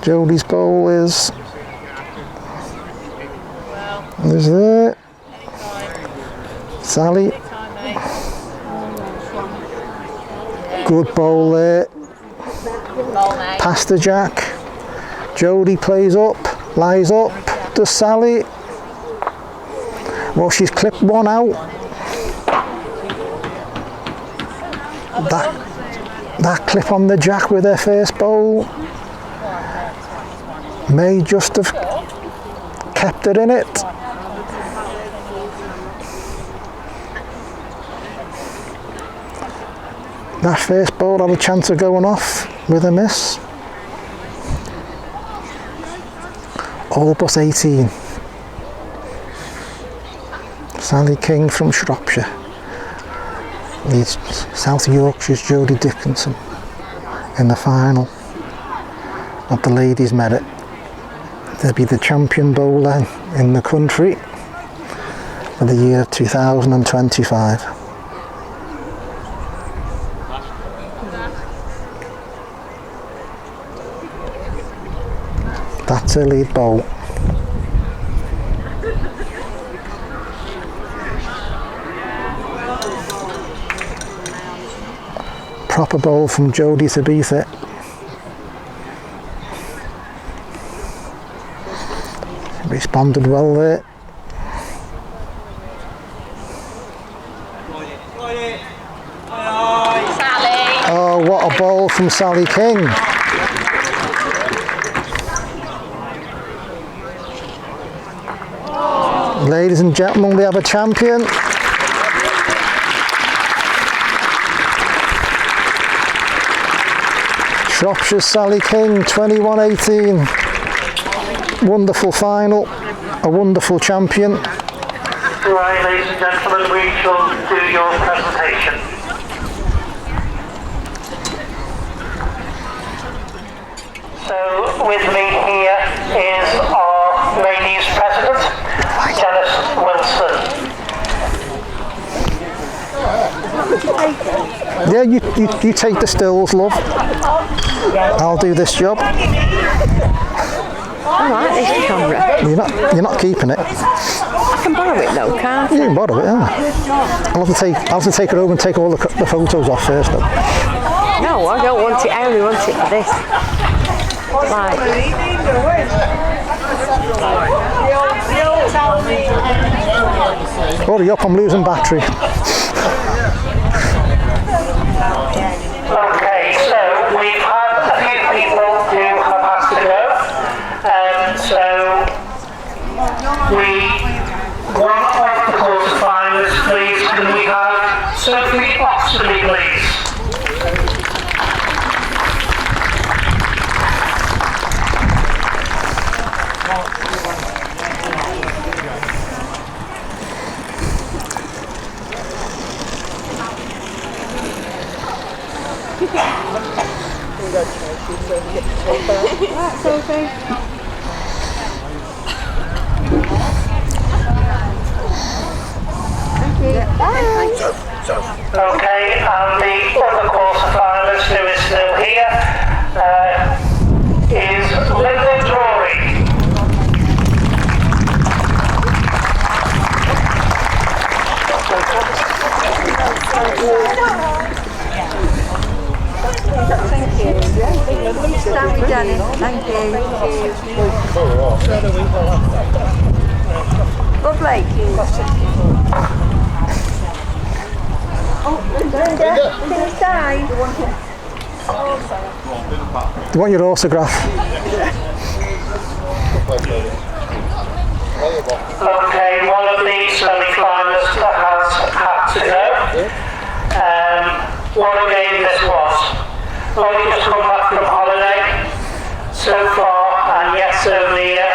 Jodie's bowl is there. Sally. Good bowl there. Past the jack. Jodie plays up, lies up. Does Sally? Well, she's clipped one out. that clip on the jack with their first bowl may just have kept it in it. That first bowl had a chance of going off with a miss. All but 18. Sally King from Shropshire leads South Yorkshire's Jodie Dickinson in the final of the Ladies' Merit. They'll be the champion bowler in the country for the year 2025. That's her lead bowl. Proper bowl from Jodie to beat it. Responded well there. Sally. Oh, what a bowl from Sally King. Ladies and gentlemen, we have a champion. Shropshire's Sally King, 21-18. Wonderful final, a wonderful champion. Right, ladies and gentlemen, we shall do your presentation. So, with me here is our ladies president, Janice Wilson. Yeah, you take the stills, love. I'll do this job. I like this camera. You're not keeping it. I can borrow it though, can't I? You can borrow it, yeah. I'll have to take it over and take all the photos off first though. No, I don't want it. I only want it for this. Like. Hurry up, I'm losing battery. Okay, so we've had a few people who have had to go, so one of the quarterfinalists, please, can we have Sophie Oxtoby, please? Sophie. Okay, and the other quarterfinalist who is still here is Lynda Drury. Stand with Janice, thank you. Lovely. Oh, Lynda, can you sign? Do you want your autograph? Okay, one of the semi-finalists has had to go. What a game this was. Only just come back from holiday. So far, and yet so near,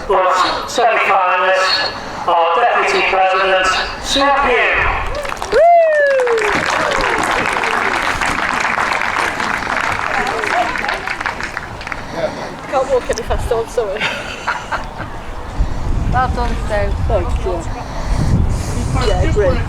was semi-finalist, our Deputy President, Pugh. Can't walk any faster, I'm sorry. Well done, Sue. Thank you. Yeah, great.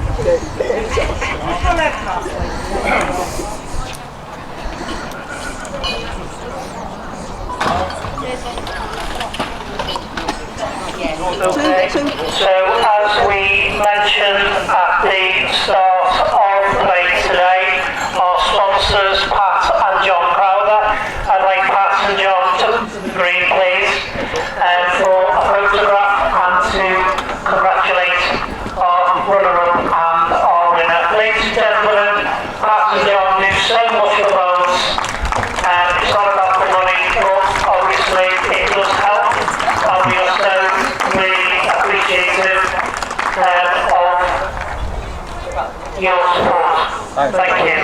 Okay, so as we mentioned at the start of play today, our sponsors Pat and John Crowther, I'd like Pat and John to the green please for a photograph and to congratulate our runner-up and our winner. Ladies and gentlemen, Pat and John Thank you.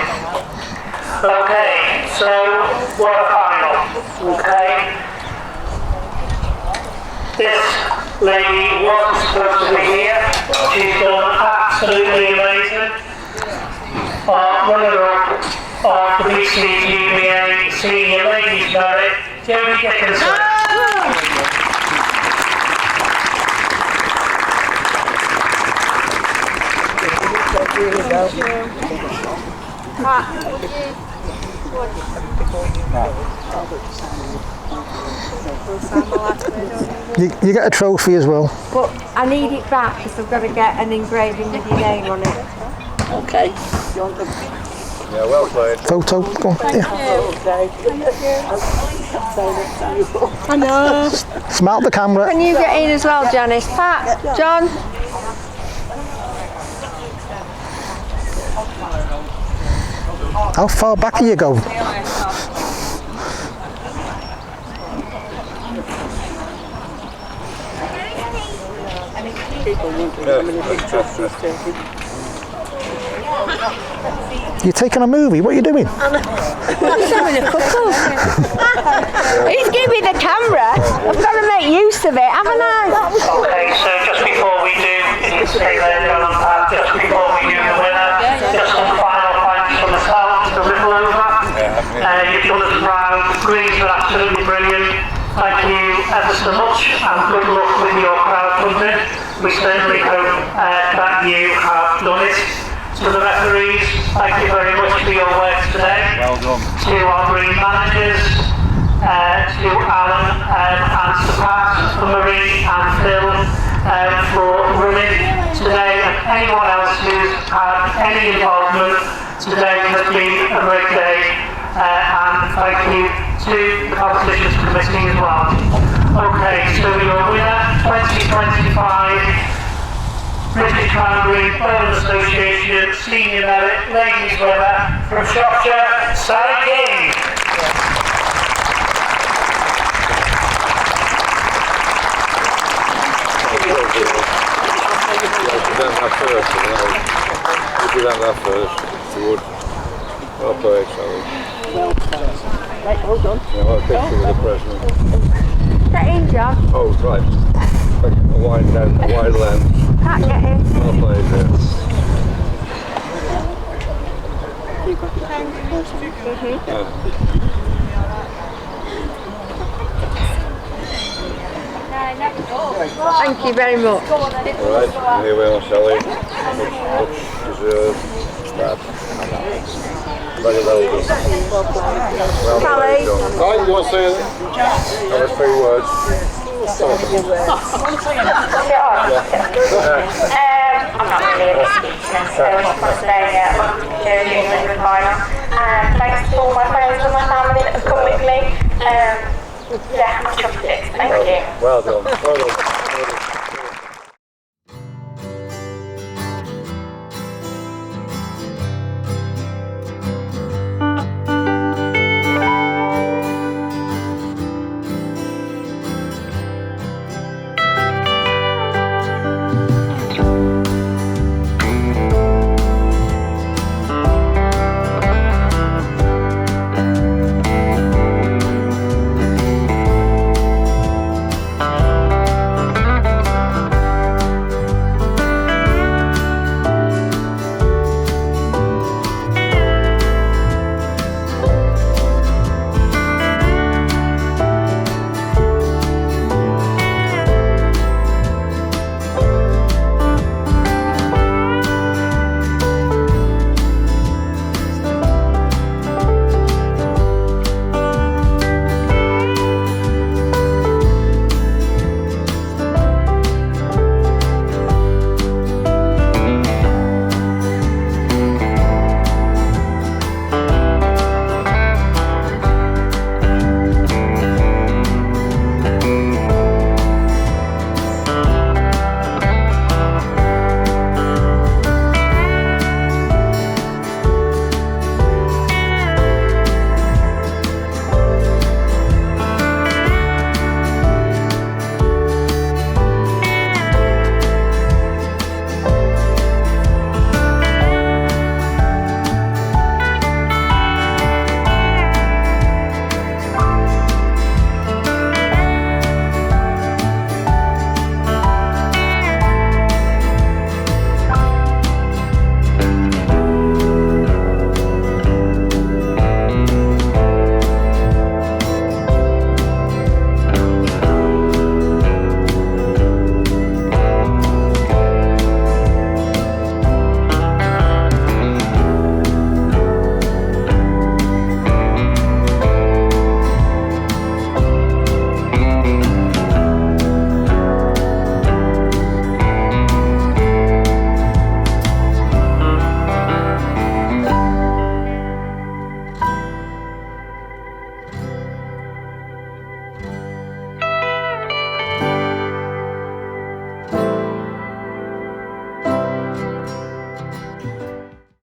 Okay, so quarterfinal. Okay. This lady wasn't supposed to be here. She's done absolutely amazing. Runner-up of the BCGBA Senior Ladies Merit, Jodie Dickinson. You get a trophy as well. But I need it back because I've got to get an engraving with your name on it. Okay. You want the Yeah, well played. Photo, go on. Yeah. I know. Smile at the camera. Can you get in as well, Janice? Pat, John. How far back do you go? You're taking a movie? What are you doing? He's having a couple. He's giving me the camera. I've got to make use of it, haven't I? Okay, so just before we do, stay there, John and Pat, just before we do the winner, just some final thanks from myself to Littleover. You've done us proud. Greens were absolutely brilliant. Thank you ever so much, and good luck with your crowdfunding. We certainly hope that you have done it. To the referees, thank you very much for your work today. Well done. To our green managers, to Alan and to Pat, to Marie and Phil for running today, and anyone else who's had any involvement today. Has been a great day, and thank you to the competitions committee as well. Okay, so your winner 2025 British Primary Bowling Association Senior Merit Ladies winner from Shropshire, Sally King. You would. Well played, Sally. Right, hold on. Yeah, well, picture with the president. Get in, John. Oh, right. Like a wide lens. Pat, get in. Well played, Thank you very much. Alright, here we are, Sally. Much deserved. Start. Very well done. Well Sally. done. Right, you want to say anything? Tell us 3 words. I'm not really able to speak to them, so I just want to say Jodie and Lynda final. Thanks to all my friends and my family that have come with me. Yeah, I'm chuffed with it. Thank you. Well done. Well done.